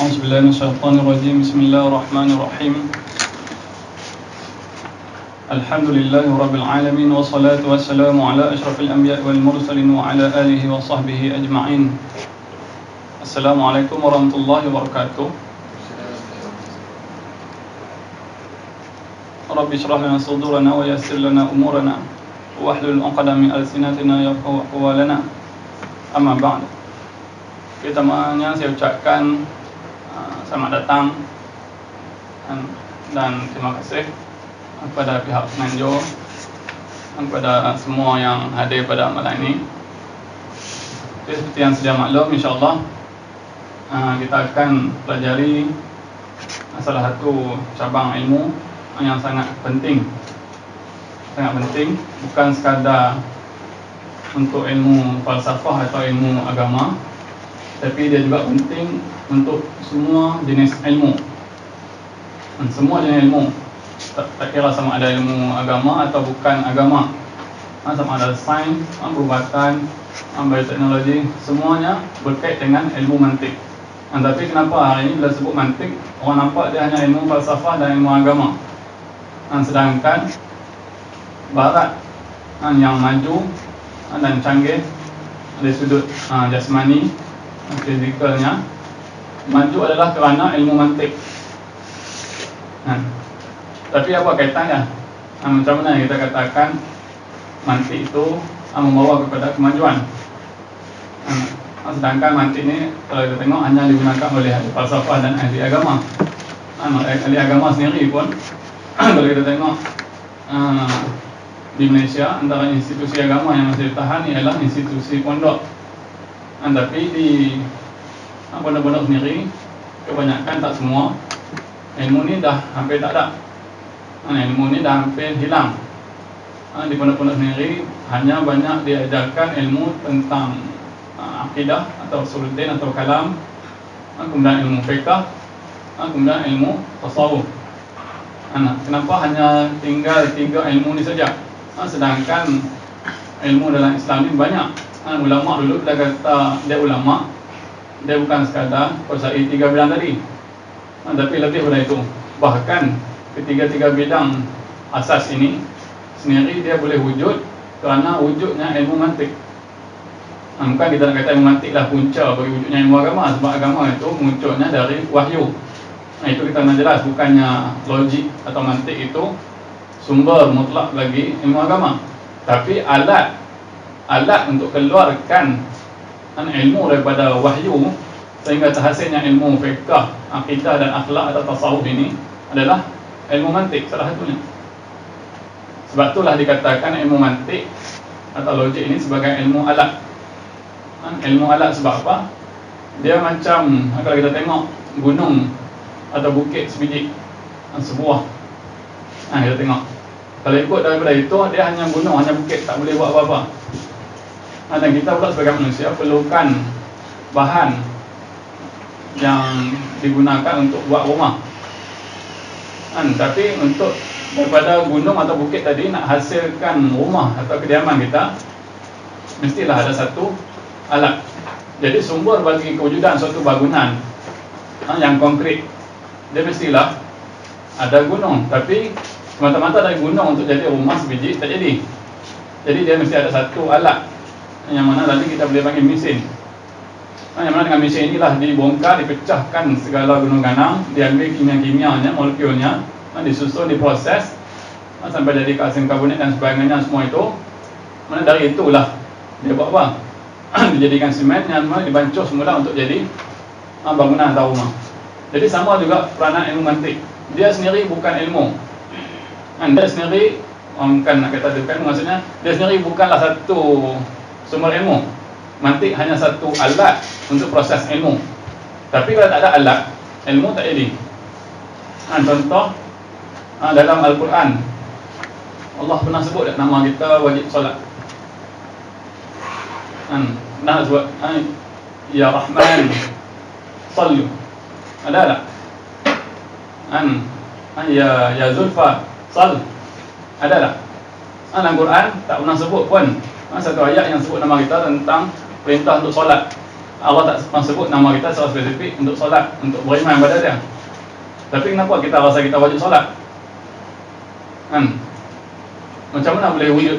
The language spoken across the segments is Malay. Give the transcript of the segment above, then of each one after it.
أعوذ بالله من الشيطان الرجيم. بسم الله الرحمن الرحيم. الحمد لله رب العالمين، والصلاة والسلام على أشرف الأنبياء والمرسلين وعلى آله وصحبه أجمعين. السلام عليكم ورحمة الله وبركاته. رب اشرح لنا صدورنا ويسر لنا أمورنا واحلل عقدة من ألسنتنا يفقهوا أقوالنا. Amma ba'd. Pertamanya saya ucapkan selamat datang dan terima kasih kepada pihak penganjur dan kepada semua yang hadir pada malam ini. Jadi, seperti yang sedia maklum, insyaAllah kita akan pelajari salah satu cabang ilmu yang sangat penting. Bukan sekadar untuk ilmu falsafah atau ilmu agama, tapi dia juga penting untuk semua jenis ilmu. Semua jenis ilmu, tak kira sama ada ilmu agama atau bukan agama, sama ada sains, perubatan, bioteknologi, semuanya berkait dengan ilmu mantik. Tapi kenapa hari ini bila sebut mantik, orang nampak dia hanya ilmu falsafah dan ilmu agama, sedangkan Barat yang maju dan canggih dari sudut jasmani, fizikalnya maju adalah kerana ilmu mantik. Tapi apa kaitannya? Macam mana kita katakan mantik itu membawa kepada kemajuan? Sedangkan mantik ini kalau kita tengok hanya digunakan oleh ahli falsafah dan ahli agama. Ahli agama sendiri pun kalau kita tengok di Malaysia, antara institusi agama yang masih ditahan ialah institusi pondok. Tapi di pondok-pondok sendiri, kebanyakan, tak semua, ilmu ni dah hampir tak ada. Ilmu ni dah hampir hilang. Di pondok-pondok sendiri hanya banyak diajarkan ilmu tentang akidah atau usuluddin atau kalam, kemudian ilmu fiqh, kemudian ilmu tasawuf. Kenapa hanya tinggal 3 ilmu ni saja? Sedangkan ilmu dalam Islam ni banyak. Ulama dulu kita kata dia ulama, dia bukan sekadar kuasai 3 bidang tadi, tapi lebih daripada itu. Bahkan ketiga-tiga bidang asas ini sendiri dia boleh wujud kerana wujudnya ilmu mantik. Bukan kita nak kata ilmu mantik lah punca bagi wujudnya ilmu agama, sebab agama itu munculnya dari wahyu. Itu kita nak jelas, bukannya logik atau mantik itu sumber mutlak bagi ilmu agama, tapi alat untuk keluarkan ilmu daripada wahyu sehingga terhasilnya ilmu fiqh, akidah dan akhlak atau tasawuf ini adalah ilmu mantik salah satunya. Sebab itulah dikatakan ilmu mantik atau logik ini sebagai ilmu alat. Ilmu alat sebab apa? Dia macam kalau kita tengok gunung atau bukit sebiji, sebuah, kita tengok, kalau ikut daripada itu, dia hanya gunung, hanya bukit, tak boleh buat apa-apa. Dan kita pula sebagai manusia perlukan bahan yang digunakan untuk buat rumah. Tapi untuk daripada gunung atau bukit tadi nak hasilkan rumah atau kediaman kita, mestilah ada satu alat. Jadi sumber bagi kewujudan suatu bangunan yang konkret, dia mestilah ada gunung. Tapi semata-mata dari gunung untuk jadi rumah sebiji tak jadi. Jadi dia mesti ada satu alat yang mana nanti kita boleh panggil mesin. Yang mana dengan mesin inilah dibongkar, dipecahkan segala gunung ganang, diambil kimia-kimianya, molekulnya, disusun, diproses sampai jadi kalsium karbonat dan sebagainya, semua itu. Mana dari itulah dia buat apa? Dijadikan semen yang mana dibancuh semula untuk jadi bangunan atau rumah. Jadi sama juga peranan ilmu mantik. Dia sendiri bukan ilmu. Dia sendiri bukan nak kata dekat, maksudnya dia sendiri bukanlah satu sumber ilmu. Mantik hanya satu alat untuk proses ilmu. Tapi kalau tak ada alat, ilmu tak jadi. Contoh dalam Al-Quran, Allah pernah sebut tak nama kita wajib solat? Pernah sebut Ya Rahman Sallu, ada tak? Ya Zulfa Sal, ada tak? Dalam Quran tak pernah sebut pun satu ayat yang sebut nama kita tentang perintah untuk solat. Allah tak sebut nama kita secara spesifik untuk solat, untuk beriman pada dia. Tapi kenapa kita rasa kita wajib solat? Kan? Macam mana boleh wujud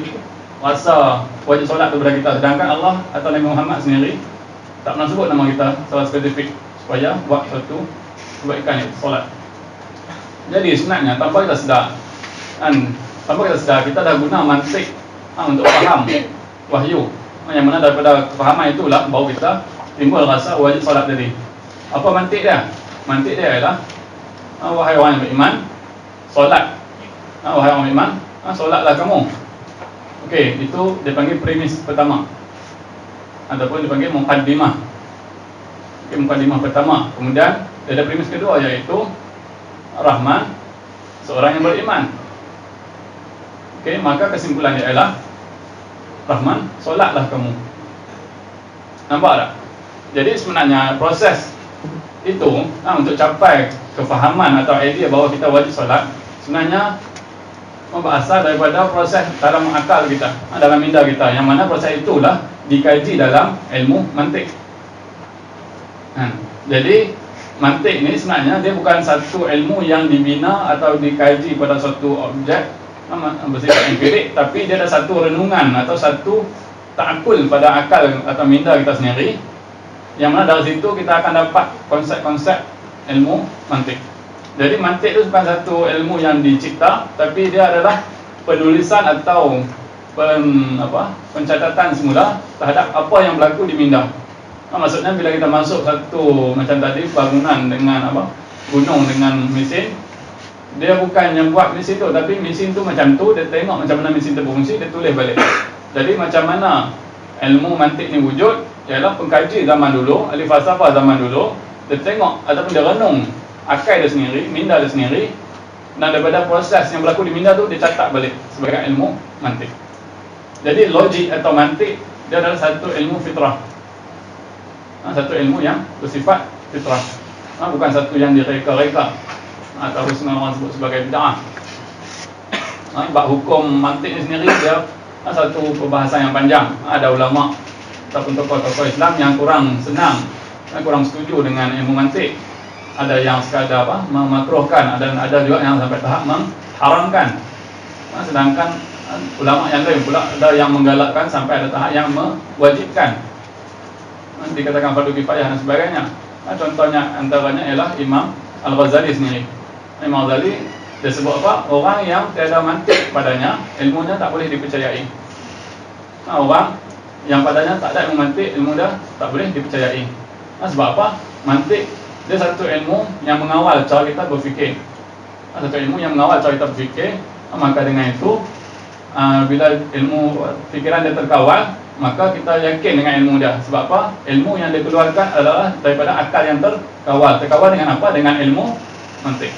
rasa wajib solat tu kepada kita, sedangkan Allah atau Nabi Muhammad sendiri tak pernah sebut nama kita secara spesifik supaya buat satu kebaikan, iaitu solat. Jadi sebenarnya tanpa kita sedar, kan, tanpa kita sedar, kita dah guna mantik untuk faham wahyu, yang mana daripada kefahaman itulah baru kita timbul rasa wajib solat tadi. Apa mantik dia? Mantik dia ialah wahai orang yang beriman, solat. Wahai orang beriman, solatlah kamu. Okey, itu dipanggil premis pertama, ataupun dipanggil muqaddimah. Okay, muqaddimah pertama. Kemudian ada premis kedua, iaitu Rahman, seorang yang beriman. Okey, maka kesimpulannya ialah Rahman, solatlah kamu. Nampak tak? Jadi sebenarnya proses itu untuk capai kefahaman atau idea bahawa kita wajib solat, sebenarnya berasal daripada proses dalam akal kita, dalam minda kita, yang mana proses itulah dikaji dalam ilmu mantik. Jadi mantik ni sebenarnya dia bukan satu ilmu yang dibina atau dikaji pada satu objek bersifat empirik, tapi dia ada satu renungan atau satu ta'akul pada akal atau minda kita sendiri, yang mana dari situ kita akan dapat konsep-konsep ilmu mantik. Jadi mantik itu bukan satu ilmu yang dicipta, tapi dia adalah penulisan atau pencatatan semula terhadap apa yang berlaku di minda. Maksudnya bila kita masuk satu macam tadi bangunan dengan gunung dengan mesin, dia bukan yang buat mesin tu, tapi mesin tu macam tu, dia tengok macam mana mesin tu berfungsi, dia tulis balik. Jadi macam mana ilmu mantik ni wujud, ialah pengkaji zaman dulu, ahli falsafah zaman dulu, dia tengok ataupun dia renung akal dia sendiri, minda dia sendiri, dan daripada proses yang berlaku di minda tu dia catat balik sebagai ilmu mantik. Jadi logik atau mantik dia adalah satu ilmu fitrah, satu ilmu yang bersifat fitrah, bukan satu yang direka-reka atau setengah orang sebut sebagai bid'ah. Bab hukum mantik ni sendiri dia satu perbahasan yang panjang. Ada ulama ataupun tokoh-tokoh Islam yang kurang senang, kurang setuju dengan ilmu mantik. Ada yang sekadar memakruhkan, dan ada juga yang sampai tahap mengharamkan. Sedangkan ulama yang lain pula ada yang menggalakkan sampai ada tahap yang mewajibkan, dikatakan fardu kifayah dan sebagainya. Contohnya antaranya ialah Imam Al-Ghazali sendiri. Imam Al-Ghazali dia sebut apa? Orang yang tiada mantik padanya, ilmunya tak boleh dipercayai. Orang yang padanya tak ada ilmu mantik, ilmu dah tak boleh dipercayai. Sebab apa? Mantik dia satu ilmu yang mengawal cara kita berfikir. Satu ilmu yang mengawal cara kita berfikir. Maka dengan itu, bila ilmu fikiran dia terkawal, maka kita yakin dengan ilmu dia. Sebab apa? Ilmu yang dia keluarkan adalah daripada akal yang terkawal. Terkawal dengan apa? Dengan ilmu mantik.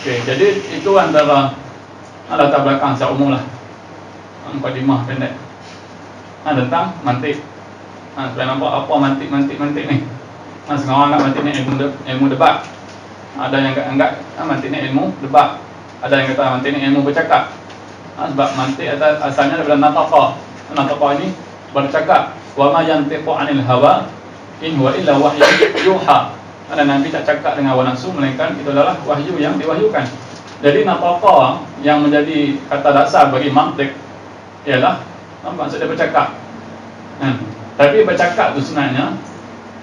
Okey, jadi itu antara latar belakang secara umum lah, mukadimah pendek tentang mantik. Supaya nampak apa mantik ni. Setengah orang anggap mantik ni ilmu debat. Ada yang anggap mantik ni ilmu debat. Ada yang kata mantik ni ilmu bercakap. Sebab mantik asalnya daripada nataqah. Nataqah ini bercakap. Wa ma yantiqu 'anil hawa in huwa illa wahyu yuha. Ada Nabi tak cakap dengan hawa nafsu, melainkan itu adalah wahyu yang diwahyukan. Jadi nataqah yang menjadi kata dasar bagi mantik ialah maksud dia bercakap. Tapi bercakap tu sebenarnya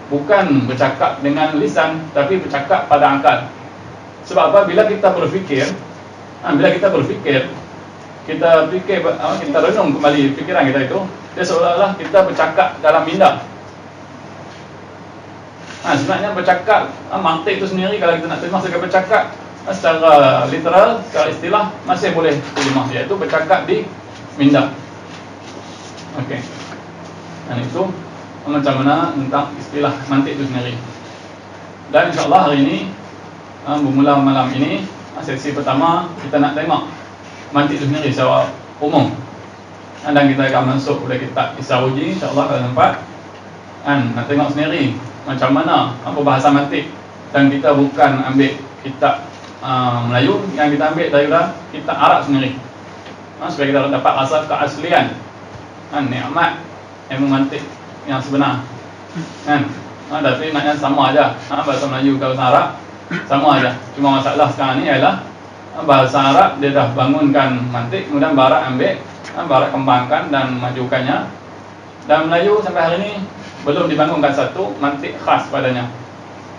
bukan bercakap dengan lisan, tapi bercakap pada akal. Sebab apa? Bila kita berfikir, kita renung kembali fikiran kita itu, dia seolah-olah kita bercakap dalam minda. Sebenarnya bercakap, mantik itu sendiri kalau kita nak terima sebagai bercakap secara literal, secara istilah masih boleh terima, iaitu bercakap di minda. Okey. Dan itu macam mana tentang istilah mantik itu sendiri. Dan insyaAllah hari ini, bermula malam ini, sesi pertama kita nak tengok mantik itu sendiri secara umum. Dan kita akan masuk pada kitab Israwuji, insyaAllah kalau sempat. Nak tengok sendiri macam mana bahasa mantik. Dan kita bukan ambil kitab Melayu, yang kita ambil daripada kitab Arab sendiri, supaya kita dapat rasa keaslian nikmat ilmu mantik yang sebenar. kan? Tapi maknanya sama aja. Bahasa Melayu ke bahasa Arab sama aja. Cuma masalah sekarang ni ialah bahasa Arab dia dah bangunkan mantik, kemudian Barat ambil, Barat kembangkan dan majukannya. Dan Melayu sampai hari ini belum dibangunkan satu mantik khas padanya.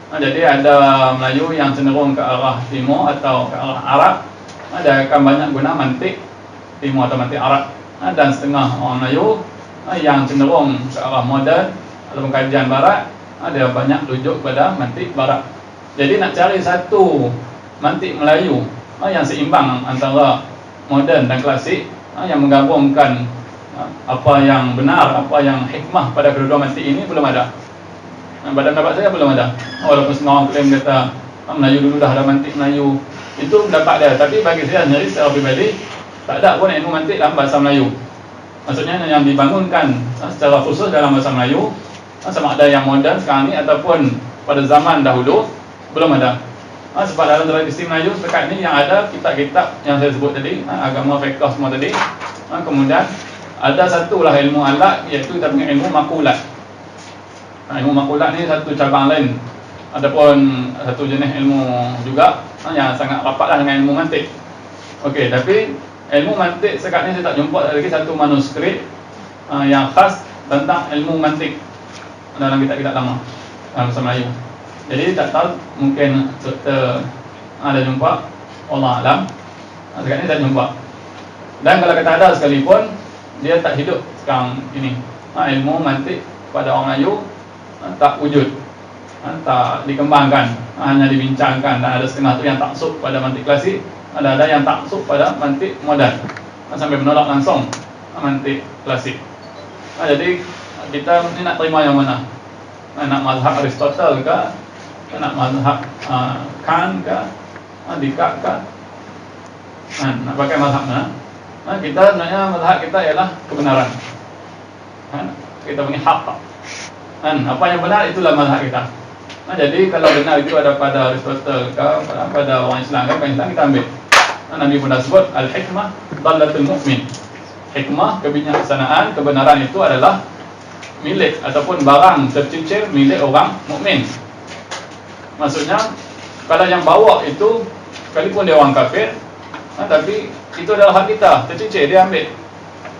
Jadi ada Melayu yang cenderung ke arah timur atau ke arah Arab, dia akan banyak guna mantik timur atau mantik Arab. Dan setengah orang Melayu yang cenderung ke arah moden atau kajian Barat, ada banyak rujuk pada mantik Barat. Jadi nak cari satu mantik Melayu yang seimbang antara moden dan klasik, yang menggabungkan apa yang benar, apa yang hikmah pada kedua mantik ini, belum ada. Pada pendapat saya belum ada. Walaupun setengah orang klaim kata Melayu dulu dah ada mantik Melayu, itu pendapat dia. Tapi bagi saya sendiri secara pribadi, tak ada pun ilmu mantik dalam bahasa Melayu. Maksudnya yang dibangunkan secara khusus dalam bahasa Melayu, sama ada yang moden sekarang ni ataupun pada zaman dahulu, belum ada. Sebab dalam tradisi Melayu setakat ni yang ada kitab-kitab yang saya sebut tadi, agama fiqh semua tadi. Kemudian ada satulah ilmu alat, iaitu kita panggil ilmu makulat. Ilmu makulat ni satu cabang lain, adapun satu jenis ilmu juga yang sangat rapatlah dengan ilmu mantik. Okey, tapi ilmu mantik setakat ni saya tak jumpa lagi satu manuskrip yang khas tentang ilmu mantik dalam kitab-kitab lama dalam bahasa Melayu. Jadi tak tahu, mungkin serta ada jumpa, Allah alam. Setakat ni tak jumpa. Dan kalau kata ada sekalipun, dia tak hidup sekarang ini. Ilmu mantik pada orang Melayu tak wujud, tak dikembangkan, hanya dibincangkan. Dan ada setengah tu yang taksub pada mantik klasik, ada yang taksub pada mantik moden, sampai menolak langsung mantik klasik. Jadi kita ni nak terima yang mana? Nak mazhab Aristotle ke? Nak mazhab Kant ke? Descartes ke? Nak pakai mazhab mana? Kita sebenarnya mazhab kita ialah kebenaran. Kita panggil haq. Apa yang benar itulah mazhab kita. Jadi kalau benar itu ada pada Aristotle ke, pada orang Islam ke, orang Islam kita ambil. Nabi pun dah sebut al-hikmah dallatul mu'min. Hikmah, kebijaksanaan, kebenaran itu adalah milik ataupun barang tercicir milik orang mukmin. Maksudnya kalau yang bawa itu sekalipun dia orang kafir, tapi itu adalah hak kita, tercicir dia ambil.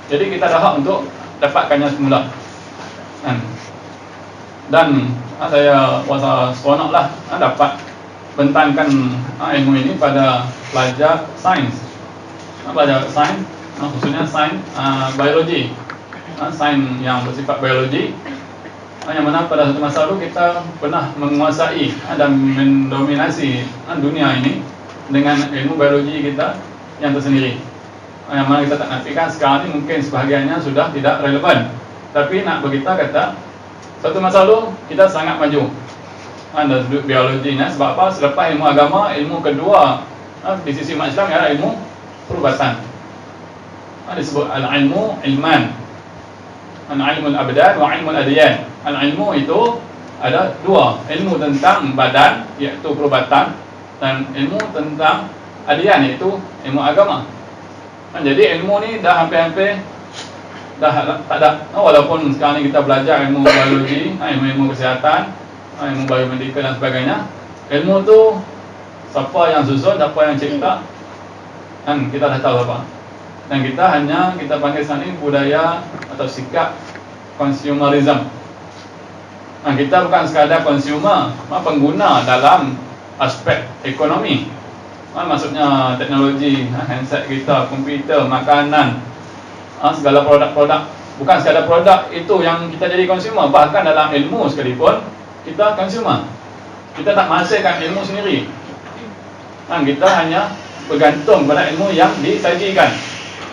Jadi kita ada hak untuk dapatkannya semula. Dan saya rasa seronoklah dapat bentangkan ilmu ini pada pelajar sains. Pelajar sains, khususnya sains biologi, sains yang bersifat biologi, yang mana pada satu masa lalu kita pernah menguasai dan mendominasi dunia ini dengan ilmu biologi kita yang tersendiri. Yang mana kita tak nafikan sekarang ini mungkin sebahagiannya sudah tidak relevan. Tapi nak berita kata satu masa lalu kita sangat maju dalam sudut biologinya. Sebab apa? Selepas ilmu agama, ilmu kedua di sisi umat Islam ialah ilmu perubatan. Disebut al-ilmu ilman, al-ilmu al-abdan wa ilmu al-adyan. Al-ilmu itu ada dua, ilmu tentang badan iaitu perubatan, dan ilmu tentang adyan iaitu ilmu agama. Jadi ilmu ni dah hampir-hampir dah tak ada. Walaupun sekarang ni kita belajar ilmu biologi, ilmu kesihatan, ilmu biomedikal dan sebagainya, ilmu tu siapa yang susun, siapa yang cipta, kan kita dah tahu apa. Dan kita panggil sekarang ni budaya atau sikap consumerism. Kita bukan sekadar consumer, pengguna dalam aspek ekonomi. Maksudnya teknologi, handset kita, komputer, makanan, segala produk-produk. Bukan sekadar produk itu yang kita jadi consumer. Bahkan dalam ilmu sekalipun kita consumer. Kita tak menghasilkan ilmu sendiri. Kita hanya bergantung pada ilmu yang disajikan,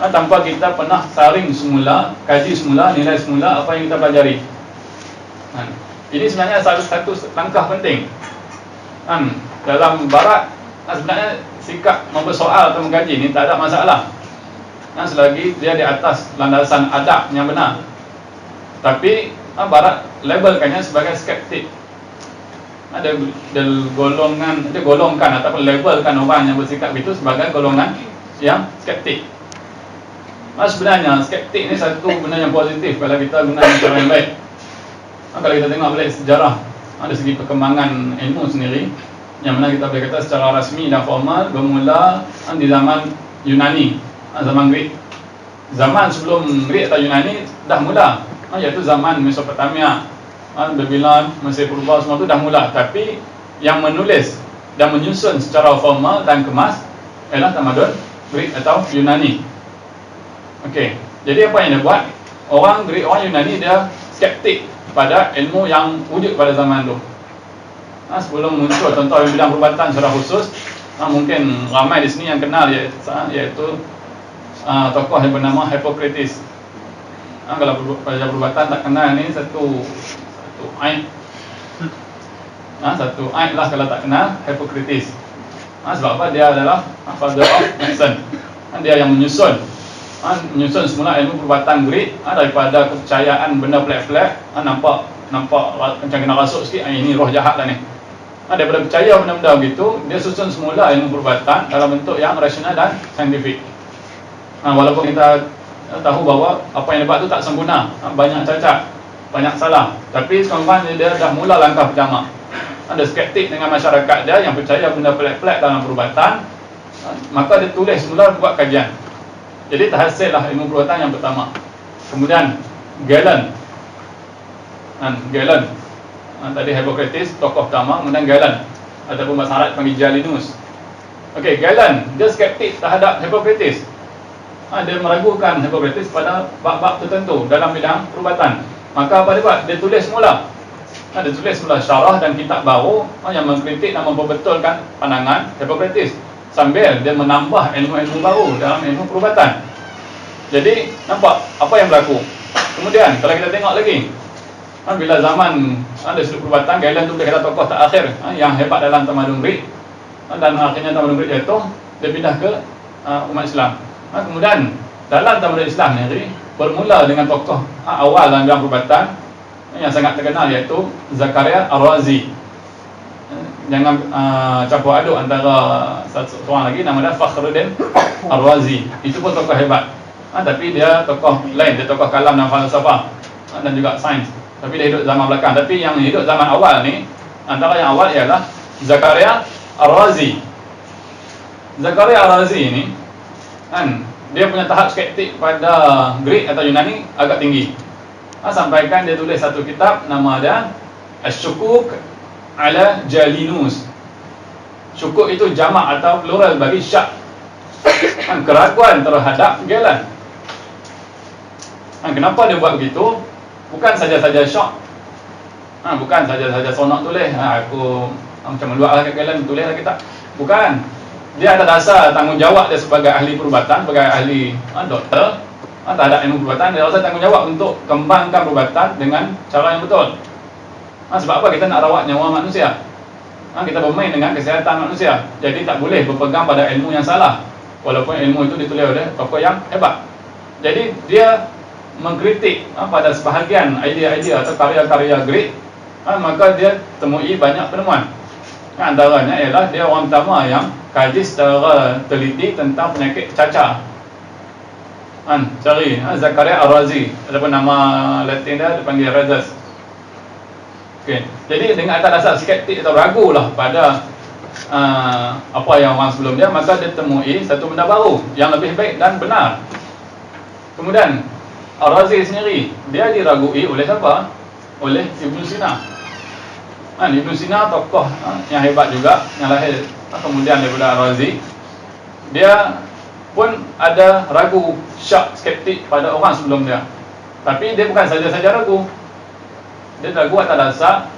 tanpa kita pernah saring semula, kaji semula, nilai semula apa yang kita pelajari. Ini sebenarnya satu langkah penting dalam Barat. Sebenarnya sikap mempersoal atau mengkaji ni tak ada masalah, selagi dia di atas landasan adab yang benar. Tapi Barat labelkannya sebagai skeptik. Dia golongkan ataupun labelkan orang yang bersikap itu sebagai golongan yang skeptik. Sebenarnya skeptik ni satu benda yang positif kalau kita guna cara yang baik. Kalau kita tengok balik sejarah dari segi perkembangan ilmu sendiri, yang mana kita boleh kata secara rasmi dan formal bermula di zaman Yunani, zaman Greek. Zaman sebelum Greek atau Yunani dah mula, iaitu zaman Mesopotamia, Babylon, Mesir Purba, semua tu dah mula. Tapi yang menulis dan menyusun secara formal dan kemas ialah tamadun Greek atau Yunani. Okey, jadi apa yang dia buat? Orang Greek, orang Yunani dia skeptik pada ilmu yang wujud pada zaman tu. Sebelum muncul contoh bidang perubatan secara khusus, mungkin ramai di sini yang kenal iaitu tokoh yang bernama Hippocrates. Kalau pelajar perubatan tak kenal ni satu aib. Satu aib lah kalau tak kenal Hippocrates. Sebab apa? Dia adalah father of medicine. Dia yang menyusun semula ilmu perubatan Greek daripada kepercayaan benda pelik-pelik. Nampak macam kena rasuk sikit, ini roh jahat lah ni. Daripada percaya benda-benda begitu, dia susun semula ilmu perubatan dalam bentuk yang rasional dan saintifik. Walaupun kita tahu bahawa apa yang dia buat tu tak sempurna, banyak cacat, banyak salah, tapi sekarang dia dah mula langkah pertama. Ada skeptik dengan masyarakat dia yang percaya benda pelik-pelik dalam perubatan, maka dia tulis semula buat kajian. Jadi terhasillah ilmu perubatan yang pertama. Kemudian Galen, tadi Hippocrates tokoh pertama, kemudian Galen ataupun bahasa Arab panggil Galenus. Okey, Galen dia skeptik terhadap Hippocrates. Dia meragukan Hippocrates pada bab-bab tertentu dalam bidang perubatan. Maka apa dia buat? Dia tulis semula. Dia tulis semula syarah dan kitab baru yang mengkritik dan memperbetulkan pandangan Hippocrates, sambil dia menambah ilmu-ilmu baru dalam ilmu perubatan. Jadi nampak apa yang berlaku. Kemudian kalau kita tengok lagi, bila zaman ada sudut perubatan, Galen tu boleh kata tokoh terakhir yang hebat dalam tamadun Greek, dan akhirnya tamadun Greek jatuh, dia pindah ke umat Islam. Kemudian dalam tamadun Islam ni bermula dengan tokoh awal dalam bidang perubatan yang sangat terkenal, iaitu Zakaria Ar-Razi. Jangan campur aduk antara satu orang lagi nama dia Fakhruddin Ar-Razi. Itu pun tokoh hebat. Tapi dia tokoh lain, dia tokoh kalam dan falsafah dan juga sains. Tapi dia hidup zaman belakang. Tapi yang hidup zaman awal ni, antara yang awal ialah Zakaria Ar-Razi. Zakaria Ar-Razi ni dia punya tahap skeptik pada Greek atau Yunani agak tinggi. Sampaikan dia tulis satu kitab nama dia Asyukuk ala Jalinus. Syukuk itu jamak atau plural bagi syak, keraguan terhadap Galen. Kenapa dia buat begitu? Bukan saja-saja syok, bukan saja-saja sonok tulis aku macam meluak lah kat Galen, tulis lah kitab. Bukan. Dia ada dasar tanggungjawab dia sebagai ahli perubatan, sebagai ahli doktor terhadap ilmu perubatan. Dia rasa tanggungjawab untuk kembangkan perubatan dengan cara yang betul. Sebab apa? Kita nak rawat nyawa manusia. Kita bermain dengan kesihatan manusia. Jadi tak boleh berpegang pada ilmu yang salah, walaupun ilmu itu ditulis oleh tokoh yang hebat. Jadi dia mengkritik pada sebahagian idea-idea atau karya-karya Greek. Maka dia temui banyak penemuan. Antaranya ialah dia orang pertama yang kaji secara teliti tentang penyakit cacar. Cari Zakaria Ar-Razi, ataupun nama Latin dia dipanggil Rhazes. Okay. Jadi dengan atas dasar skeptik atau ragu lah pada apa yang orang sebelum dia, maka dia temui satu benda baru yang lebih baik dan benar. Kemudian Ar-Razi sendiri dia diragui oleh siapa? Oleh Ibn Sina. Ibn Sina tokoh yang hebat juga, yang lahir kemudian daripada Ar-Razi. Dia pun ada ragu, syak, skeptik pada orang sebelum dia. Tapi dia bukan saja-saja ragu. Dia ragu atas dasar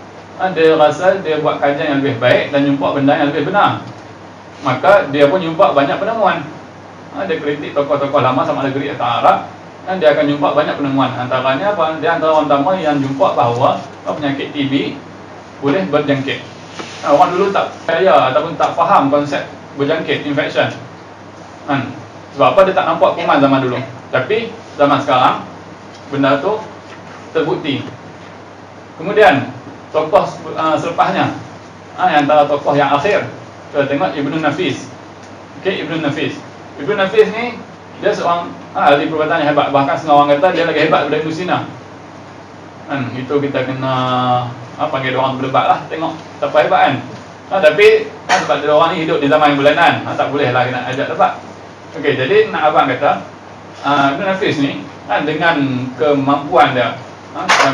dia rasa dia buat kajian yang lebih baik dan jumpa benda yang lebih benar. Maka dia pun jumpa banyak penemuan. Dia kritik tokoh-tokoh lama sama ada Greek atau Arab, dan dia akan jumpa banyak penemuan. Antaranya apa? Dia antara orang pertama yang jumpa bahawa penyakit TB boleh berjangkit. Orang dulu tak percaya ataupun tak faham konsep berjangkit, infection. Sebab apa? Dia tak nampak kuman zaman dulu. Tapi zaman sekarang benda tu terbukti. Kemudian tokoh selepasnya, antara tokoh yang akhir, kita tengok Ibn Nafis. Okey, Ibn Nafis. Ibn Nafis ni dia seorang ahli perubatan yang hebat. Bahkan setengah orang kata dia lagi hebat daripada Ibn Sina. Kan itu kita kena panggil dia orang berdebat lah, tengok siapa hebat kan. Tapi sebab dia orang ni hidup di zaman bulanan, tak boleh lah kena ajak debat. Okey, jadi nak abang kata Ibn Nafis ni dengan kemampuan dia,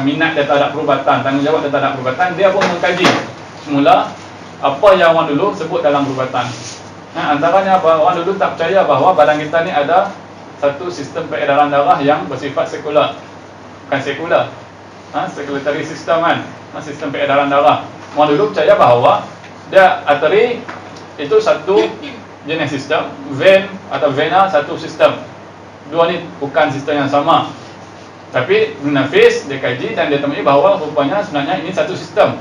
minat dia terhadap perubatan, tanggungjawab dia terhadap perubatan, dia pun mengkaji semula apa yang orang dulu sebut dalam perubatan. Antaranya apa? Orang dulu tak percaya bahawa badan kita ni ada satu sistem peredaran darah yang bersifat sekular. Bukan sekular, circulatory system kan, sistem peredaran darah. Orang dulu percaya bahawa dia arteri itu satu jenis sistem, vein atau vena satu sistem. Dua ni bukan sistem yang sama. Tapi Ibn Nafis dia kaji dan dia temui bahawa rupanya sebenarnya ini satu sistem.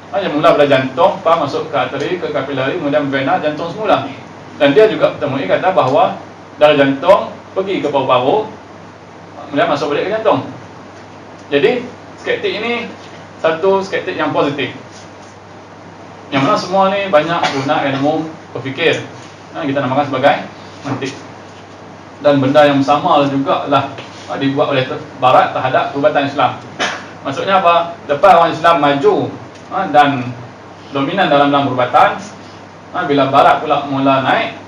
Yang mula pada jantung, masuk ke arteri, ke kapilari, kemudian vena, jantung semula. Dan dia juga temui kata bahawa dari jantung pergi ke paru-paru, kemudian masuk balik ke jantung. Jadi skeptik ini satu skeptik yang positif, yang mana semua ni banyak guna ilmu berfikir, kita namakan sebagai mantik. Dan benda yang sama juga lah dibuat oleh Barat terhadap perubatan Islam. Maksudnya apa? Lepas orang Islam maju dan dominan dalam perubatan, bila Barat pula mula naik,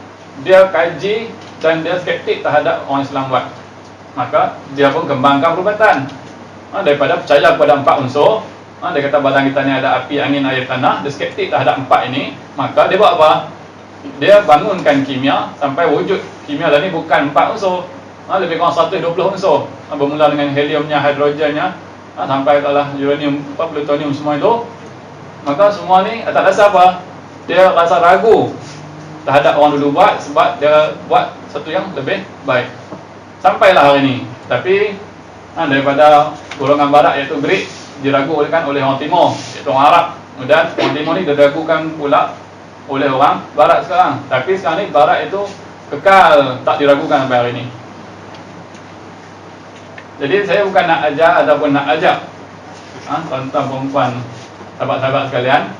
dia kaji dan dia skeptik terhadap orang Islam buat. Maka dia pun kembangkan perubatan. Daripada percaya kepada 4 unsur, dia kata badan kita ni ada api, angin, air, tanah, dia skeptik terhadap 4 ini. Maka dia buat apa? Dia bangunkan kimia sampai wujud kimia dan ni bukan 4 unsur, lebih kurang 120 unsur, bermula dengan heliumnya, hidrogennya, sampai kalah uranium, plutonium, semua itu. Maka semua ni atas dasar apa? Dia rasa ragu terhadap orang dulu buat, sebab dia buat satu yang lebih baik. Sampailah hari ini. Tapi daripada golongan Barat iaitu Greek diragukan oleh orang Timur, iaitu orang Arab. Kemudian orang Timur ni diragukan pula oleh orang Barat sekarang. Tapi sekarang ni Barat itu kekal tak diragukan sampai hari ini. Jadi saya bukan nak ajar ataupun nak ajak tuan-tuan perempuan, sahabat-sahabat sekalian,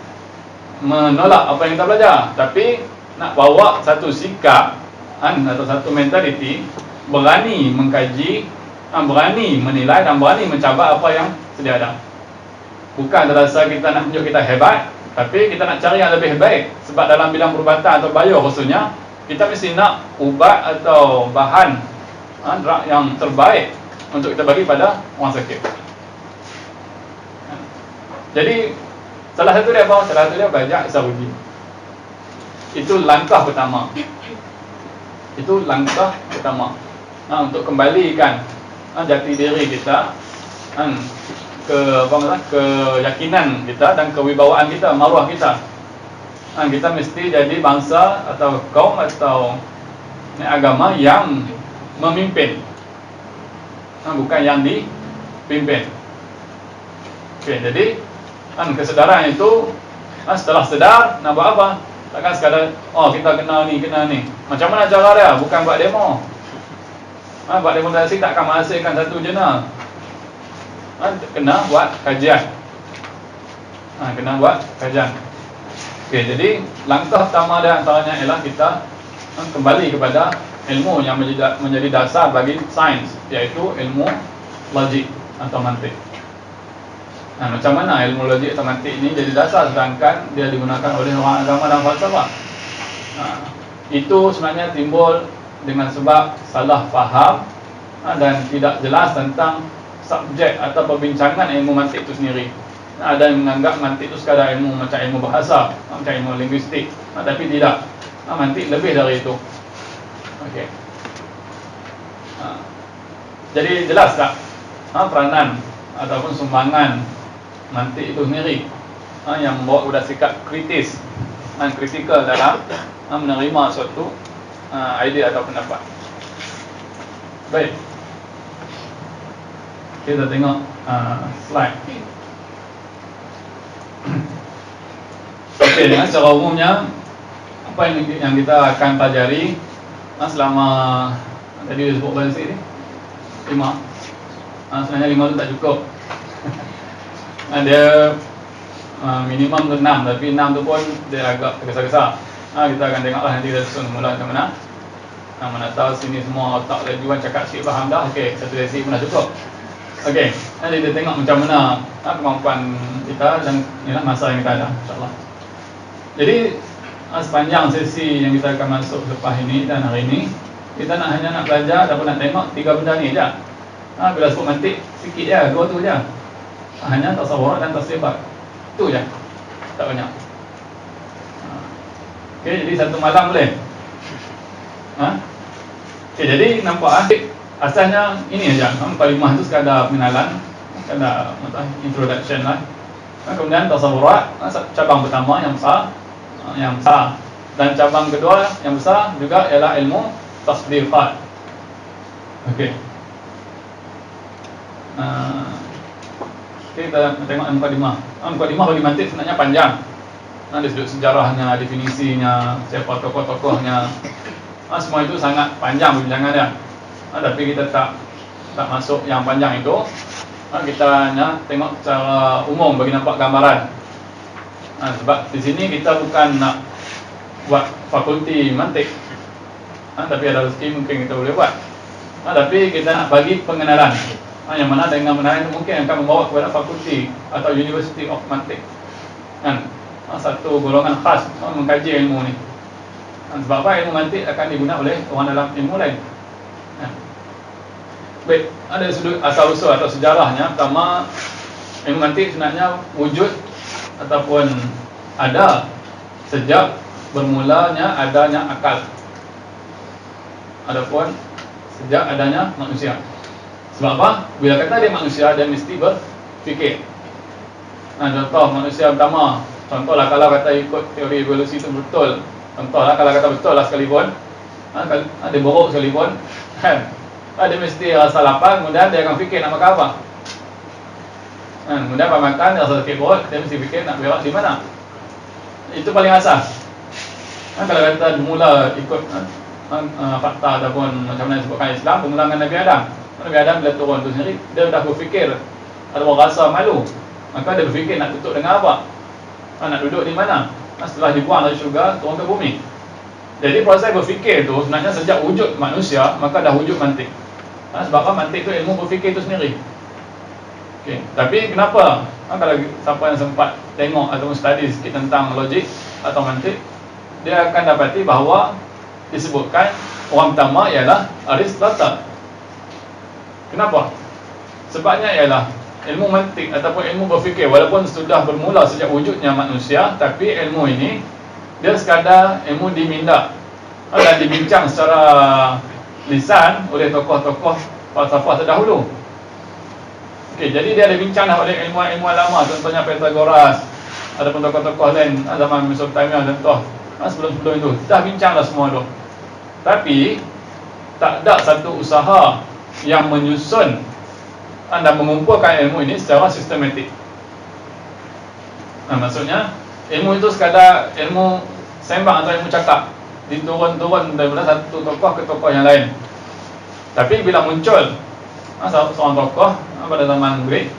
menolak apa yang kita belajar, tapi nak bawa satu sikap atau satu mentaliti, berani mengkaji, berani menilai dan berani mencabar apa yang sedia ada. Bukan terasa kita nak tunjuk kita hebat, tapi kita nak cari yang lebih baik. Sebab dalam bidang perubatan atau bio khususnya, kita mesti nak ubat atau bahan drug yang terbaik untuk kita bagi pada orang sakit. Jadi salah satu dia apa? Salah satu dia belajar Saudi. Itu langkah pertama. Itu langkah pertama untuk kembalikan jati diri kita, keyakinan kita dan kewibawaan kita, maruah kita. Kita mesti jadi bangsa atau kaum atau agama yang memimpin, bukan yang dipimpin. Okey, jadi kesedaran itu, setelah sedar nak buat apa? Takkan sekadar kita kena ni. Macam mana cara dia? Bukan buat demo. Buat demonstrasi tak akan menghasilkan satu jurnal. Kena buat kajian. Kena buat kajian. Okey, jadi langkah pertama dia antaranya ialah kita kembali kepada ilmu yang menjadi dasar bagi sains, iaitu ilmu logik atau mantik. Macam mana ilmu logik atau mantik ini jadi dasar sedangkan dia digunakan oleh orang agama dan falsafah? Itu sebenarnya timbul dengan sebab salah faham dan tidak jelas tentang subjek atau perbincangan ilmu mantik itu sendiri. Ada yang menganggap mantik itu sekadar ilmu macam ilmu bahasa, macam ilmu linguistik, tapi tidak. Mantik lebih dari itu. Okey. Jadi jelas tak peranan ataupun sumbangan mantik itu sendiri yang membawa kepada sikap kritis dan kritikal dalam menerima suatu idea atau pendapat. Baik, kita tengok slide. Okey, dengan secara umumnya apa yang kita akan pelajari selama tadi disebut berapa ni? 5. Sebenarnya 5 tu tak cukup. Dia minimum tu 6, tapi 6 tu pun dia agak tergesa-gesa. Kita akan tengoklah nanti dia susun mula macam mana. Mana tahu sini semua otak lajuan cakap sikit faham dah. Okey, satu sesi pun dah cukup. Okey, nanti kita tengok macam mana kemampuan kita dan inilah masa yang kita ada, insyaAllah. Jadi sepanjang sesi yang kita akan masuk lepas ini dan hari ini, kita hanya nak belajar ataupun nak tengok 3 benda ni je. Bila sebut mantik, sikit je, 2 tu je. Hanya tasawwur dan tasribat. Itu je, tak banyak. Okey, jadi satu malam boleh? Okey, jadi nampak asalnya ini aja. Kalimah tu sekadar pengenalan, sekadar introduction lah. Kemudian tasawurat, cabang pertama yang besar, dan cabang kedua yang besar juga ialah ilmu tasdiqat. Okey. Okey, kita tengok mukadimah. Mukadimah bagi mantik sebenarnya panjang. Ada sudut sejarahnya, definisinya, siapa tokoh-tokohnya. Semua itu sangat panjang perbincangan dia. Tapi kita tak masuk yang panjang itu. Kita hanya tengok secara umum bagi nampak gambaran. Sebab di sini kita bukan nak buat fakulti mantik. Tapi ada rezeki mungkin kita boleh buat. Tapi kita nak bagi pengenalan. Yang mana dengan pengenalan itu mungkin akan membawa kepada fakulti atau University of Mantik. Satu golongan khas mengkaji ilmu ni. Sebab apa? Ilmu mantik akan digunakan oleh orang dalam ilmu lain. Baik, ada sudut asal-usul atau sejarahnya. Pertama, ilmu mantik sebenarnya wujud ataupun ada sejak bermulanya adanya akal. Adapun sejak adanya manusia. Sebab apa? Bila kata dia manusia, dia mesti berfikir. Contoh manusia pertama, contohlah kalau kata ikut teori evolusi itu betul. Contohlah kalau kata betul lah sekalipun, ada buruk sekalipun, dia mesti rasa lapar, kemudian dia akan fikir nak makan apa. Kemudian apa makan, dia rasa sakit perut, dia mesti fikir nak berak di mana. Itu paling asas. Kalau kata mula ikut fakta ataupun macam mana disebutkan Islam, permulaan Nabi Adam. Nabi Adam bila turun tu sendiri, dia dah berfikir, ada rasa malu. Maka dia berfikir nak tutup dengan apa, nak duduk di mana. Setelah dibuang dari syurga, turun ke bumi. Jadi proses berfikir tu sebenarnya sejak wujud manusia, maka dah wujud mantik. Sebab apa? Mantik tu ilmu berfikir tu sendiri. Okay. Tapi kenapa? Kalau siapa yang sempat tengok atau study sikit tentang logik atau mantik, dia akan dapati bahawa disebutkan orang pertama ialah Aristotle. Kenapa? Sebabnya ialah ilmu mantik ataupun ilmu berfikir, walaupun sudah bermula sejak wujudnya manusia, tapi ilmu ini dia sekadar ilmu diminda dan dibincang secara lisan oleh tokoh-tokoh falsafah terdahulu. Okey, jadi dia dibincang oleh ilmuwan-ilmuwan lama, contohnya Pythagoras, adapun tokoh-tokoh lain zaman Mesopotamia, contoh sebelum-sebelum itu dah bincang dah semua tu. Tapi tak ada satu usaha yang menyusun anda mengumpulkan ilmu ini secara sistematik. Maksudnya ilmu itu sekadar ilmu sembang atau ilmu cakap, diturun-turun daripada satu tokoh ke tokoh yang lain. Tapi bila muncul seorang tokoh pada zaman Greek,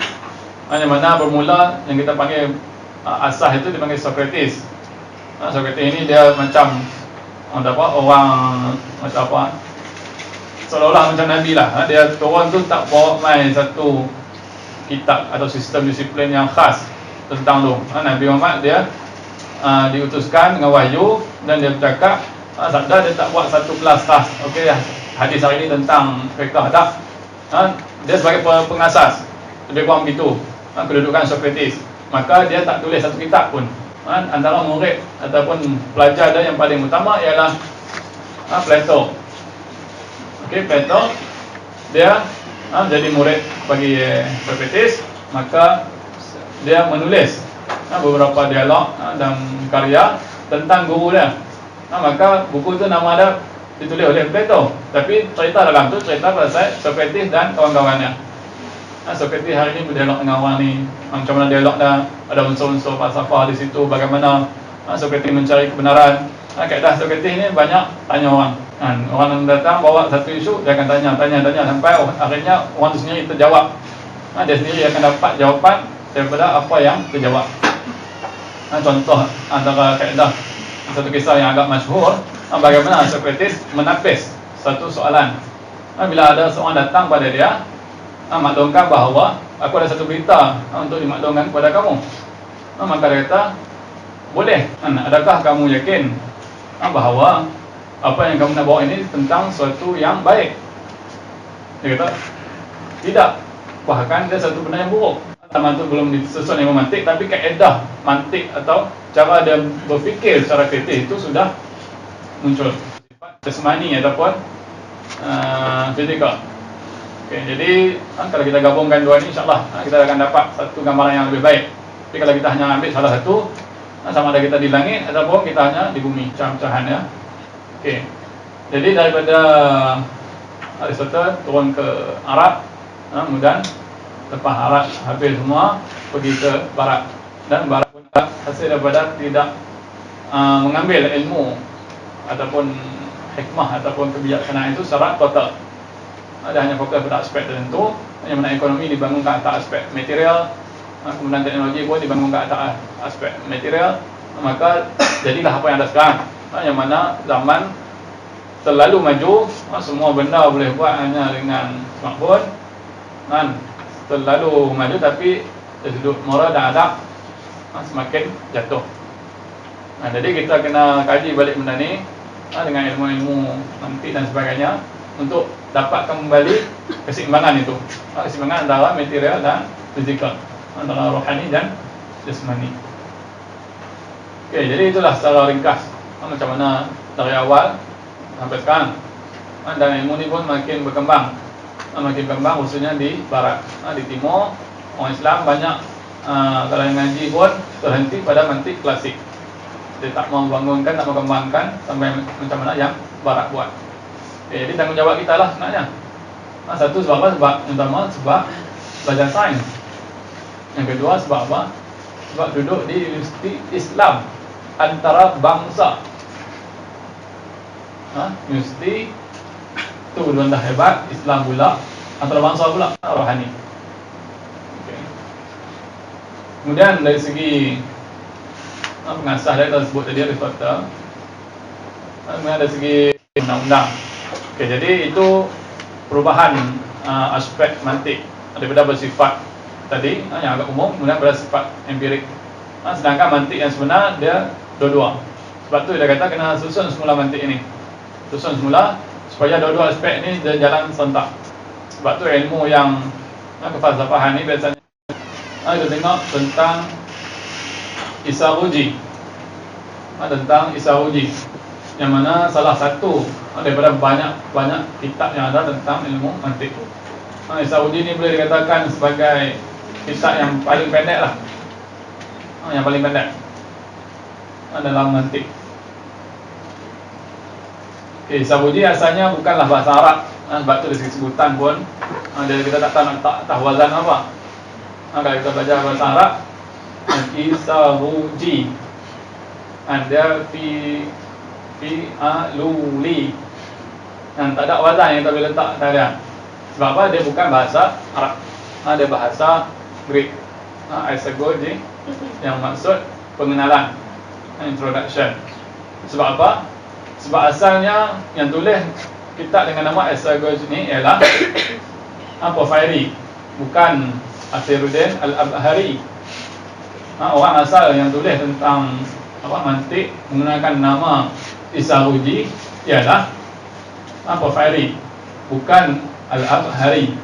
yang mana bermula yang kita panggil asas itu dipanggil Socrates. Socrates ini dia macam orang macam apa, seolah-olah macam Nabi lah. Dia turun tu tak bawa main satu kitab atau sistem disiplin yang khas tentang tu. Nabi Muhammad dia diutuskan dengan wahyu dan dia bercakap sabda, dia tak buat satu kelas khas. Okey, hadis hari ini tentang fiqh tak. Dia sebagai pengasas, lebih kurang begitu kedudukan Socrates. Maka dia tak tulis satu kitab pun. Antara murid ataupun pelajar dia yang paling utama ialah Plato. Okey, Plato dia jadi murid bagi Socrates, maka dia menulis beberapa dialog dan karya tentang guru dia. Maka buku tu nama dia ditulis oleh Plato, tapi cerita dalam tu cerita pasal Socrates dan kawan-kawannya. Socrates hari ini berdialog dengan orang ni, macam mana dialog dah, ada unsur-unsur falsafah di situ, bagaimana Socrates mencari kebenaran. Kaedah Socrates ni banyak tanya orang. Orang yang datang bawa satu isu, dia akan tanya sampai akhirnya orang tu sendiri terjawab. Dia sendiri akan dapat jawapan daripada apa yang terjawab. Contoh antara kaedah, satu kisah yang agak masyhur, bagaimana Socrates menapis satu soalan. Bila ada seorang datang pada dia, maklumkan bahawa aku ada satu berita untuk dimaklumkan kepada kamu. Maka dia kata, boleh. Adakah kamu yakin bahawa apa yang kamu nak bawa ini tentang sesuatu yang baik? Dia kata, tidak. Bahkan dia satu benda yang buruk. Sama tu belum disusun ilmu mantik, tapi kaedah mantik atau cara dia berfikir secara kritis itu sudah muncul. Jasmani ataupun fizikal. Okay, jadi kalau kita gabungkan dua ni, insyaAllah kita akan dapat satu gambaran yang lebih baik. Tapi kalau kita hanya ambil salah satu, sama ada kita di langit ataupun kita hanya di bumi, pecahan-pecahan ya. Okay. Jadi daripada Aristotle turun ke Arab, kemudian lepas Arab habis semua, pergi ke Barat. Dan Barat pun hasil daripada tidak mengambil ilmu ataupun hikmah ataupun kebijaksanaan itu secara total. Ada hanya fokus pada aspek tertentu, yang mana ekonomi dibangun ke atas aspek material, kemudian teknologi pun dibangun ke atas aspek material. Maka jadilah apa yang ada sekarang, yang mana zaman terlalu maju, semua benda boleh buat hanya dengan smartphone, kan? Terlalu maju, tapi dari sudut moral dan adab semakin jatuh. Jadi kita kena kaji balik benda ni dengan ilmu-ilmu mantik dan sebagainya untuk dapatkan kembali keseimbangan itu, keseimbangan antara material dan fizikal, antara rohani dan jasmani. Okey, jadi itulah secara ringkas macam mana dari awal sampai sekarang. Dan ilmu ni pun makin berkembang, khususnya di Barat. Di Timur, orang Islam banyak kalau yang ngaji pun terhenti pada mantik klasik. Dia tak mau bangunkan, tak mau kembangkan sampai macam mana yang Barat buat. Okay, jadi tanggungjawab kita lah sebenarnya. Satu sebab apa? Sebab yang pertama sebab belajar sains. Yang kedua sebab apa? Sebab duduk di universiti Islam antara bangsa. Universiti tu benar hebat, Islam pula, antara bangsa pula, rohani. Okay. Kemudian dari segi pengasas dia kita sebut tadi Aristotle, kemudian dari segi undang-undang. Okay, jadi itu perubahan aspek mantik daripada bersifat tadi yang agak umum, kemudian bersifat empirik. Sedangkan mantik yang sebenar dia dua-dua. Sebab tu dia kata kena susun semula mantik ini, susun semula supaya dua-dua aspek ni dia jalan serentak. Sebab tu ilmu yang kefalsafahan ni biasanya kita tengok tentang Isaruji, tentang Isaruji, yang mana salah satu daripada banyak kitab yang ada tentang ilmu mantik. Isaruji ni boleh dikatakan sebagai kitab yang paling pendek lah, yang paling pendek dalam mantik. Okay, Isaruji asalnya bukanlah bahasa Arab, sebab tu dari segi sebutan pun kita tak tahu nak tak wazan apa. Kalau kita belajar bahasa Arab, Isaruji, dia fi-a-lu-li, yang tak ada wazan yang kita boleh letak talian. Sebab apa? Dia bukan bahasa Arab, dia bahasa Greek. Isaruji yang maksud pengenalan, introduction. Sebab apa? Sebab asalnya yang tulis kitab dengan nama Isaruji ni ialah Porphyry, bukan Asiruddin Al-Abhari. Orang asal yang tulis tentang mantik menggunakan nama Isaruji ialah Porphyry, bukan Al-Abhari.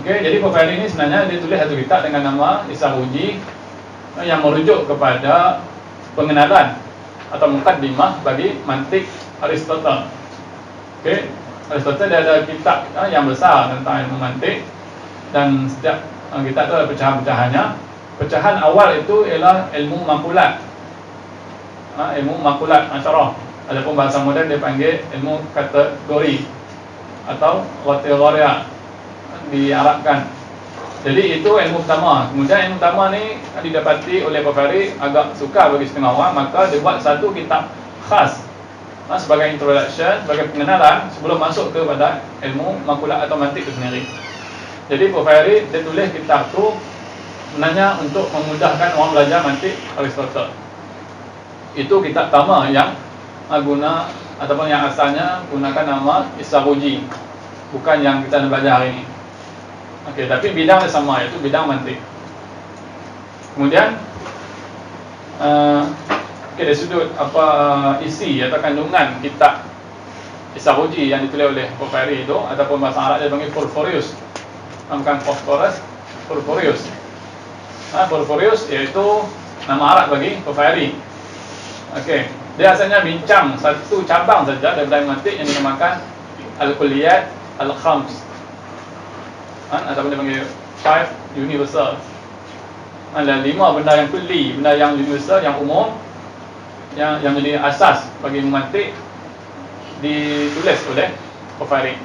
Okey, jadi Porphyry ini sebenarnya dia tulis satu kitab dengan nama Isaruji yang merujuk kepada pengenalan atau mukaddimah bagi mantik Aristotle. Okey, Aristotle dia ada kitab yang besar tentang ilmu mantik, dan setiap kitab itu ada pecahan-pecahannya. Pecahan awal itu ialah ilmu makulat, ilmu makulat asyarah. Adapun bahasa moden dia panggil ilmu kategori atau kategoria diarabkan. Jadi itu ilmu pertama. Kemudian ilmu pertama ni didapati oleh Porphyry agak suka bagi setengah orang, maka dia buat satu kitab khas sebagai introduction, sebagai pengenalan sebelum masuk kepada ilmu makulat atau mantik itu sendiri. Jadi Porphyry dia tulis kitab tu sebenarnya untuk memudahkan orang belajar mantik Aristotle. Itu kitab pertama yang guna ataupun yang asalnya gunakan nama Isaruji, bukan yang kita nak belajar hari ini. Okey, tapi bidang dia sama, iaitu bidang mantik. Kemudian dari sudut isi atau kandungan kitab Isaruji yang ditulis oleh Porphyry itu, ataupun bahasa Arab dia panggil Porphyrius, bukan Phosphorus, Porphyrius. Porphyrius iaitu nama Arab bagi Porphyry. Okey, dia asalnya bincang satu cabang saja daripada mantik yang dinamakan Al-Kulliyat Al-Khams, ataupun dia panggil Five Universal. Ada 5 benda yang kulli, benda yang universal, yang umum, yang menjadi asas bagi memantik, ditulis oleh Porphyry.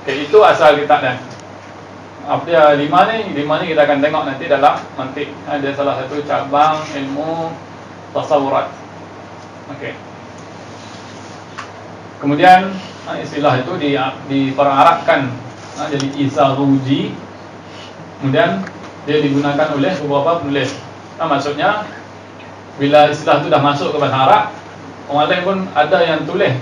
Okay, itu asal kitab dia. Apa dia 5 ni kita akan tengok nanti dalam mantik. Dia salah satu cabang ilmu tasawurat. Okey. Kemudian istilah itu diperarabkan jadi Isaruji. Kemudian dia digunakan oleh beberapa penulis. Maksudnya bila istilah itu dah masuk ke bahasa Arab, orang lain pun ada yang tulis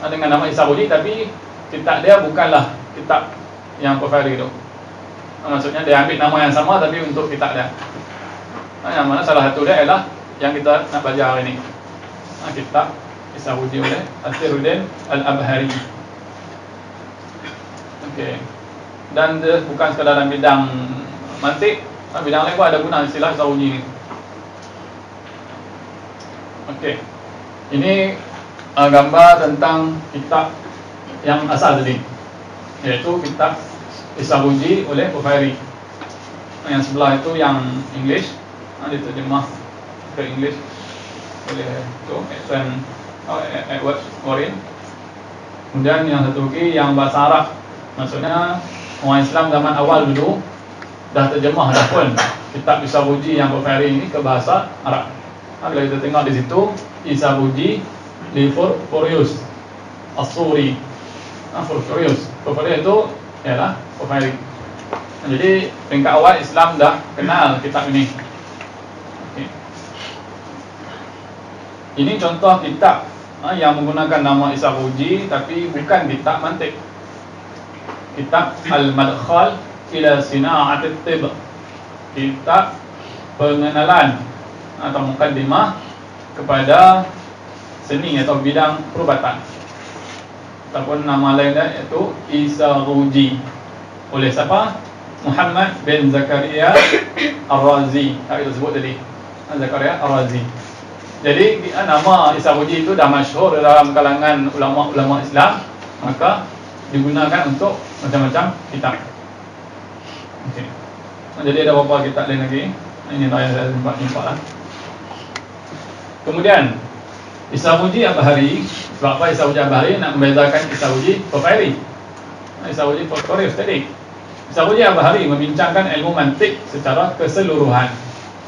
dengan nama Isaruji, tapi kitab dia bukanlah kitab yang Porphyry itu. Maksudnya dia ambil nama yang sama tapi untuk kitab dia. Yang mana salah satu dia ialah yang kita nak belajar hari ini, kitab Isaruji oleh Asiruddin Al-Abhari. Okey. Dan dia bukan sekadar dalam bidang mantik, bidang lain pun ada guna istilah Isaruji ni. Okey. Ini gambar tentang kitab yang asal tadi, iaitu kitab Isaruji oleh Porphyry. Yang sebelah itu yang English, diterjemah ke English oleh Edward Warren. Kemudian yang satu lagi yang bahasa Arab, maksudnya orang Islam zaman awal dulu dah terjemah dah pun kitab Isaruji yang Porphyry ini ke bahasa Arab. Bila kita tengok di situ, Isaruji li Porphyrius As-Suri. Porphyrius itu ialah Porphyry. Jadi peringkat awal Islam dah kenal kitab ini. Okay. Ini contoh kitab yang menggunakan nama Isaruji tapi bukan kitab mantik. Kitab Al-Madkhal ila Sina'at At-Tibb, kitab pengenalan atau mukaddimah kepada seni atau bidang perubatan, ataupun nama lainnya iaitu Isaruji oleh siapa? Muhammad bin Zakaria Ar-Razi. Kita sebut tadi, Zakaria Ar-Razi. Jadi nama Isaruji itu dah masyhur dalam kalangan ulama-ulama Islam, maka digunakan untuk macam-macam kitab. Okey. Jadi ada beberapa kitab lain lagi. Ini yang saya nampak lah. Kemudian Isaruji Abhari. Sebab apa Isaruji Abhari? Nak membezakan Isaruji Porphyry. Isaruji Porphyrius tadi. Isaruji Abhari membincangkan ilmu mantik secara keseluruhan.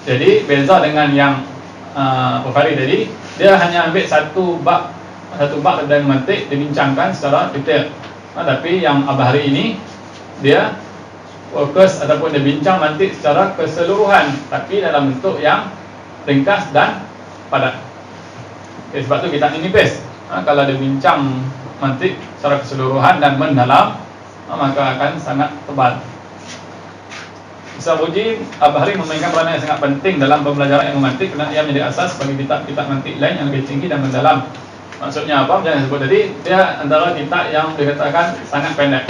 Jadi beza dengan yang Porphyry tadi, dia hanya ambil satu bab tentang mantik dibincangkan secara detail. Tapi yang Abhari ini dia fokus ataupun dia bincang mantik secara keseluruhan, tapi dalam bentuk yang ringkas dan padat. Okay, sebab tu kitab ini best. Kalau dia bincang mantik secara keseluruhan dan mendalam, maka akan sangat tebal. Isaruji Abhari memainkan peranan yang sangat penting dalam pembelajaran ilmu mantik kerana ia menjadi asas bagi kitab-kitab mantik lain yang lebih tinggi dan mendalam. Maksudnya apa? Yang disebut tadi, dia antara kitab yang dikatakan sangat pendek.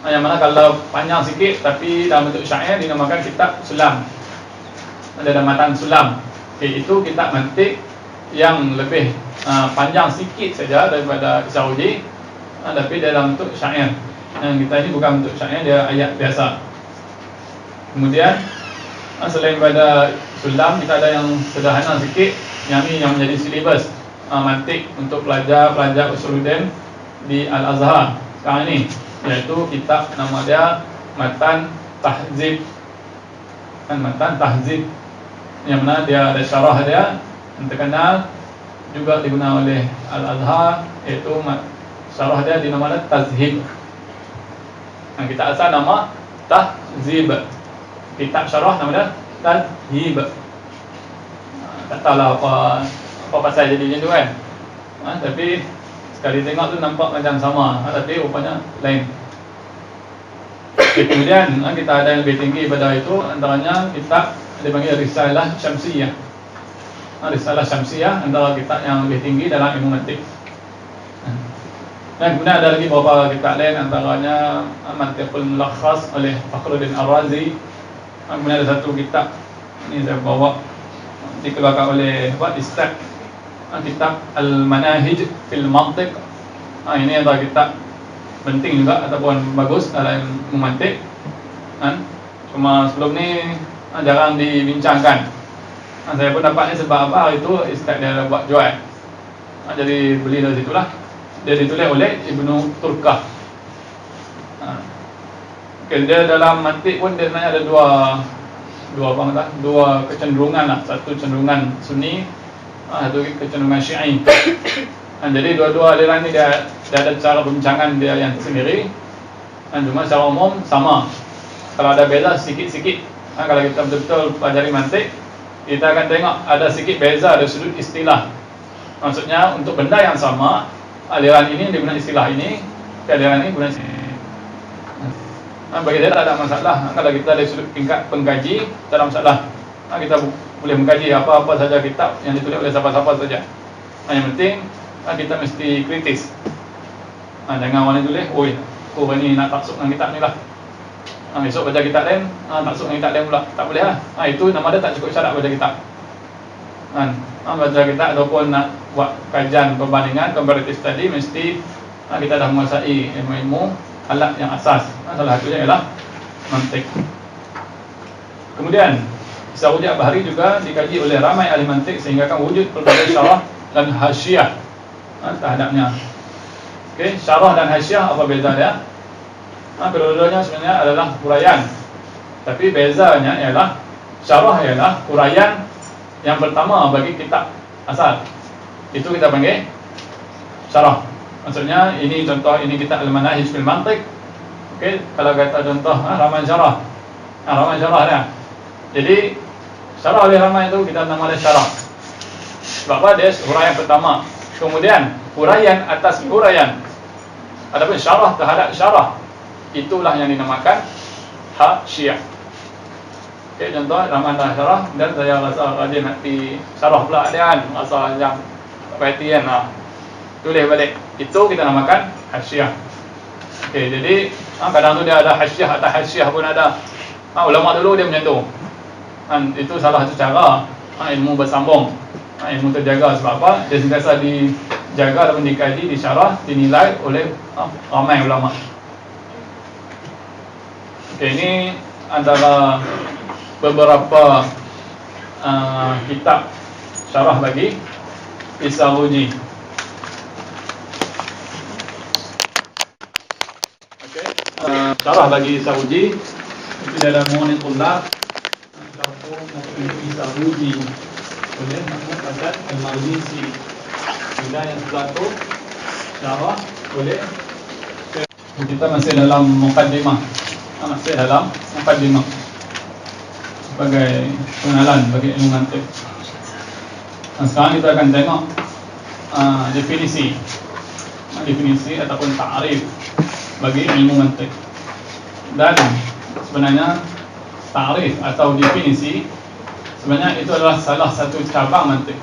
Yang mana kalau panjang sikit tapi dalam bentuk syair dinamakan kitab sulam. Ada matan sulam. Okay, itu kitab mantik yang lebih panjang sikit saja daripada Isaruji, tapi dalam bentuk syair. Yang kita ini bukan bentuk syair, dia ayat biasa. Kemudian selain pada sulam, kita ada yang sederhana sikit, yang ni yang menjadi silibus mantik untuk pelajar Usuluddin di Al-Azhar sekarang ini, iaitu kitab nama dia Matan Tahzib. Matan Tahzib, yang mana dia ada syarah dia yang terkenal juga digunakan oleh Al-Azhar, iaitu syarah dia dinamakan Tazhib. Kitab asal nama Tahzib, kitab syarah nama dia Tazhib. Tak tahulah apa pasal jadi macam tu kan. Tapi sekali tengok tu nampak macam sama, tapi rupanya lain. Kemudian kita ada yang lebih tinggi pada itu, antaranya kitab dipanggil Risalah Syamsiyah. Risalah Syamsiyah antara kitab yang lebih tinggi dalam ilmu mantik. Dan kemudian ada lagi beberapa kitab lain, antaranya Mantiqul Mulakhas oleh Fakhruddin Ar-Razi. Kemudian ada satu kitab ini saya bawa, dikeluarkan oleh Istad, kitab Al-Manahij fil Mantiq. Ini adalah kitab penting juga ataupun bagus dalam memantik. Cuma sebelum ni jarang dibincangkan. Saya pun dapat ni sebab apa, itu Istad dia buat jual. Jadi beli dari situlah. Dia ditulis oleh Ibnu Turkah. Dia dalam mantik pun dia sebenarnya ada dua kecenderungan lah. Satu cenderungan Sunni, satu kecenderungan Syi'i. Jadi dua-dua aliran ni dia ada cara perbincangan dia yang tersendiri. Cuma secara umum sama. Kalau ada beza sikit-sikit, kalau kita betul-betul pelajari mantik, kita akan tengok ada sikit beza dari sudut istilah. Maksudnya untuk benda yang sama, aliran ini dia guna istilah ini, aliran ini guna istilah. Bagi saya tak ada masalah. Kalau kita dari sudut tingkat pengkaji, tak ada masalah. Kita boleh mengkaji apa-apa saja kitab yang ditulis oleh siapa-siapa saja. Yang penting kita mesti kritis. Jangan orang tulis, oi, orang ni nak taksub dengan kitab ni lah. Besok baca kitab lain, taksub dengan kitab lain pula. Tak boleh lah. Itu nama dia tak cukup syarat baca kitab. Baca kitab ataupun nak buat kajian perbandingan, comparative study, mesti kita dah menguasai ilmu-ilmu alat yang asas. Salah satunya ialah mantik. Kemudian Kisah Wujud Bahari juga dikaji oleh ramai ahli mantik sehingga akan wujud pelbagai syarah dan hasyiah terhadapnya. Okey, syarah dan hasyiah apa beza dia? Kedua-duanya sebenarnya adalah huraian. Tapi bezanya ialah syarah ialah huraian yang pertama bagi kitab asal. Itu kita panggil syarah. Maksudnya ini contoh, ini kitab Al-Manahij fil Mantiq. Okey, kalau kata contoh raman syarah. Raman syarah dia. Jadi syarah oleh raman itu kita nama dia syarah. Sebab apa? Dia huraian pertama. Kemudian huraian atas huraian. Adapun syarah terhadap syarah, itulah yang dinamakan hasyiah. Okey, contoh raman dah syarah dan saya rasa rajin nak di syarah pula dia kan, rasa yang perhatian lah. Tulis balik. Itu kita namakan hasyiah. Okey, jadi kadang tu dia ada hasyiah atas hasyiah pun ada. Ulama dulu dia macam tu. Itu salah satu cara ilmu bersambung. Ilmu terjaga sebab apa? Dia sentiasa dijaga ataupun dikaji, disyarah, dinilai oleh ramai ulama. Okey, ini antara beberapa kitab syarah bagi Isaruji. Okey, syarah bagi Isaruji itu dalam Mu'anil Qullab, syarah Isaruji oleh Mahmud Hasan Al-Marzuzi. Kemudian yang sebelah tu syarah oleh, kita masih dalam mukaddimah. Masih dalam mukaddimah sebagai pengenalan bagi ilmu mantik. Sekarang kita akan tengok definisi ataupun ta'rif bagi ilmu mantik. Dan sebenarnya ta'rif atau definisi sebenarnya itu adalah salah satu cabang mantik.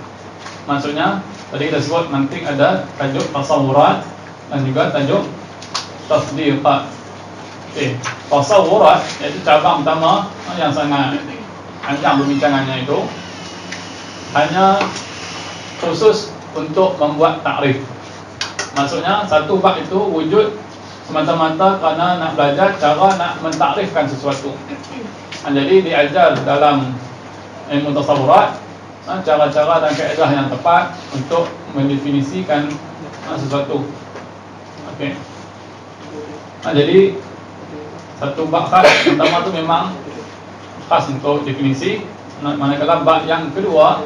Maksudnya tadi kita sebut mantik ada tajuk tasawurat dan juga tajuk tasdiqat. Tasawurat iaitu cabang pertama yang sangat panjang perbincangannya, itu hanya khusus untuk membuat takrif. Maksudnya satu bab itu wujud semata-mata kerana nak belajar cara nak mentakrifkan sesuatu. Jadi diajar dalam ilmu tasawurat cara-cara dan kaedah yang tepat untuk mendefinisikan sesuatu. Okey. Jadi satu bab khas pertama tu memang khas untuk definisi. Manakala bab yang kedua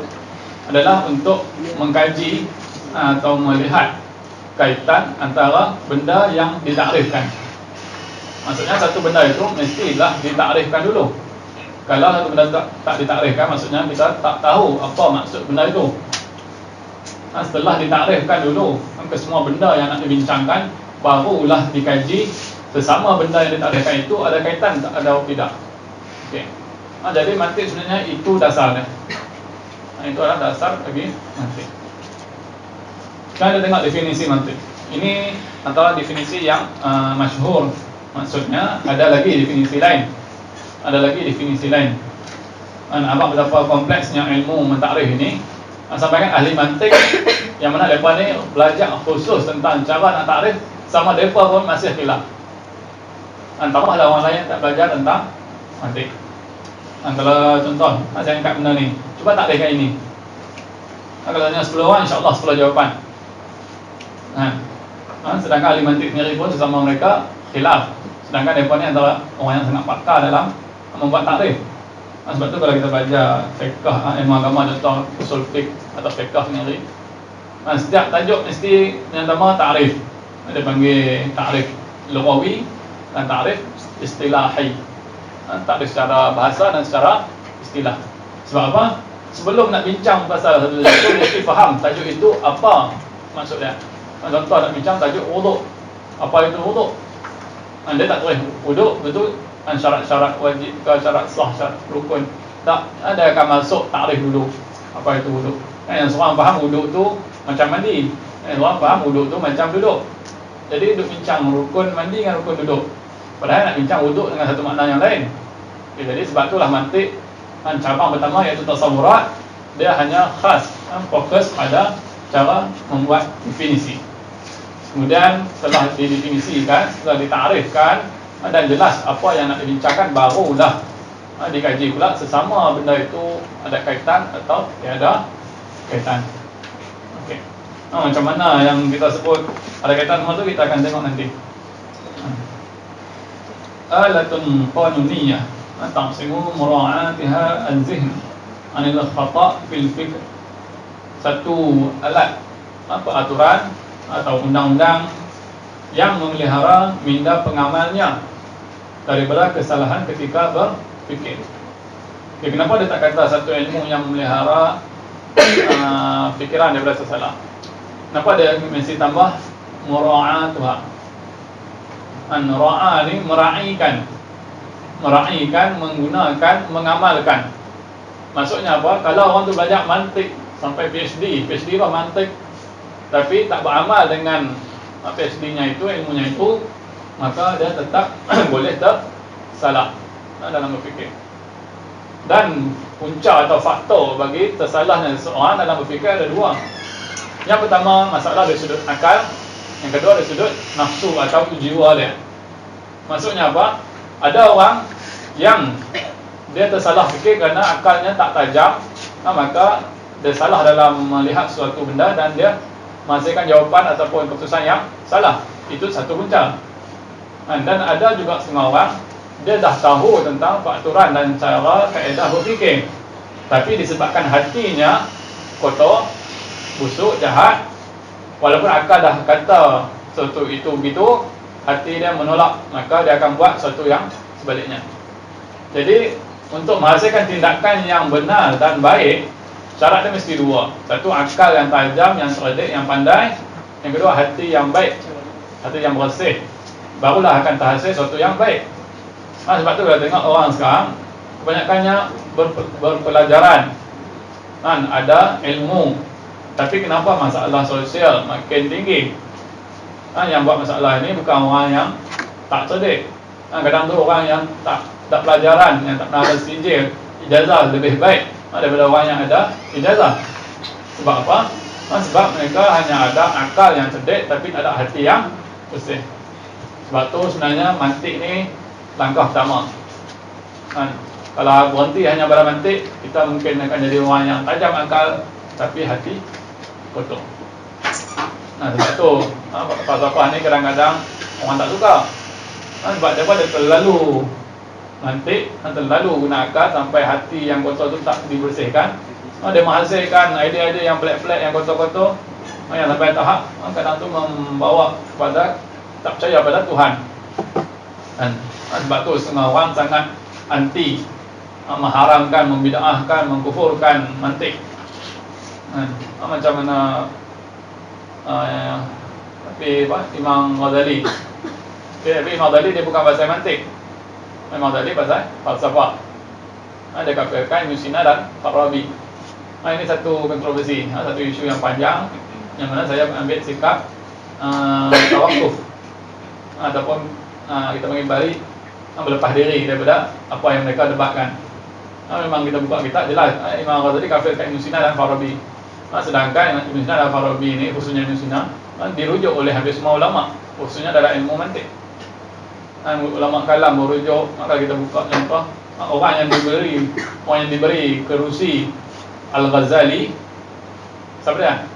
adalah untuk mengkaji atau melihat kaitan antara benda yang ditakrifkan. Maksudnya satu benda itu mestilah ditakrifkan dulu. Kalau satu benda tak ditakrifkan, maksudnya kita tak tahu apa maksud benda itu. Setelah ditakrifkan dulu, ke semua benda yang nak dibincangkan, barulah dikaji sesama benda yang ditakrifkan itu ada kaitan tak, ada atau tidak. Okey. Jadi mantik sebenarnya itu dasarnya. Itu adalah dasar bagi mantik. Sekarang kita tengok definisi mantik. Ini antara definisi yang masyhur. Maksudnya ada lagi definisi lain. Ada lagi definisi lain. Nampak betapa kompleksnya ilmu mentakrif ini. Sampaikan ahli mantik yang mana mereka ni belajar khusus tentang cara nak takrif, sama mereka pun masih khilaf. Antara orang lain tak belajar tentang mantik. Kalau contoh, saya angkat benda ni, cuba takrifkan ini. Kalau tanya 10 orang, insyaAllah 10 jawapan. Sedangkan ahli mantik sendiri pun sesama mereka khilaf. Sedangkan mereka ni antara orang yang sangat pakar dalam membuat takrif. Sebab tu kalau kita belajar fiqh, ilmu agama, contoh usul fiqh atau fiqh sendiri, setiap tajuk mesti yang pertama takrif. Ada panggil takrif lughawi dan takrif istilahi. Takrif secara bahasa dan secara istilah. Sebab apa? Sebelum nak bincang pasal satu tajuk, mesti faham tajuk itu apa maksudnya. Contoh nak bincang tajuk wuduk. Apa itu wuduk? Dia tak tahu wuduk betul syarat-syarat wajib ke syarat sah, syarat rukun. Tak, ada akan masuk takrif dulu. Apa itu wuduk? Yang seorang faham wuduk tu macam mandi. Yang seorang faham wuduk tu macam duduk. Jadi duduk bincang rukun mandi dengan rukun duduk. Padahal nak bincang wuduk dengan satu makna yang lain. Jadi sebab itulah mantik cabang pertama iaitu tasawurat, dia hanya khas fokus pada cara membuat definisi. Kemudian setelah didefinisikan, setelah ditarifkan dan jelas apa yang nak dibincangkan, barulah dikaji pula sesama benda itu ada kaitan atau tiada kaitan. Okey. Macam mana yang kita sebut ada kaitan semua tu kita akan tengok nanti. Alatun qanuniyah taqsimu mura'atiha al-zihn anil khata' fil fikr. Satu alat aturan atau undang-undang yang memelihara minda pengamalnya daripada kesalahan ketika berfikir. Okay, kenapa dia tak kata satu ilmu yang memelihara fikiran daripada salah? Kenapa dia mesti tambah mura'atuha? Ra'a ni meraihkan, menggunakan, mengamalkan. Maksudnya apa? Kalau orang tu belajar mantik sampai PhD apa mantik, tapi tak beramal dengan PhD-nya itu, ilmunya itu, maka dia tetap boleh tersalah dalam berfikir. Dan punca atau faktor bagi tersalahnya seseorang dalam berfikir ada dua. Yang pertama, masalah dari sudut akal. Yang kedua dari sudut nafsu atau jiwa dia. Maksudnya apa? Ada orang yang dia tersalah fikir kerana akalnya tak tajam, maka dia salah dalam melihat suatu benda dan dia menghasilkan jawapan ataupun keputusan yang salah. Itu satu punca. Dan ada juga setengah orang, dia dah tahu tentang peraturan dan cara kaedah berfikir, tapi disebabkan hatinya kotor, busuk, jahat, walaupun akal dah kata sesuatu itu begitu, hati dia menolak, maka dia akan buat sesuatu yang sebaliknya. Jadi untuk menghasilkan tindakan yang benar dan baik, syarat dia mesti dua. Satu, akal yang tajam, yang cerdik, yang pandai. Yang kedua, hati yang baik, hati yang bersih. Barulah akan terhasil sesuatu yang baik. Sebab tu kita tengok orang sekarang kebanyakannya berpelajaran, ada ilmu, tapi kenapa masalah sosial makin tinggi? Yang buat masalah ini bukan orang yang tak cerdik. Kadang tu orang yang tak pelajaran, yang tak pernah bersijil ijazah lebih baik daripada orang yang ada ijazah. Sebab apa? Sebab mereka hanya ada akal yang cerdik tapi tak ada hati yang bersih. Sebab tu sebenarnya mantik ni langkah pertama. Kalau berhenti hanya pada mantik, kita mungkin akan jadi orang yang tajam akal tapi hati kotor. Sebab tu falsafah ni kadang-kadang orang tak suka. Sebab dia terlalu mantik, terlalu guna akal sampai hati yang kotor tu tak dibersihkan. Dia menghasilkan idea-idea yang pelik-pelik, yang kotor-kotor, yang sampai tahap kadang tu membawa kepada tak percaya pada Tuhan. Sebab tu setengah orang sangat anti, mengharamkan, membid'ahkan, mengkufurkan mantik. Macam mana Imam Ghazali. Tapi Imam Ghazali dia bukan pasal mantik. Imam Ghazali pasal falsafah. Dia kafirkan Ibn Sina dan Farabi. Ini satu kontroversi, satu isu yang panjang, yang mana saya ambil sikap tawakuf ataupun kita mengimbari berlepas diri daripada apa yang mereka debatkan. Memang kita buka kitab jelas Imam Ghazali kafirkan Ibn Sina dan Farabi. Sedangkan Ibn Sina dan Farabi ini, khususnya Ibn Sina, dirujuk oleh hampir semua ulama, khususnya dalam ilmu mantik. Ulama kalam merujuk. Maka kita buka contoh orang yang diberi kerusi Al-Ghazali, siapa dia?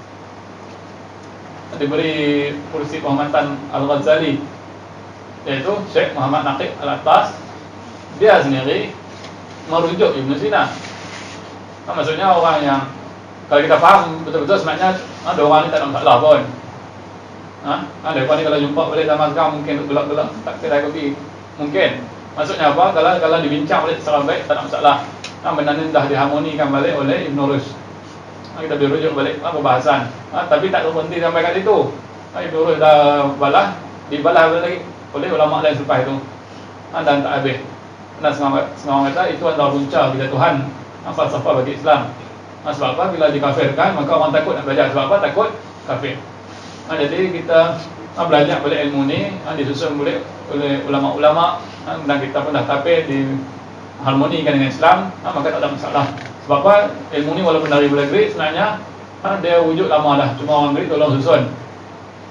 Diberi kursi kehormatan Al-Ghazali, iaitu Syekh Muhammad Naqib Al-Attas. Dia sendiri merujuk Ibn Sina. Maksudnya orang yang, kalau kita faham betul-betul sebenarnya ada orang ni tak ada masalah pun. Mereka ni kalau jumpa balik dalam mazhab mungkin gelak-gelak tak kedai kopi. Mungkin. Maksudnya apa? Kalau dibincang balik secara baik tak ada masalah. Benda ni dah diharmonikan balik oleh Ibn Rushd. Kita dirujuk balik perbahasan. Tapi tak berhenti sampai kat situ. Ibn Rushd dah dibalas lagi oleh ulama lain selepas itu. Dan tak habis. Dan setengah orang kata itu adalah punca kejatuhan falsafah bagi Islam. Sebab apa? Bila dikafirkan maka orang takut nak belajar. Sebab apa? Takut kafir. Jadi kita belajar balik ilmu ni, disusun oleh ulama-ulama, dan kita pun dah kafir, diharmonikan dengan Islam, maka tak ada masalah. Sebab apa? Ilmu ni walaupun dari Greek sebenarnya dia wujud lama dah, cuma orang Greek tolong susun.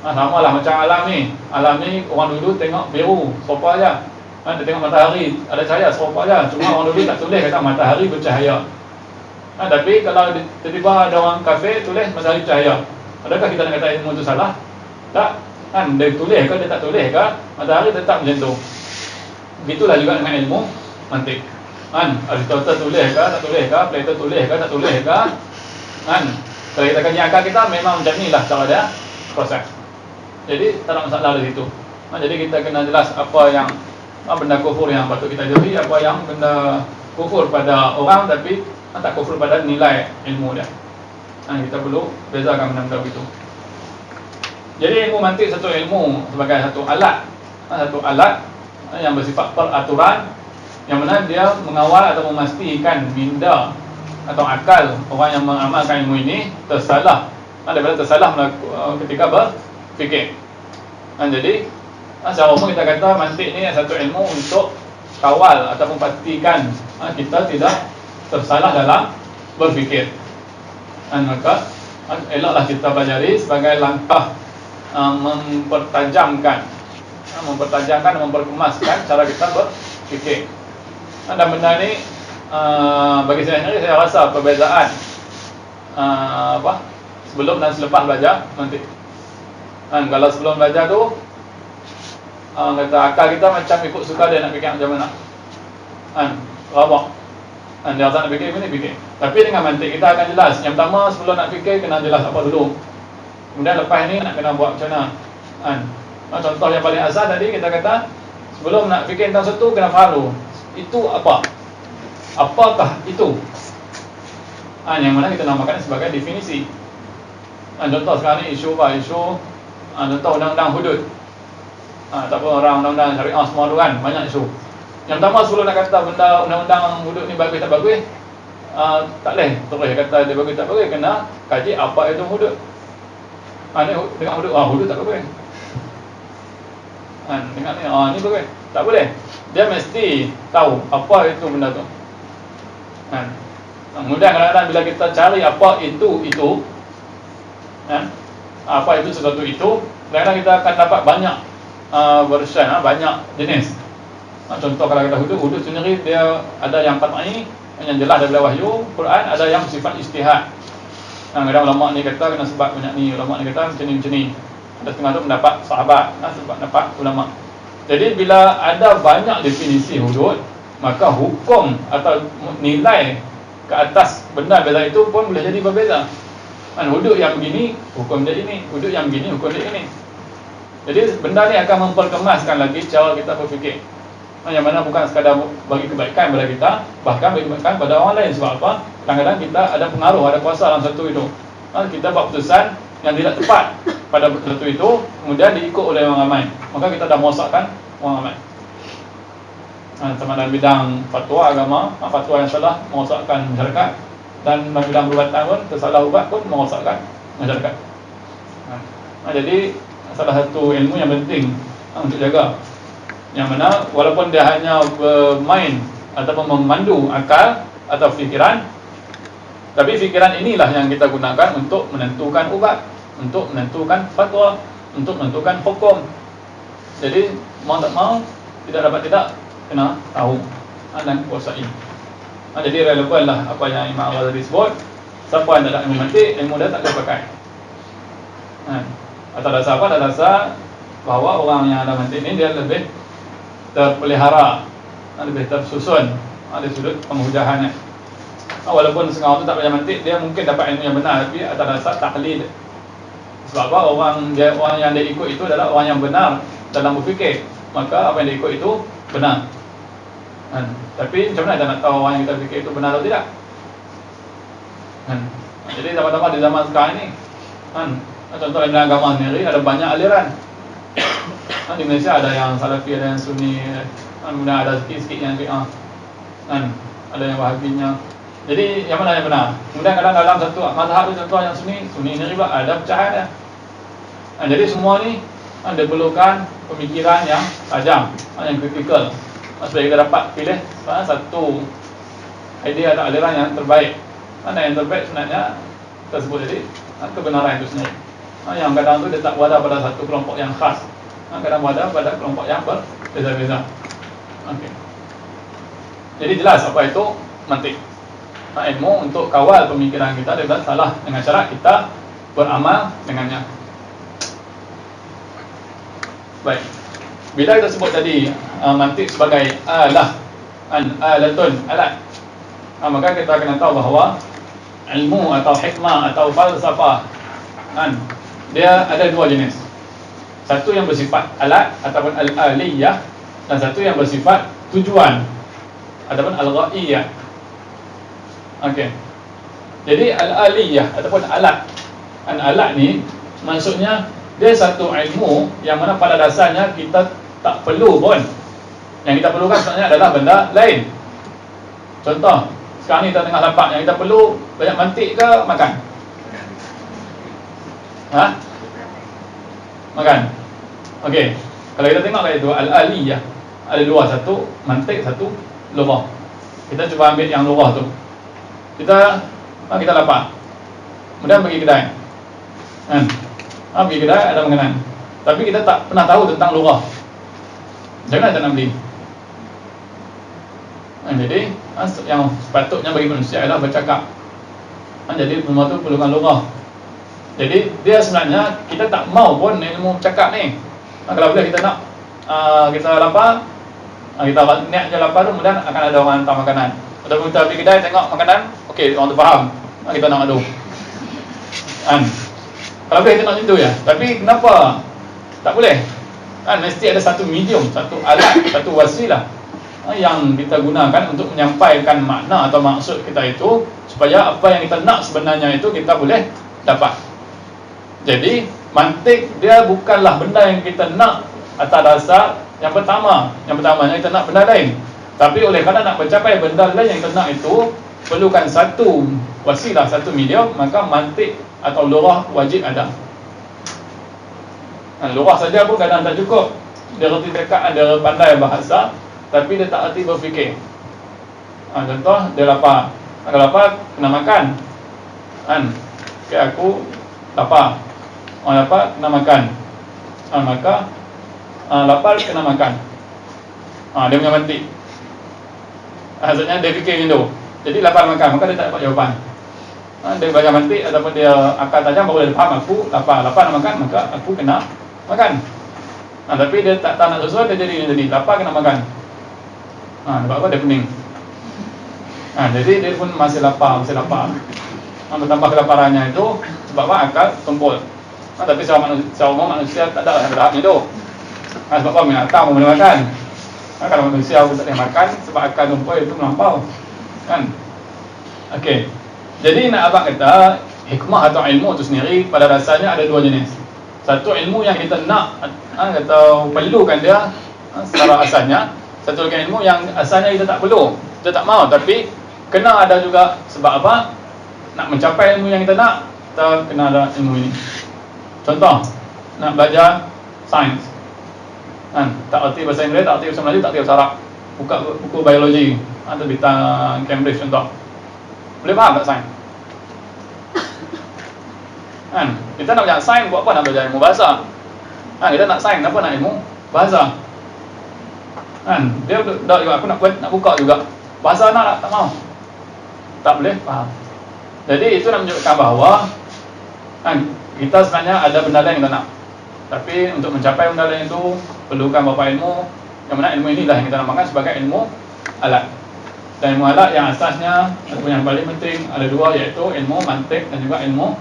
Sama lah macam alam ni. Alam ni orang dulu tengok biru, serupa aja. Dia tengok matahari ada cahaya, serupa aja. Cuma orang dulu tak tulis kata matahari bercahaya. Tapi kalau tiba-tiba ada orang kafir tulis matahari cahaya, adakah kita nak kata ilmu itu salah? Tak. Dia tulis ke dia tak tulis ke, matahari tetap macam tu. Begitulah juga dengan ilmu mantik. Aristotle tulis ke tak tulis ke, Plato tulis ke tak tulis ke. Kalau kita kaji akal kita memang macam ni lah cara dia proses. Jadi tak ada masalah di situ. Jadi kita kena jelas apa yang benda kufur yang patut kita jauhi, apa yang benda kufur pada orang tapi tak kufur pada nilai ilmu dia. Kita perlu bezakan benda-benda begitu. Jadi ilmu mantik satu ilmu sebagai satu alat yang bersifat peraturan, yang mana dia mengawal atau memastikan minda atau akal orang yang mengamalkan ilmu ini tersalah daripada tersalah ketika berfikir. Jadi secara umum kita kata mantik ni satu ilmu untuk kawal ataupun pastikan kita tidak tersalah dalam berfikir. Maka eloklah kita pelajari sebagai langkah mempertajamkan dan memperkemaskan cara kita berfikir. Dan benda ni bagi saya sendiri, saya rasa perbezaan sebelum dan selepas belajar nanti. Kalau sebelum belajar tu kata akal kita macam ikut suka dia nak fikir macam mana. Rabak. Dia tak nak fikir, ini fikir. Tapi dengan mantik kita akan jelas. Yang pertama sebelum nak fikir kena jelas apa dulu. Kemudian lepas ni nak kena buat macam mana. Contoh yang paling asal tadi kita kata, sebelum nak fikir tentang sesuatu kena faham dulu itu apa. Apakah itu? Yang mana kita namakan sebagai definisi. Contoh sekarang ni isu contoh undang-undang hudud. Ataupun orang undang-undang syariah semua tu kan, banyak isu. Yang pertama sebelum nak kata benda undang-undang hudud ni bagus tak bagus, tak boleh terus kata dia bagus tak bagus, kena kaji apa itu hudud. Ni tengok hudud, hudud tak bagus. Tengok ni, ni bagus. Tak boleh. Dia mesti tahu apa itu benda tu. Kemudian kadang-kadang bila kita cari apa itu, apa itu sesuatu itu, kadang-kadang kita akan dapat banyak version, banyak jenis. Contoh kalau kita hudud sendiri dia ada yang qat'i, yang jelas daripada wahyu Quran, ada yang bersifat ijtihad. Kadang ulama ni kata kena sebab banyak ni, ulama ni kata macam ni. Ada setengah tu pendapat sahabat, sebab pendapat ulama. Jadi bila ada banyak definisi hudud, maka hukum atau nilai ke atas benda beza itu pun boleh jadi berbeza. Hudud yang begini hukum dia ini, hudud yang begini hukum dia ini. Jadi benda ni akan memperkemaskan lagi cara kita berfikir. Yang mana bukan sekadar bagi kebaikan kepada kita, bahkan bagi kebaikan pada orang lain. Sebab apa? Kadang-kadang kita ada pengaruh, ada kuasa dalam satu itu. Kita buat keputusan yang tidak tepat pada satu itu, kemudian diikut oleh orang ramai, maka kita dah merosakkan orang ramai. Sama dalam bidang fatwa agama, fatwa yang salah merosakkan masyarakat, dan dalam bidang perubatan pun tersalah ubat pun merosakkan masyarakat. Jadi salah satu ilmu yang penting untuk jaga, yang mana walaupun dia hanya bermain ataupun memandu akal atau fikiran, tapi fikiran inilah yang kita gunakan untuk menentukan ubat, untuk menentukan fatwa, untuk menentukan hukum. Jadi mau tak mau, tidak dapat tidak, kena tahu dan kuasai. Jadi relevan lah apa yang Imam Al-Ghazali sebut. Siapa yang tak ada ilmu mantik, ilmu dia tak boleh pakai. Atas dasar apa? Atas dasar bahawa orang yang ada mantik ni dia lebih terpelihara, lebih tersusun dari sudut penghujahannya. Walaupun sekarang tu tak boleh mantik, dia mungkin dapat ilmu yang benar, tapi atas dasar taklid. Sebab apa? Orang yang dia ikut itu adalah orang yang benar dalam berfikir, maka apa yang dia ikut itu benar. Tapi macam mana kita nak tahu orang yang kita fikir itu benar atau tidak? Jadi tambah-tambah di zaman sekarang ni, contoh dalam agama sendiri ada banyak aliran. Di Malaysia ada yang Salafi, ada yang Sunni, kemudian ada sikit-sikit yang Syiah, ada yang Wahabinya. Jadi yang mana yang benar? Kemudian kadang dalam satu mazhab tu, contoh yang Sunni ni juga ada pecahan dia. Jadi semua ni diperlukan pemikiran yang tajam, yang kritikal, supaya kita dapat pilih satu idea atau aliran yang terbaik. Mana yang terbaik sebenarnya tersebut jadi kebenaran itu sendiri. Yang kadang tu dia tak berada pada satu kelompok yang khas, kadang berada pada kelompok yang berbeza-beza. Okay. Jadi jelas apa itu mantik. Ilmu untuk kawal pemikiran kita daripada salah dengan cara kita beramal dengannya. Baik. Bila kita sebut tadi mantik sebagai alatun, alat, maka kita kena tahu bahawa ilmu atau hikmah atau falsafah, dia ada dua jenis. Satu yang bersifat alat ataupun al-aliyah, dan satu yang bersifat tujuan ataupun al-ghaiyah. Okey. Jadi al-aliyah ataupun alat, alat ni maksudnya dia satu ilmu yang mana pada dasarnya kita tak perlu pun. Yang kita perlukan sebenarnya adalah benda lain. Contoh, sekarang ni kita tengah lapar, yang kita perlu banyak mantik ke makan? Makan. Okey. Kalau kita tengok kat itu al-aliyah, ada dua, satu mantik, satu lughah. Kita cuba ambil yang lughah tu. Kita lapar, kemudian pergi kedai, pergi kedai ada makanan, tapi kita tak pernah tahu tentang lughah. Macam mana kita nak beli? Jadi yang sepatutnya bagi manusia adalah bercakap. Jadi semua tu perlukan lughah. Jadi dia sebenarnya kita tak mau pun ilmu bercakap ni. Kalau boleh kita nak kita lapar, kita niat je lapar tu, kemudian akan ada orang hantar makanan. Atau kita pergi kedai tengok makanan, okey, orang tu faham, kita nak adu. Kalau boleh kita nak macam tu ya. Tapi kenapa tak boleh? Mesti ada satu medium, satu alat, satu wasilah yang kita gunakan untuk menyampaikan makna atau maksud kita itu, supaya apa yang kita nak sebenarnya itu kita boleh dapat. Jadi mantik dia bukanlah benda yang kita nak atas dasar yang pertamanya kita nak benda lain. Tapi oleh kerana nak mencapai benda lain yang kita nak itu perlukan satu wasilah, satu medium, maka mantik atau lughah wajib ada. Lughah saja pun kadang tak cukup. Dia reti dekat, ada pandai bahasa, tapi dia tak reti berfikir. Contoh, dia lapar. Kalau lapar, kena makan. Aku lapar. Orang lapar, kena makan. Maka lapar, kena makan. Dia punya mantik. Maksudnya dia fikir macam tu. Jadi lapar makan, maka dia tak dapat jawapan. Dia baca mantik ataupun dia akal tajam, baru dia faham aku lapar nak makan, maka aku kena makan. Tapi dia tak nak sesuai, dia jadi lapar kena makan. Sebab apa? Dia pening. Jadi dia pun masih lapar. Bertambah kelaparannya itu sebab apa? Akal tumpul. Tapi secara manusia tak ada tahap macam tu. Sebab apa? Binatang pun boleh makan. Kalau manusia pun tak boleh makan sebab akal tumpul itu melampau. Okey. Jadi nak abang kata hikmah atau ilmu itu sendiri pada dasarnya ada dua jenis. Satu ilmu yang kita nak atau perlukan dia secara asasnya. Satu lagi ilmu yang asalnya kita tak perlu, kita tak mau, tapi kena ada juga. Sebab apa? Nak mencapai ilmu yang kita nak, kita kena ada ilmu ini. Contoh, nak belajar sains, kan? Tak erti bahasa Inggeris, tak erti bahasa Melayu, tak erti bahasa Arab, buka buku biologi terbitan Cambridge contoh, boleh faham tak sains? Kan? Kita nak belajar sains, buat apa nak belajar ilmu bahasa? Kita nak sains, apa nak ilmu bahasa? Kan? Dia dah juga, aku nak buka juga bahasa nak tak mau, tak boleh faham. Jadi itu nak menunjukkan bahawa kita sebenarnya ada benda lain yang kita nak, tapi untuk mencapai benda lain itu perlukan beberapa ilmu. Yang mana ilmu inilah yang kita namakan sebagai ilmu alat. Dan ilmu alat yang asasnya ataupun yang paling penting ada dua, iaitu ilmu mantik dan juga ilmu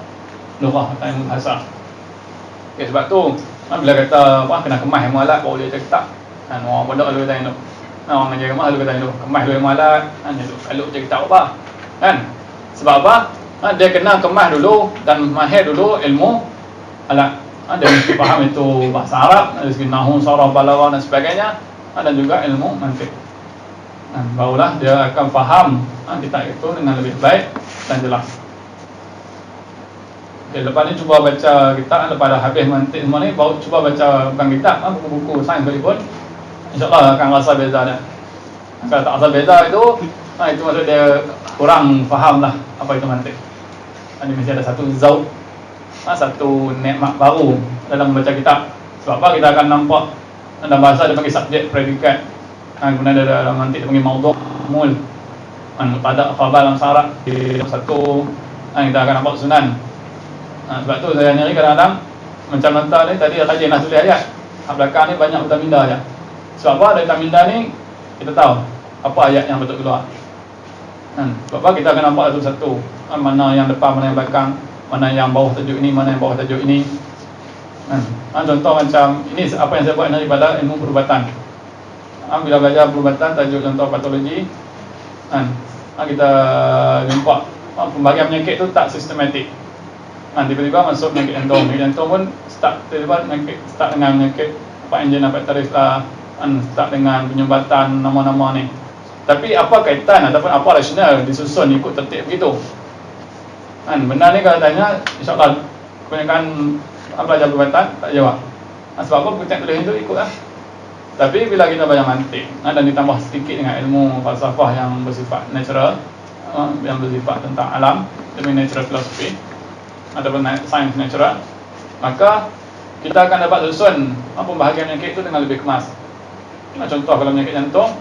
lughah atau ilmu bahasa. Sebab tu bila kata kena kemas ilmu alat baru boleh cakap. Orang pondok lalu kata itu, orang ngajar kemas lalu kata itu, kemas dulu ilmu alat, kalau cakap apa kan? Sebab apa? Dia kena kemas dulu dan mahir dulu ilmu alat. Dia mesti faham itu bahasa Arab, dari segi nahwu, saraf, balaghah dan sebagainya, dan juga ilmu mantik. Barulah dia akan faham kitab itu dengan lebih baik dan jelas. Lepas ni cuba baca kitab, lepas dah habis mantik semua ni, baru cuba baca bukan kitab, buku-buku sains sekalipun, InsyaAllah akan rasa beza dia. Kalau tak rasa beza itu maksud dia kurang faham lah apa itu mantik. Ini mesti ada satu zauk, satu nikmat baru dalam membaca kitab. Sebab apa? Kita akan nampak dalam bahasa dia panggil subjek, predikat. Kemudian dalam mantik dia panggil maudhu', mul, mubtada', khabar dalam syarat. Satu kita akan nampak sunan. Sebab tu saya nyari kadang-kadang macam mentah ni tadi rajin nak tulis ayat. Belakang ni banyak huruf minda je. Sebab apa? Dari minda ni kita tahu apa ayat yang betul keluar. Sebab apa? Kita akan nampak satu-satu, mana yang depan, mana yang belakang, mana yang bawah tajuk ini, mana yang bawah tajuk ini. Contoh macam ini apa yang saya buat daripada ilmu perubatan. Bila belajar perubatan, tajuk contoh patologi, kita jumpa pembagian penyakit tu tak sistematik. Tiba-tiba masuk penyakit jantung. Penyakit jantung pun start dengan penyakit angina pectoris lah, start dengan penyumbatan nama-nama ni. Tapi apa kaitan ataupun apa rasional disusun ikut tertib begitu? Benda ni kalau tanya, insyaAllah kebanyakan pelajar perubatan tak jawab. Sebab apa? Penyakit tulis itu ikutlah. Tapi bila kita belajar mantik dan ditambah sedikit dengan ilmu falsafah yang bersifat natural, yang bersifat tentang alam, demi natural philosophy ataupun sains natural, maka kita akan dapat susun pembahagian penyakit itu dengan lebih kemas. Contoh kalau penyakit jantung,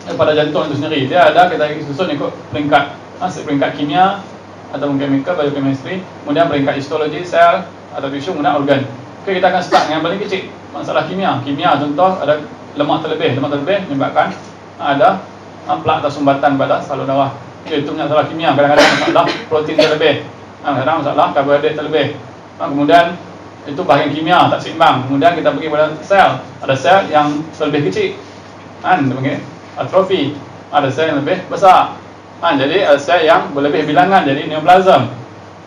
pada jantung itu sendiri dia ada kita susun ikut peringkat, peringkat kimia ataupun chemical, biochemistry, kemudian peringkat histologi, sel atau tisu, kemudian organ. Kita akan start dengan paling kecil, masalah kimia. Kimia contoh ada lemak terlebih menyebabkan ada plak atau sumbatan pada salur darah. Itu masalah kimia. Kadang-kadang masalah protein terlebih, kadang-kadang masalah karbohidrat terlebih. Kemudian itu bahagian kimia tak seimbang. Kemudian kita pergi pada sel. Ada sel yang lebih kecil, dipanggil atrofi. Ada sel yang lebih besar, jadi ada sel yang berlebih bilangan, jadi neoplasm,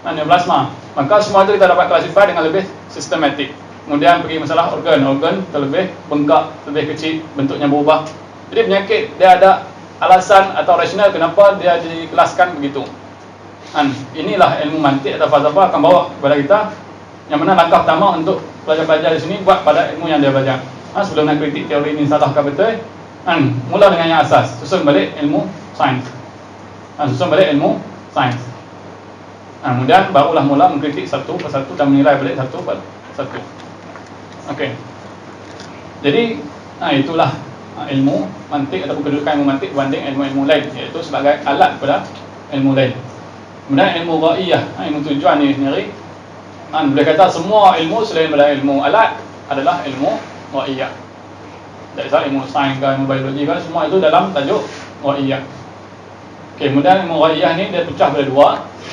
neoplasma. Maka semua itu kita dapat klasifai dengan lebih sistematik. Kemudian pergi masalah organ terlebih bengkak, lebih kecil, bentuknya berubah. Jadi penyakit dia ada alasan atau rasional kenapa dia dikelaskan begitu. Inilah ilmu mantik atau falsafah akan bawa kepada kita, yang mana langkah pertama untuk pelajar-pelajar di sini buat pada ilmu yang dia belajar. Sebelum nak kritik teori ini salah ke betul, mula dengan yang asas, susun balik ilmu sains. Kemudian barulah mula mengkritik satu persatu dan menilai balik satu persatu. Okey. Jadi itulah ilmu mantik ataupun kedudukan ilmu mantik berbanding ilmu-ilmu lain, iaitu sebagai alat pada ilmu lain. Kemudian ilmu ghaiyah, ilmu tujuan ini sendiri, boleh kata semua ilmu selain daripada ilmu alat adalah ilmu ghaiyah. Jadi ilmu sains ke ilmu biologi ke, semua itu dalam tajuk ghaiyah. Okey, kemudian ilmu ghaiyah ni dia pecah pada dua,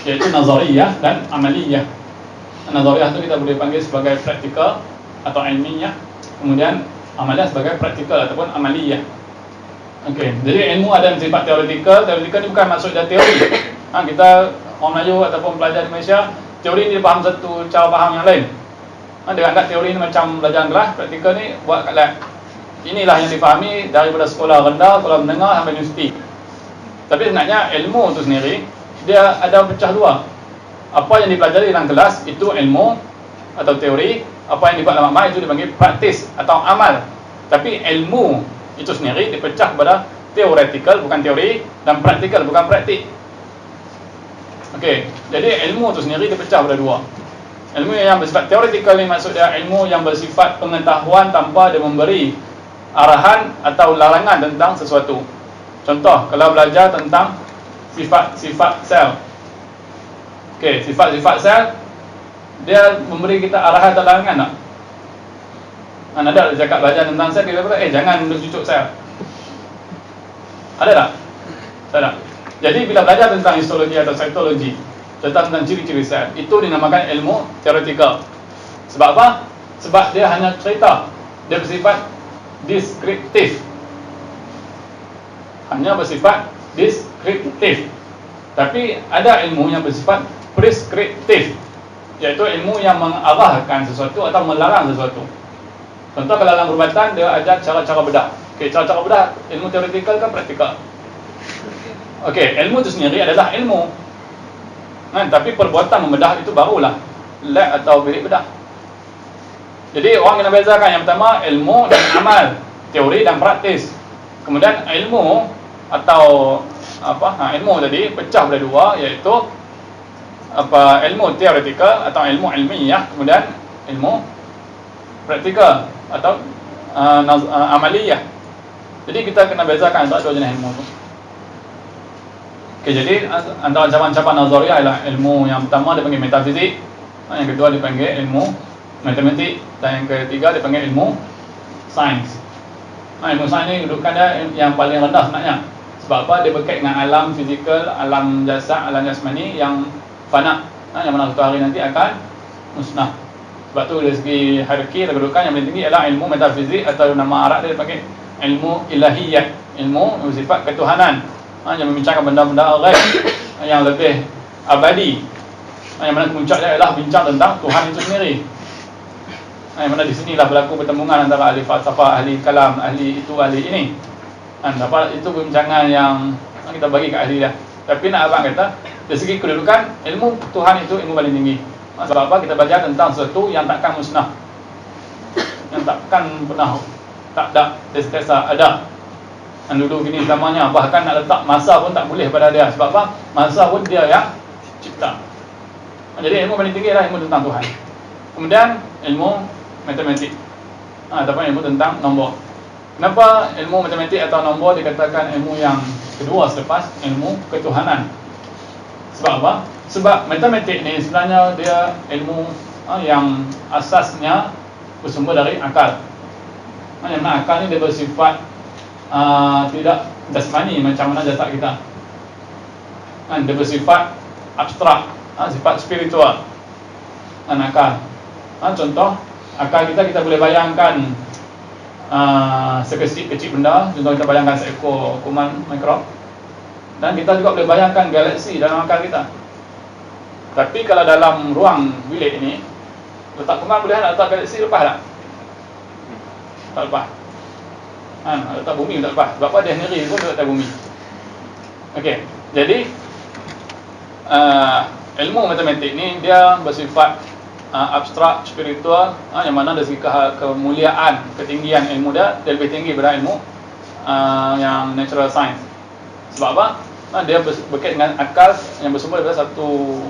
iaitu nazariyah dan amaliyah. Nazariyah tu kita boleh panggil sebagai praktikal atau ilmiah, kemudian amaliyah sebagai praktikal ataupun amaliyah. Okey, jadi ilmu ada yang bersifat teoretikal. Teoretikal ni bukan maksud dia teori. Kita orang Melayu ataupun pelajar di Malaysia, teori ni dia faham satu cara faham yang lain. Dia anggap teori ni macam belajar kelas, praktikal ni buat kat lab. Inilah yang difahami daripada sekolah rendah, sekolah menengah sampai universiti. Tapi sebenarnya ilmu itu sendiri dia ada pecah dua. Apa yang dipelajari dalam kelas itu ilmu atau teori, apa yang dibuat dalam amal itu dipanggil praktis atau amal. Tapi ilmu itu sendiri dipecah kepada theoretical bukan teori dan practical bukan praktik. Okey, jadi ilmu itu sendiri dipecah pada dua. Ilmu yang bersifat theoretical ni maksudnya ilmu yang bersifat pengetahuan tanpa dia memberi arahan atau larangan tentang sesuatu. Contoh, kalau belajar tentang sifat-sifat sel. Okey, sifat-sifat sel dia memberi kita arahan atau larangan tak? Ada cakap belajar tentang sel, dia kata jangan cucuk sel. Ada tak? Tak ada. Jadi bila belajar tentang histologi atau cytology, tentang ciri-ciri sel, itu dinamakan ilmu theoretical. Sebab apa? Sebab dia hanya cerita. Dia bersifat deskriptif. Hanya bersifat deskriptif. Tapi ada ilmu yang bersifat preskriptif, iaitu ilmu yang mengarahkan sesuatu atau melarang sesuatu. Contoh kalau dalam perubatan dia ajar cara-cara bedah. Okey, cara-cara bedah ilmu teoretikal kan praktikal. Okey, ilmu itu sendiri adalah ilmu. Tapi perbuatan membedah itu barulah lab atau bilik bedah. Jadi orang kena bezakan yang pertama ilmu dan amal, teori dan praktis. Kemudian ilmu atau ilmu tadi pecah pada dua, iaitu ilmu teoretikal atau ilmu ilmiah, kemudian ilmu praktikal atau amaliyah. Jadi kita kena bezakan antara dua jenis ilmu tu. Okey, jadi antara cabang-cabang nazariah ialah ilmu yang pertama dipanggil metafizik, yang kedua dipanggil ilmu matematik, dan yang ketiga dipanggil ilmu sains. Ilmu sains ni kedudukan dia yang paling rendah sebenarnya. Sebab apa? Dia berkait dengan alam fizikal, alam jasad, alam jasmani yang fana, yang mana suatu hari nanti akan musnah. Sebab tu dari segi hierarki kedudukan yang paling tinggi ialah ilmu metafizik, atau nama Arab dia dipanggil ilmu ilahiyat, ilmu bersifat ketuhanan, yang membincangkan benda-benda ghaib yang lebih abadi, yang mana puncaknya ialah bincang tentang Tuhan itu sendiri. Yang mana di sinilah berlaku pertemuan antara ahli falsafah, ahli kalam, ahli itu, ahli ini. Dapat itu perbincangan yang kita bagi ke ahli dah. Tapi nak abang kata dari segi kedudukan ilmu Tuhan itu ilmu paling tinggi. Sebab apa? Kita belajar tentang sesuatu yang takkan musnah, yang takkan pernah tak ada, sentiasa ada. Dan dulu gini zamannya, bahkan nak letak masa pun tak boleh pada dia. Sebab apa? Masa pun dia yang cipta. Jadi ilmu paling tinggi adalah ilmu tentang Tuhan. Kemudian ilmu matematik, ataupun ilmu tentang nombor. Kenapa ilmu matematik atau nombor dikatakan ilmu yang kedua selepas ilmu ketuhanan? Sebab apa? Sebab matematik ni sebenarnya dia ilmu yang asasnya bersumber dari akal. Yang mana akal ni dia bersifat tidak jasmani macam mana jasad kita. Dia bersifat abstrak, sifat spiritual. Akal. Contoh, akal kita boleh bayangkan sekecil benda. Contoh kita bayangkan seekor kuman mikrob, dan kita juga boleh bayangkan galaksi dalam akal kita. Tapi kalau dalam ruang bilik ini letak kuman, boleh nak letak galaksi lepas tak? Tak lepas. Letak bumi tak lepas. Sebab apa? Dia sendiri pun letak bumi. Okey, jadi ilmu matematik ni dia bersifat abstrak, spiritual, yang mana dari segi kemuliaan, ketinggian ilmu dia lebih tinggi daripada ilmu yang natural science. Sebab apa? Dia berkait dengan akal yang bersumber daripada satu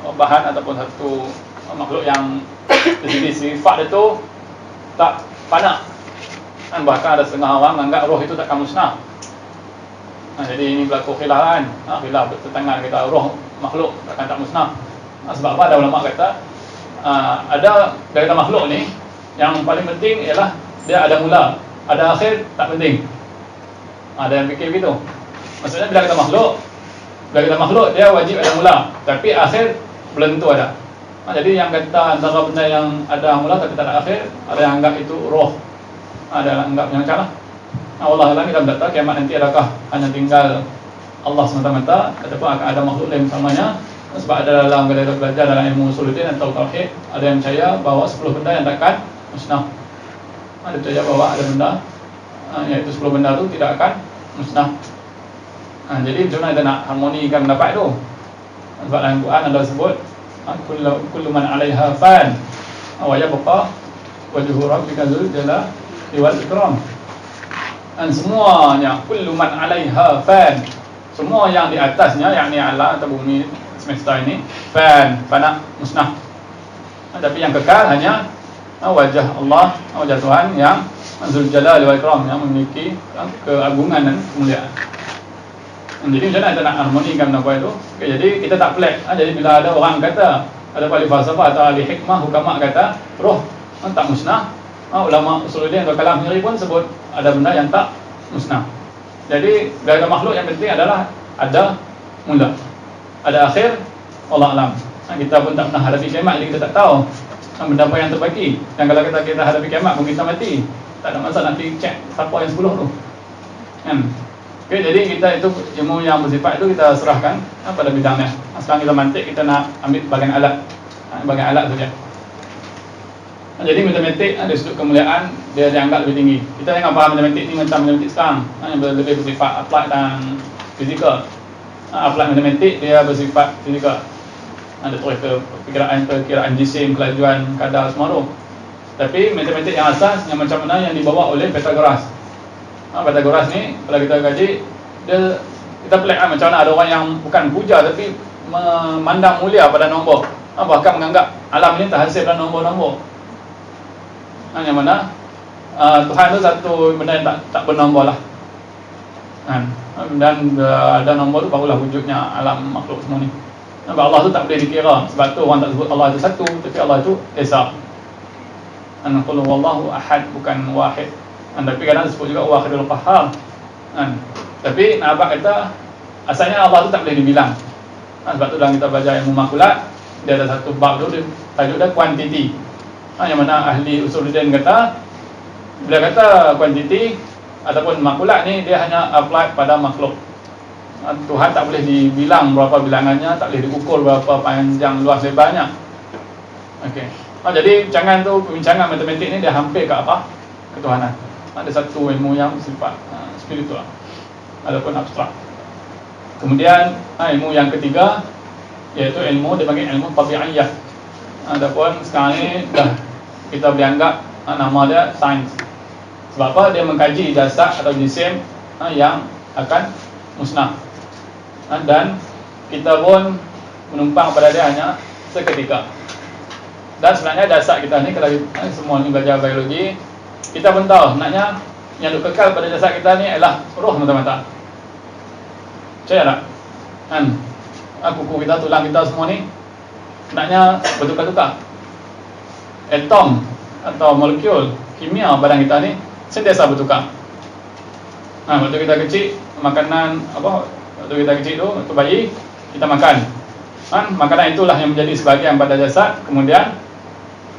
bahan ataupun satu makhluk yang dari segi sifat dia tu tak fana. Bahkan ada setengah orang menganggap roh itu takkan musnah. Jadi ini berlaku khilaf kan, khilaf bertentangan, kata roh makhluk takkan tak musnah. Sebab apa? Ada ulama kata ada daripada makhluk ni yang paling penting ialah dia ada mula, ada akhir tak penting. Ada yang fikir begitu. Maksudnya bila kita makhluk dia wajib ada mula, tapi akhir belum tentu ada. Jadi yang kata antara benda yang ada mula tapi tak ada akhir, ada yang anggap itu roh, ada yang anggap yang macam lah. Allah Ta'ala kita berkata kiamat nanti adakah hanya tinggal Allah semata-mata, ataupun akan ada makhluk lain bersamanya. Sebab ada dalam kalau belajar dalam ilmu usuluddin atau tauhid, ada yang percaya bahawa 10 benda yang takkan musnah. Ada percaya bahawa ada benda iaitu 10 benda tu tidak akan musnah. Jadi macam mana kita nak harmonikan pendapat tu? Sebab dalam Quran ada sebut kullu man 'alaiha fan wa yabqa wajhu rabbika dzul jalali wal ikram. Dan semuanya kullu man 'alaiha fan, semua yang di atasnya, yakni alam atau bumi semesta ini, fana, musnah. Tapi yang kekal hanya wajah Allah, wajah Tuhan yang dzul jalali wal ikram, yang memiliki keagungan dan kemuliaan. Jadi macam mana kita nak harmonikan apa itu? Jadi kita tak pelik. Jadi bila ada orang kata, ada ahli falsafah atau ahli hikmah, hukama kata roh tak musnah, ulama usuluddin atau kalam sendiri pun sebut ada benda yang tak musnah. Jadi bila ada makhluk, yang penting adalah ada mula, ada akhir, Allah alam. Kita pun tak pernah hadapi kiamat, jadi kita tak tahu benda apa yang terbagi. Dan kalau kita hadapi kiamat pun kita mati, tak ada masalah nanti cek siapa yang 10 tu kan. Jadi kita itu ilmu yang bersifat itu kita serahkan pada bidangnya. Sekarang kita mantik, kita nak ambil bagian alat, bagian alat saja. Jadi matematik dari sudut kemuliaan dia dianggap lebih tinggi. Kita jangan faham matematik ni macam matematik sekarang yang lebih bersifat applied dan fizikal. Applied matematik dia bersifat fizikal. Ada perkiraan jisim, kelajuan, kadar semua tu. Tapi matematik yang asas yang macam mana yang dibawa oleh Pythagoras. Pythagoras ni kalau kita kaji, kita pelik macam mana ada orang yang bukan puja tapi memandang mulia pada nombor, bahkan menganggap alam ini terhasil pada nombor-nombor. Yang mana Tuhan tu satu benda yang tak bernombor lah. Dan ada nombor tu barulah wujudnya alam makhluk semua ni. Sebab Allah tu tak boleh dikira. Sebab tu orang tak sebut Allah itu satu, tapi Allah itu esa. Qul huwallahu ahad, bukan wahid. Tapi kadang disebut juga wahidul qahhar. Tapi Nabi kata asalnya Allah tu tak boleh dibilang. Sebab tu dalam kita belajar ilmu makulat, dia ada satu bab tu, tajuk dia kuantiti. Yang mana ahli usuluddin kata, bila kata kuantiti ataupun makulat ni, dia hanya apply pada makhluk. Tuhan tak boleh dibilang berapa bilangannya, tak boleh diukur berapa panjang luas lebarnya. Okey. Jadi perbincangan matematik ni dia hampir ke apa? Ketuhanan. Ada satu ilmu yang bersifat spiritual ataupun abstrak. Kemudian ilmu yang ketiga iaitu ilmu dipanggil ilmu tabi'iyah. Adapun sekarang ni dah kita boleh anggap nama dia sains. Sebab apa? Dia mengkaji jasad atau jisim yang akan musnah. Dan kita pun menumpang pada dia hanya seketika. Dan sebenarnya jasad kita ni, kalau semua ni belajar biologi, kita pun tahu sebenarnya yang kekal pada jasad kita ni adalah roh mata-mata. Percaya tak? Kuku kita, tulang kita semua ni sebenarnya bertukar-tukar. Atom atau molekul kimia badan kita ni sentiasa bertukar. Waktu kita kecil, makanan apa? Waktu kita kecil tu, waktu bayi, kita makan. Makanan itulah yang menjadi sebahagian pada jasad. Kemudian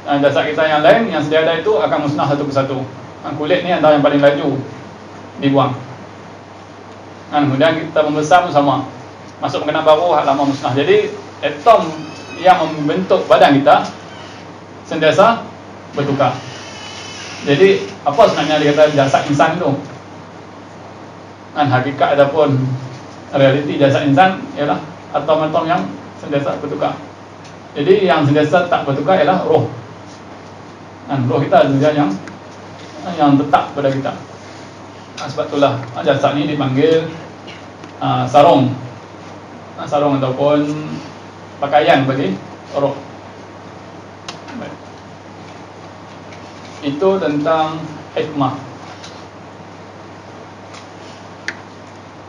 jasad kita yang lain yang sedia ada itu akan musnah satu persatu. Kulit ni antara yang paling laju dibuang. Kemudian kita membesar pun sama, masuk makanan baru hak lama musnah. Jadi atom yang membentuk badan kita sentiasa bertukar. Jadi apa sebenarnya dia kata jasad insan itu? Hakikat ataupun realiti jasad insan ialah atom-atom yang sentiasa bertukar. Jadi yang sentiasa tak bertukar ialah roh. Roh kita adalah yang tetap pada kita. Sebab itulah jasad ni dipanggil sarung. Sarung ataupun pakaian bagi roh. Itu tentang hikmah.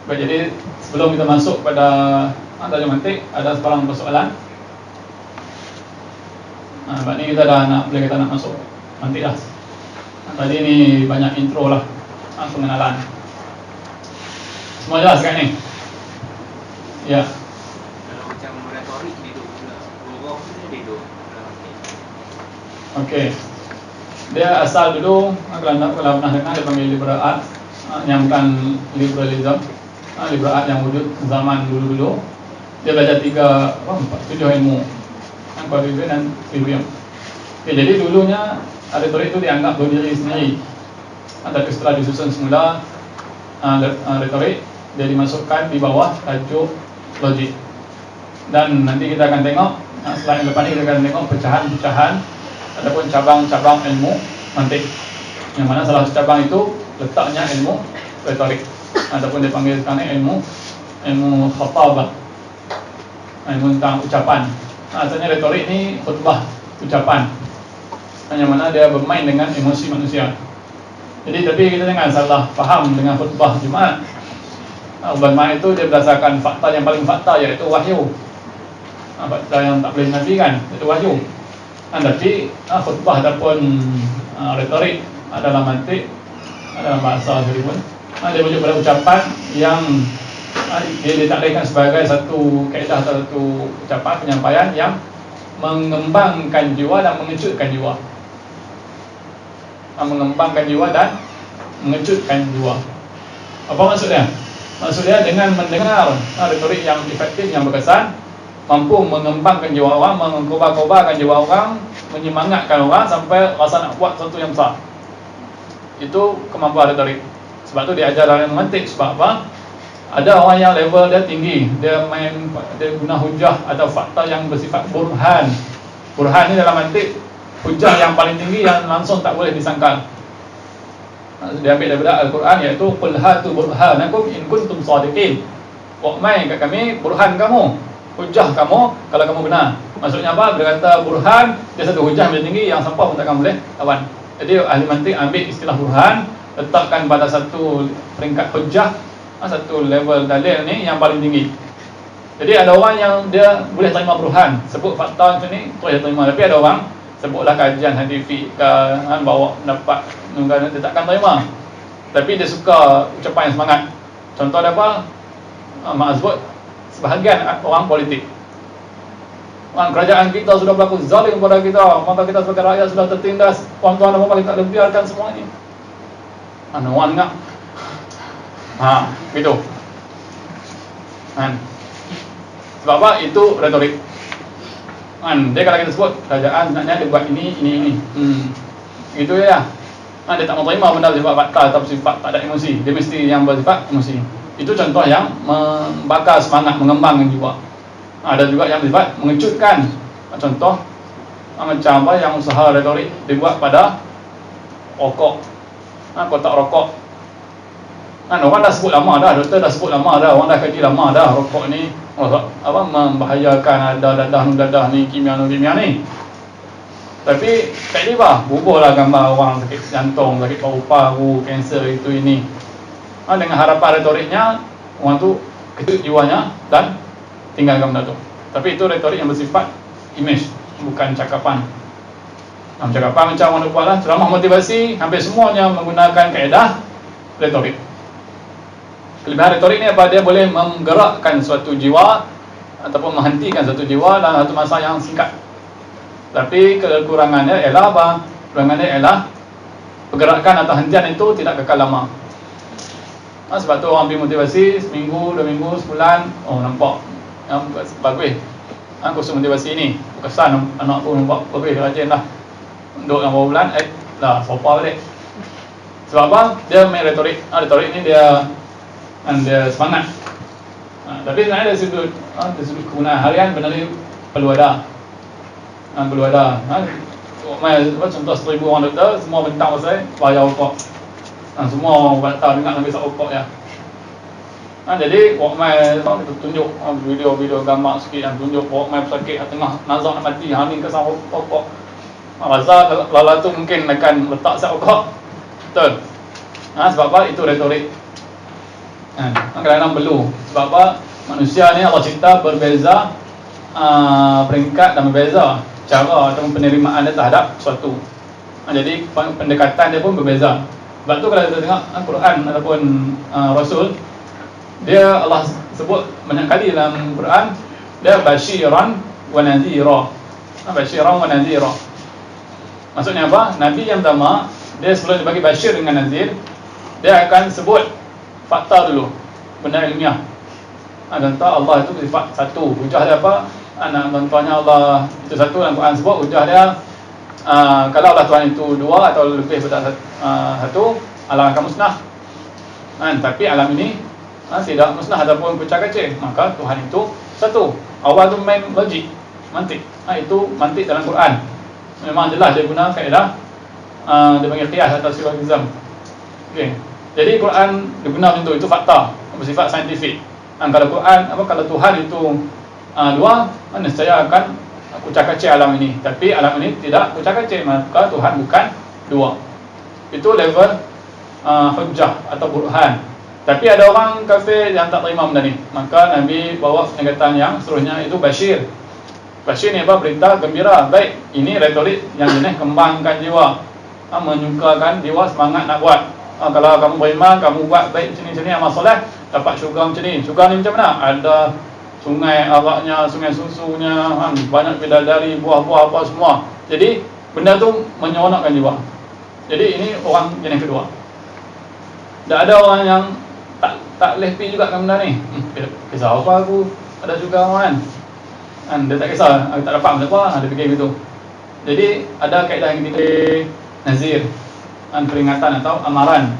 Baik, jadi sebelum kita masuk pada tajuk mantik, ada sebarang persoalan. Sebab ni kita dah kita nak masuk mantik dah. Tadi ni banyak intro lah, pengenalan. Semua jelas kan ni? Ya. Kalau macam retorik duduk pula, roh ni duduk. Okey. Dia asal dulu, kalau pernah dengar, dia panggil liberal art, yang bukan liberalism. Liberal art yang wujud zaman dulu-dulu. Dia belajar 7 ilmu, Quadrant dan Theorem. Jadi dulunya retorik itu dianggap berdiri sendiri. Tapi setelah disusun semula retorik, dia dimasukkan di bawah tajuk logik. Dan nanti kita akan tengok, slide lepas ni kita akan tengok pecahan-pecahan ataupun cabang-cabang ilmu mantik, yang mana salah satu cabang itu letaknya ilmu retorik, ataupun dipanggil sekarang ilmu khatabah, ilmu tentang ucapan. Asalnya retorik ni khutbah, ucapan, yang mana dia bermain dengan emosi manusia. Jadi tapi kita jangan salah faham dengan khutbah Jumaat. Khutbah itu dia berdasarkan fakta yang paling fakta, iaitu wahyu. Fakta yang tak boleh dinafikan, iaitu wahyu. Tapi khutbah ataupun retorik adalah mantik, adalah bahasa sendiri pun, dia merujuk pada ucapan yang dia ditakdirkan sebagai satu kaedah atau satu ucapan penyampaian yang mengembangkan jiwa dan mengejutkan jiwa. Mengembangkan jiwa dan mengejutkan jiwa. Apa maksudnya? Maksudnya dengan mendengar retorik yang efektif, yang berkesan, mampu mengembangkan jiwa orang, mengkobar-kobarkan jiwa orang, menyemangatkan orang sampai rasa nak buat sesuatu yang besar. Itu kemampuan retorik. Sebab tu dia ajar dalam mantik. Sebab apa? Ada orang yang level dia tinggi, dia guna hujah atau fakta yang bersifat burhan. Burhan ni dalam mantik hujah yang paling tinggi yang langsung tak boleh disangkal. Dia ambil daripada Al-Quran, iaitu qul hatu burhanakum in kuntum shadiqin. Mai kat kami burhan kamu, hujah kamu kalau kamu benar. Maksudnya apa? Dia kata burhan, dia satu hujah yang tinggi yang siapa pun takkan boleh lawan. Jadi ahli mantik ambil istilah burhan, letakkan pada satu peringkat hujah, satu level dalil ni yang paling tinggi. Jadi ada orang yang dia boleh terima burhan, sebut fakta macam ni terus dia terima. Tapi ada orang sebutlah kajian hadis bawa pendapat negara, dia takkan terima. Tapi dia suka ucapan yang semangat. Contoh dia apa? Mak sebut sebahagian orang politik, orang kerajaan kita sudah berlaku zalim kepada kita, maka kita sebagai rakyat sudah tertindas, tuan-tuan dan puan-puan, kita boleh biarkan semua ini. Orang dengar gitu sebab apa? Itu retorik. Dia kalau kita sebut kerajaan sebenarnya dia buat ini gitu ya. Dia tak mau terima benda bersifat fakta atau bersifat tak ada emosi, dia mesti yang bersifat emosi. Itu contoh yang membakar semangat, mengembangkan jiwa. Ada juga yang bersifat mengejutkan. Contoh macam apa yang usaha retorik dibuat pada rokok, kotak rokok. Orang dah sebut lama dah, doktor dah sebut lama dah, orang dah kaji lama dah rokok ni membahayakan dadah ni, kimia ni. Tapi tak tiba bubuhlah gambar orang sakit jantung, sakit paru-paru, kanser itu ini. Dengan harapan retoriknya orang tu kejut jiwanya dan tinggalkan benda tu. Tapi itu retorik yang bersifat image, bukan cakapan. Cakapan macam mana buatlah ceramah motivasi, hampir semuanya menggunakan kaedah retorik. Kelebihan retorik ni apa? Dia boleh menggerakkan suatu jiwa ataupun menghentikan suatu jiwa dalam satu masa yang singkat. Tapi kekurangannya ialah apa? Kekurangannya ialah pergerakan atau hentian itu tidak kekal lama. Sebab tu orang pergi motivasi seminggu, 2 minggu, sebulan, nampak bagus. Kursus motivasi ni berkesan, anak tu nampak bagus, rajin lah. Duduk dalam beberapa bulan, dah sopa balik. Sebab apa? Dia main retorik. Retorik ni dia semangat. Tapi sebenarnya dari sudut kegunaan harian benda ni perlu ada. Perlu ada. Contoh 1,000 orang doktor, semua bentang pasal bayar rokok. Semua orang tak dengar nak besar rokok ya. Jadi Walkman tunjuk video gambar sikit yang tunjuk Walkman pesakit tengah nazar nak mati, ni kesan rokok. Rasa lala tu mungkin akan letak siap rokok. Betul. Sebab apa? Itu retorik. Kadang-kadang perlu. Sebab apa? Manusia ni Allah cipta berbeza peringkat dan berbeza cara atau penerimaan dia terhadap sesuatu. Jadi pendekatan dia pun berbeza. Sebab tu kalau kita tengok Al-Quran ataupun Rasul, dia Allah sebut banyak kali dalam Quran, dia basyiran wa nadhira. Basyiran wa nadhira. Maksudnya apa? Nabi yang pertama, dia sebelum dia bagi basyir dengan nadhir, dia akan sebut fakta dulu, benda ilmiah. Contoh Allah itu bersifat satu. Hujah dia apa? Contohnya Allah itu satu dalam Quran sebut hujah dia kalau Allah Tuhan itu dua atau lebih daripada satu, alam akan musnah. Tapi alam ini tidak musnah ataupun pecah kacir. Maka Tuhan itu satu. Awal tu main logik, mantik. Itu mantik dalam Quran. Memang jelas dia guna kaedah dia panggil qiyas atau syllogism. Okey. Jadi Quran digunakan untuk itu fakta bersifat saintifik. Kalau Quran kalau Tuhan itu dua, nescaya akan kucak-kacir alam ini. Tapi alam ini tidak kucak-kacir, maka Tuhan bukan dua. Itu level hujjah atau burhan. Tapi ada orang kafir yang tak terima benda ni. Maka Nabi bawa peringatan yang seterusnya, itu Bashir. Bashir ni apa? Berita gembira. Baik, ini retorik yang jenis kembangkan jiwa, menyukakan jiwa, semangat nak buat. Kalau kamu beriman, kamu buat baik macam ni, amal soleh, dapat syurga macam ni. Syurga ni macam mana? Ada sungai araknya, sungai susunya, banyak bidadari, buah-buah apa semua. Jadi benda tu menyeronokkan jiwa. Jadi ini orang jenis kedua. Tak ada orang yang tak lehpi juga kan benda ni. Kisah apa aku ada juga orang kan. Dia tak kisah, aku tak dapat benda apa, dia fikir gitu. Jadi ada kaedah yang kita nazir, peringatan atau amaran.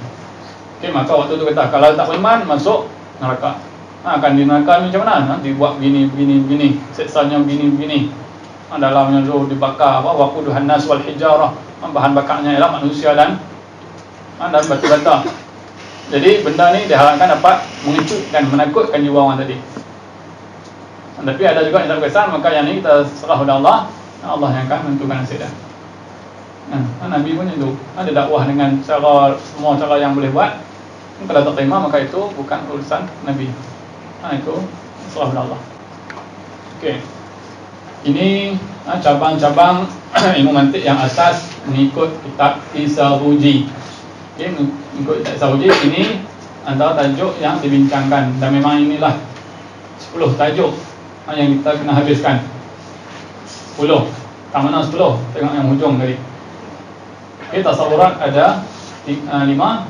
Okey, maka waktu tu kata kalau tak beriman masuk neraka. Akan di neraka macam mana? Nanti buat begini, siksanya begini. Dalamnya tu dibakar waquduhan nas wal hijarah. Bahan bakarnya ialah manusia dan batu bata. Jadi benda ni diharapkan dapat mengejutkan, menakutkan jiwa orang tadi. Tapi ada juga yang tak berkesan, maka yang ni kita serah kepada Allah. Allah yang akan menentukan nasib dia. Nabi pun itu, dia dakwah dengan semua cara yang boleh buat. Kalau tak terima, maka itu bukan urusan Nabi. Itu serah kepada Allah. Okey. Ini cabang-cabang ilmu mantik yang asas mengikut kitab Isaruji. Okay, mengikut kitab Isaruji ini antara tajuk yang dibincangkan, dan memang inilah 10 tajuk yang kita kena habiskan. 10. Tak mana 10? Tengok yang hujung tadi. Okay, tasawurat ada 5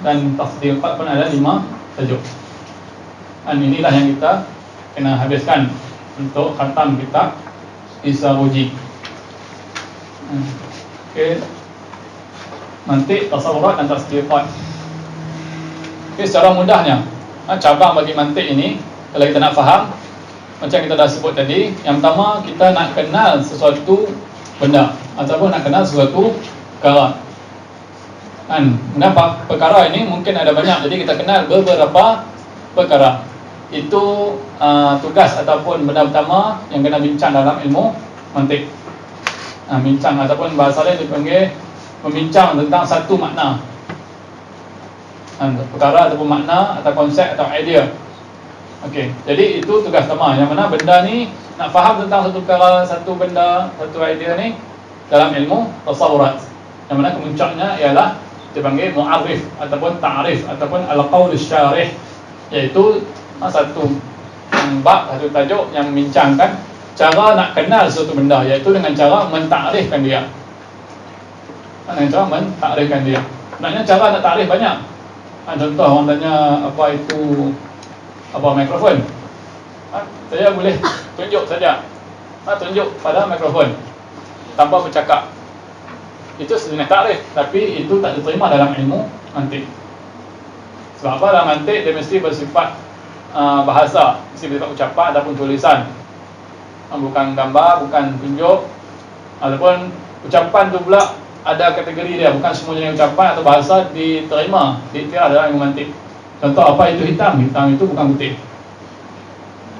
dan tasdiqat pun ada 5 tajuk. Dan inilah yang kita kena habiskan untuk khatam kitab Isaruji. Okey. Mantik, tasawurat dan tasdiqat. Okey, secara mudahnya, cabang bagi mantik ini kalau kita nak faham, macam kita dah sebut tadi, yang pertama kita nak kenal sesuatu benda ataupun nak kenal sesuatu perkara. Kenapa perkara ini mungkin ada banyak, jadi kita kenal beberapa perkara. Itu tugas ataupun benda pertama yang kena bincang dalam ilmu mantik. Bincang ataupun bahasa lain dipanggil membincang tentang satu makna, perkara ataupun makna atau konsep atau idea. Okey, jadi itu tugas pertama, yang mana benda ni nak faham tentang satu perkara, satu benda, satu idea ni dalam ilmu tasawurat, yang mana kemuncaknya ialah dipanggil mu'arif ataupun ta'rif ataupun al-qaul syarih, iaitu satu bab, satu tajuk yang membincangkan cara nak kenal suatu benda, iaitu dengan cara mentakrifkan dia. Dengan cara mentakrifkan dia. Sebenarnya cara nak takrif banyak. Contoh orang tanya apa itu mikrofon. Saya boleh tunjuk saja. Tunjuk pada mikrofon tanpa bercakap. Itu sejenis takrif, tapi itu tak diterima dalam ilmu mantik. Sebab apa? Dalam mantik dia mesti bersifat bahasa, mesti bersifat ucapan ataupun tulisan. Bukan gambar, bukan tunjuk. Ataupun ucapan tu pula ada kategori dia, bukan semua jenis ucapan atau bahasa diterima, diiktiraf dalam ilmu mantik. Contoh, apa itu hitam? Hitam itu bukan putih.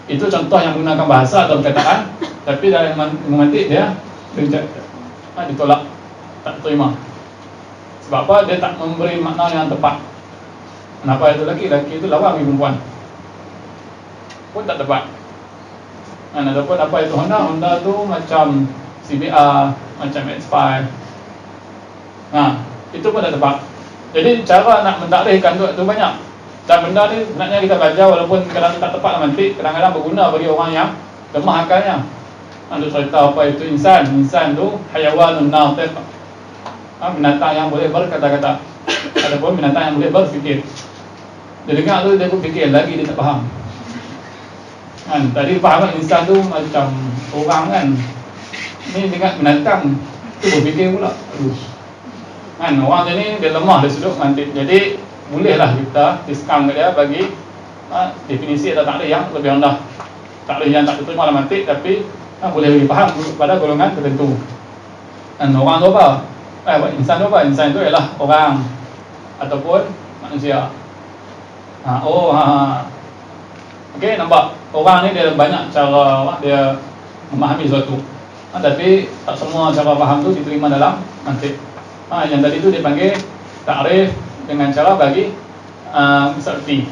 Itu contoh yang menggunakan bahasa atau perkataan, tapi dalam ilmu mantik dia ditolak, tak terima. Sebab apa? Dia tak memberi makna yang tepat. Kenapa itu lelaki? Lelaki itu lawan bagi perempuan, pun tak tepat. Ataupun apa itu Honda? Honda tu macam CBR, macam X5. Itu pun tak tepat. Jadi cara nak mentakrifkan tu banyak. Dan benda ni sebenarnya kita belajar, walaupun kadang-kadang tak tepat mantik, kadang-kadang berguna bagi orang yang lemah akalnya. Untuk cerita apa itu insan. Insan tu hayawanun natiq, binatang yang boleh berkata-kata, ataupun binatang yang boleh berfikir. Dia dengar tu, dia pun fikir, lagi dia tak faham. Tadi faham kan insan tu macam orang kan. Ni dengar binatang tu berfikir pula. Orang ni dia lemah dari sudut mantik. Jadi bolehlah kita diskam ke dia bagi definisi atau takrif yang lebih rendah. Takrif yang tak diterima dalam mantik tapi boleh bagi faham pada golongan tertentu. Dan orang tu apa? Insan tu apa? Insan tu ialah orang ataupun manusia. Okey, nampak orang ni dia banyak cara dia memahami sesuatu. Tapi tak semua cara faham tu diterima dalam mantik. Yang tadi tu dipanggil takrif dengan cara bagi seperti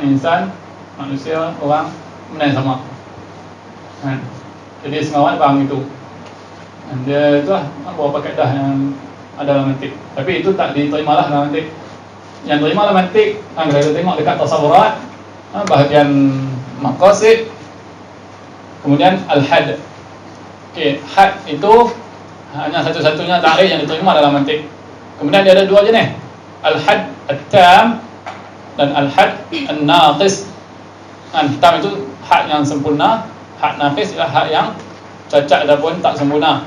insan, manusia, orang benda yang sama. Jadi semua orang faham itu. Dia tu lah beberapa kaedah yang ada dalam mantik. Tapi itu tak diterima lah dalam mantik. Yang terima dalam mantik, kalau kita tengok dekat tasawurat, bahagian maqasid, kemudian al-had. Okey, had itu hanya satu-satunya takrif yang diterima dalam mantik. Kemudian dia ada dua jenis, al-had at-tam dan al-had an-naqis. Tam itu had yang sempurna, had naqis ialah had yang cacat ataupun tak sempurna.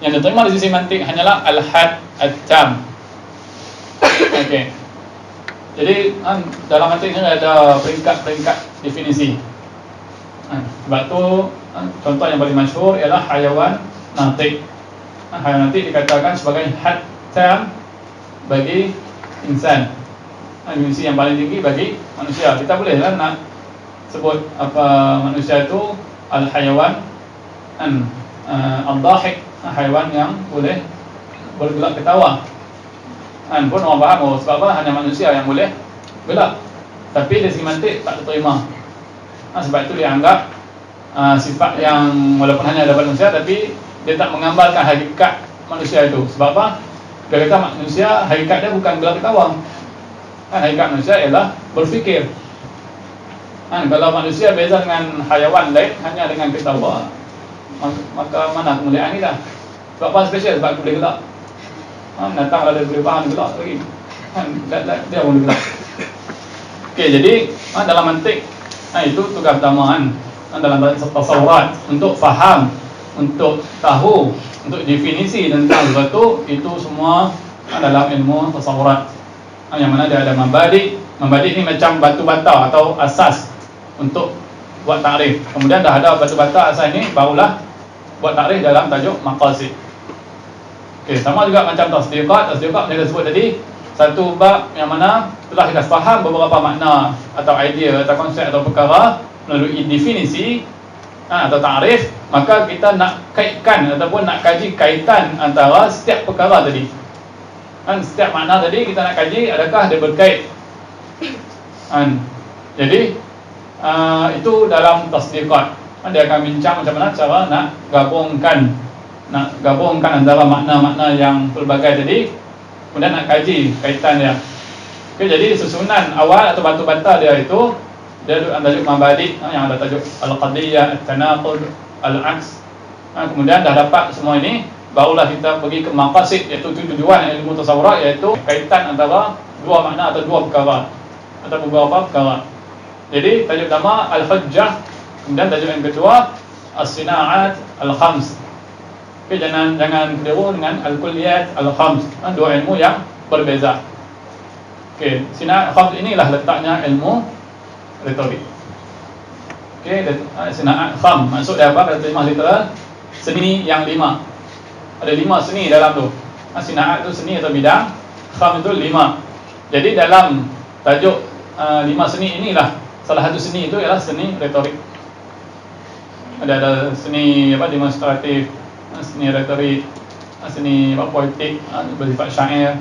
Yang diterima di sisi mantik hanyalah al-had at-tam. Okey. Jadi dalam mantik ni ada peringkat-peringkat definisi. Sebab tu contoh yang paling masyhur ialah hayawan natik. Hayawan natik dikatakan sebagai had tam bagi insan. Definisi yang paling tinggi bagi manusia. Kita boleh lah nak sebut apa manusia itu al-hayawan al-dhahik, haiwan yang boleh bergelak ketawa. Pun orang faham sebab apa? Hanya manusia yang boleh gelak. Tapi dari segi mantik tak diterima. Sebab itu dia anggap sifat yang walaupun hanya dapat manusia, tapi dia tak menggambarkan hakikat manusia itu. Sebab apa? Dia kata manusia, hakikat dia bukan gelak ketawa. Hakikat manusia ialah berfikir. Kalau manusia beza dengan haiwan lain hanya dengan ketawa, maka mana kemuliaan kita? Sebab apa spesial? Sebab boleh gelak. Datang ada boleh faham gelak lagi. Dia boleh gelak. Okey, jadi dalam mantik itu tugas utama dalam tasawurat untuk faham, untuk tahu, untuk definisi tentang sesuatu, itu semua dalam ilmu tasawurat. Yang mana dia ada mabadi. Mabadi ni macam batu bata atau asas untuk buat takrif. Kemudian dah ada batu bata asas ni, barulah buat takrif dalam tajuk maqasid. Okey, sama juga macam tasdiqat. Tasdiqat yang kita sebut tadi, satu bab yang mana telah kita faham beberapa makna atau idea atau konsep atau perkara melalui definisi atau takrif, maka kita nak kaitkan ataupun nak kaji kaitan antara setiap perkara tadi. Setiap makna tadi kita nak kaji, adakah dia berkait. Jadi itu dalam tasdiqat. Dia akan bincang macam mana cara nak gabungkan antara makna-makna yang pelbagai tadi, kemudian nak kaji kaitan dia. Okey, jadi susunan awal atau batu bata dia itu dia ada tajuk mabadi yang ada tajuk al-qadiyah, at-tanaqud, al-aks. Kemudian dah dapat semua ini, barulah kita pergi ke maqasid, iaitu tujuan ilmu tasawurat, iaitu kaitan antara dua makna atau dua perkara atau beberapa perkara. Jadi tajuk pertama al-hujjah, kemudian tajuk yang kedua as-sina'at al-khams. Okey, jangan keliru dengan al-kulliyat al-khams. Dua ilmu yang berbeza. Okey, sina'at al-khams inilah letaknya ilmu retorik. Okey, sina'at khams maksud dia apa? Kalau terjemah literal, seni yang 5. Ada 5 seni dalam tu. Sina'at tu seni atau bidang, khams itu 5. Jadi dalam tajuk 5 seni inilah salah satu seni itu ialah seni retorik. Ada seni demonstratif, seni retorik, seni poetik, bersifat syair.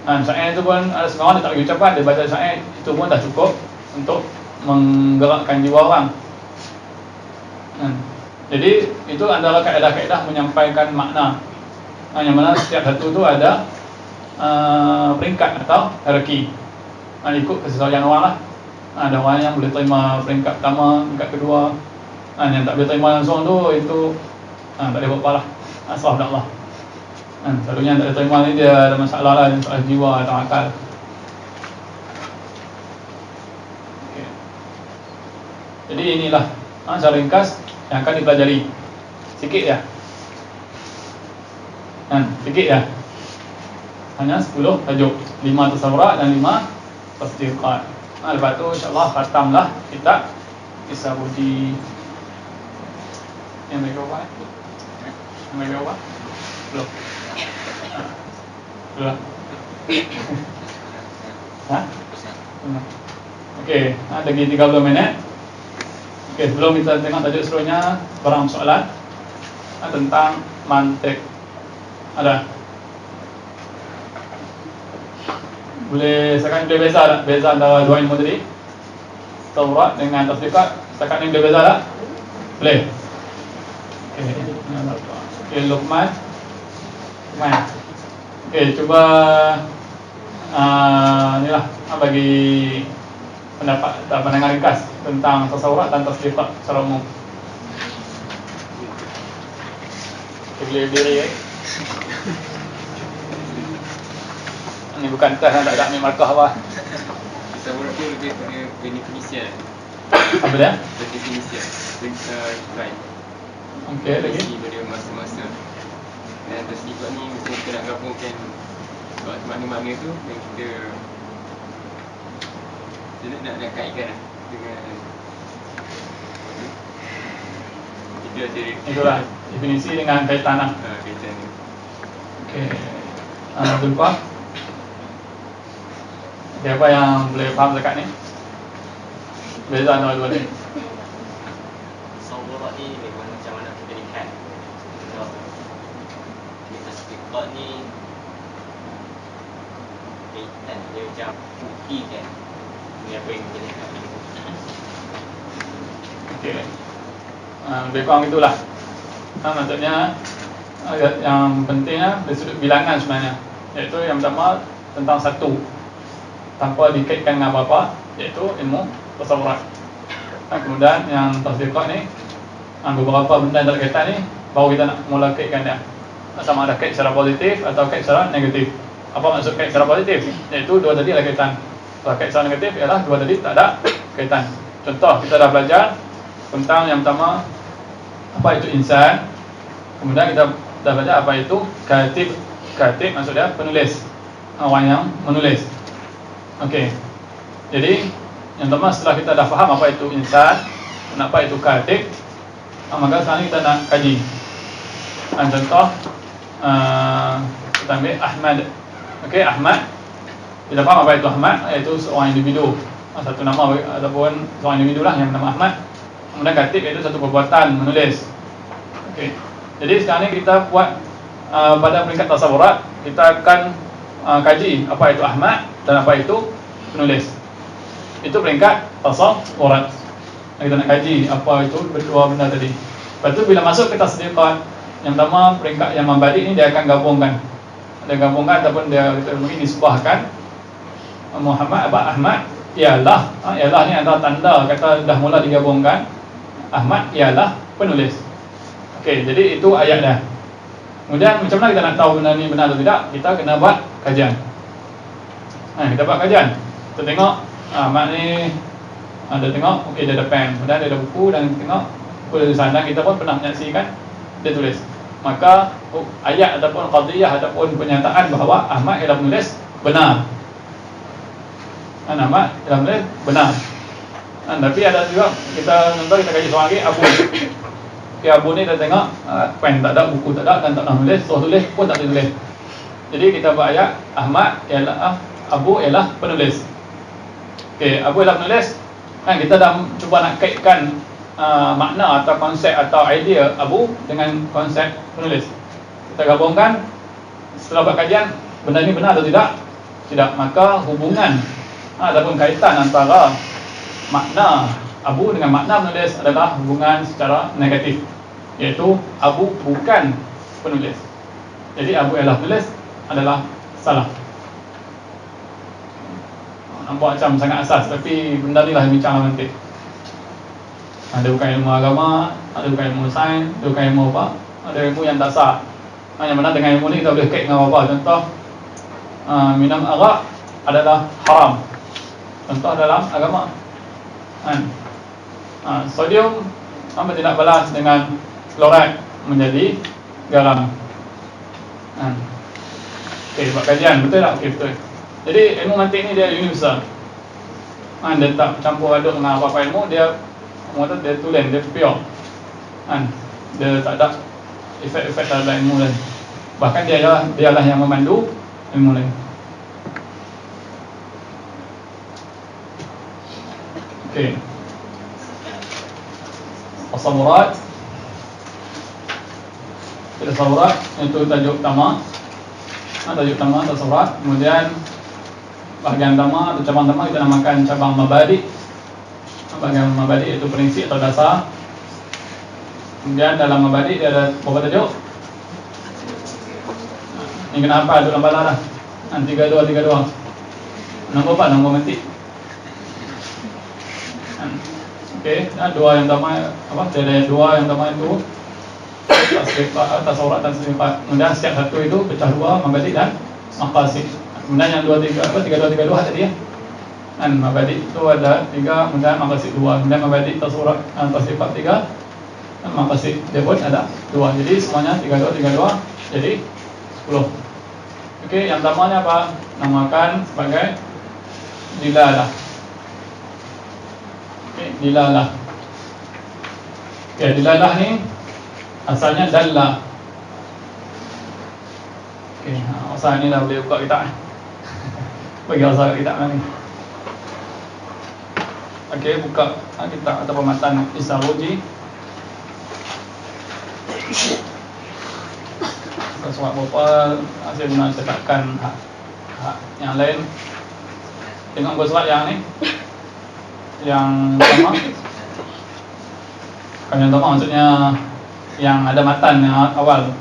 Syair itu pun ada setengah orang dia tak bagi ucapan, dia baca syair itu pun dah cukup untuk menggerakkan jiwa orang. Jadi itu antara kaedah-kaedah menyampaikan makna, yang mana setiap satu tu ada peringkat atau hierarki. Ikut kesesuaian orang lah. Ada orang yang boleh terima peringkat pertama, peringkat kedua. Yang tak boleh terima langsung tu, itu tak boleh buat apa lah. Asal Allah. Selalunya yang tak boleh terima ni dia ada masalah lah, masalah jiwa atau akal. Okay. Jadi inilah secara ringkas yang akan dipelajari. Sikit ya. Sikit ya. hanya 10 tajuk, 5 tasawurat dan 5 tasdiqat. Lepas tu insyaAllah khatamlah kitab Kisah Budi. Yang bagi apa? Yang bagi apa? Belum. Belum. Ha? Okey, lagi 30 minit. Okey, sebelum kita tengok tajuk seterusnya, barang soalan tentang mantik. Ada? Setakat ni boleh beza tak? Beza antara dua ilmu tadi, Taurat dengan Tasdiqat. Setakat ni boleh beza tak? Boleh. Okey, Luqman. Okey, cuba inilah bagi pendapat dan pandangan ringkas tentang tasawurat dan tasdiqat secara umum. Boleh berdiri Ini bukan test, tak ada ambil markah apa. Tasawurat tu lebih pada definisian. Apa dia? Definisian. Define. Okey, lagi. Pada masa-masa. Dan tasdiqat ni mesti kita nak gabungkan makna-makna tu dan kita nak kaitkan dengan kita ada itulah definisi dengan kaitan lah. Kaitan ni. Okey. Betul Pak. Siapa yang boleh faham dekat ni? Beza antara dua ni. Tasawurat ni memang macam mana kita lihat. Tasdiqat ni kaitan dia macam bukti kan. Ini apa yang kita lihat ni. Okey. Lebih kurang itulah. Maksudnya yang pentingnya dari sudut bilangan sebenarnya, iaitu yang pertama tentang satu tanpa dikaitkan dengan apa-apa, iaitu ilmu tasawurat. Kemudian yang tasdiqat ni, beberapa benda yang tak ada kaitan ni baru kita nak mula kaitkan dia, sama ada kait secara positif atau kait secara negatif. Apa maksud kait secara positif? Iaitu dua tadi ada kaitan. Kalau kait secara negatif ialah dua tadi tak ada kaitan. Contoh, kita dah belajar tentang yang pertama apa itu insan. Kemudian kita dah belajar apa itu katib. Katib maksudnya penulis, orang yang menulis. Okey. Jadi yang pertama setelah kita dah faham apa itu insan, kenapa itu katib, maka sekarang kita nak kaji. Contoh kita ambil Ahmad. Okey, Ahmad. Kita faham apa itu Ahmad, iaitu seorang individu, satu nama ataupun seorang individu lah yang bernama Ahmad. Kemudian katib iaitu satu perbuatan menulis. Okey. Jadi sekarang ni kita buat pada peringkat tasawurat, kita akan kaji apa itu Ahmad dan apa itu penulis. Itu peringkat tasawurat. Kita nak kaji apa itu berdua benda tadi. Lepas tu bila masuk ke tasdiqat, yang pertama peringkat yang membalik ni dia akan gabungkan. Dia gabungkan ataupun dia mungkin disebahkan Muhammad apa Ahmad ialah ialah ni adalah tanda kata dah mula digabungkan. Ahmad ialah penulis. Okey, jadi itu ayat dah. Kemudian macam mana kita nak tahu benda ni benar atau tidak? Kita kena buat kajian. Kita buat kajian. Kita tengok Ahmad ni ada tengok, okey dia ada pen, kemudian dia ada buku dan tengok tulisan, dan kita pun pernah menyaksikan dia tulis. Maka ayat ataupun qadiyah ataupun pernyataan bahawa Ahmad ialah penulis benar. Ahmad ialah penulis benar. Tapi ada juga kita contoh kita kaji seorang lagi Abu. Okay, Abu ni dah tengok pen tak ada, buku tak ada dan tak nak tulis, suruh tulis pun tak boleh tulis. Jadi kita buat ayat Ahmad ialah Abu ialah penulis. Okey, Abu ialah penulis. Kan kita dah cuba nak kaitkan makna atau konsep atau idea Abu dengan konsep penulis. Kita gabungkan, setelah buat kajian benda ni benar atau tidak? Tidak, maka hubungan ataupun kaitan antara makna Abu dengan makna penulis adalah hubungan secara negatif, iaitu Abu bukan penulis. Jadi Abu ialah penulis adalah salah. Nampak macam sangat asas, tapi benda ni lah yang bincang nanti. Ada bukan ilmu agama, ada bukan ilmu sains, ada bukan ilmu apa, ada ilmu yang tak sah. Yang mana dengan ilmu ni kita boleh kait dengan apa? Contoh minum arak adalah haram. Contoh dalam agama. Sodium tidak balas dengan klorat menjadi garam. Okey, buat kajian, betul tak? Okey, betul. Jadi ilmu mantik ni dia universal. Dia tak campur aduk dengan apa-apa ilmu, dia kata dia tulen, dia pure. Dia tak ada efek-efek dalam ilmu lain. Bahkan dialah yang memandu ilmu lain. Okey. Tasawurat. Tasawurat itu tajuk utama. Tajuk utama tasawurat. Kemudian bahagian utama atau cabang utama kita namakan cabang mabadi'. Bahagian mabadi' itu prinsip atau dasar. Kemudian dalam mabadi' dia ada berapa tajuk? Ini kenapa ada dalam bala dah? 32. Nombor apa? Nombor mantik. Okey, dua yang utama apa? Dia ada dua yang utama itu tasawurat dan sifat. Kemudian setiap satu itu pecah dua, mabadi' dan maqasid. Kemudian yang 32 tadi ya. Mabadi' itu ada 3, kemudian maqasid 2. Kemudian mabadi' tasawurat atau sifat 3, dan maqasid dia pun ada 2. Jadi semuanya 32 jadi 10. Okey, yang pertamanya apa? Namakan sebagai dilalah. Okey, dilalah. Okey, dilalah ni asalnya dalla. Okey, asal ni dah boleh buka kitab. Bagi asal kitab ni. Okey, buka kitab atau matan Isaroji. Surat berapa saya guna cetakan hak yang lain. Tengok muka surat yang ni, yang pertama. Kan yang pertama maksudnya yang ada matan yang awal.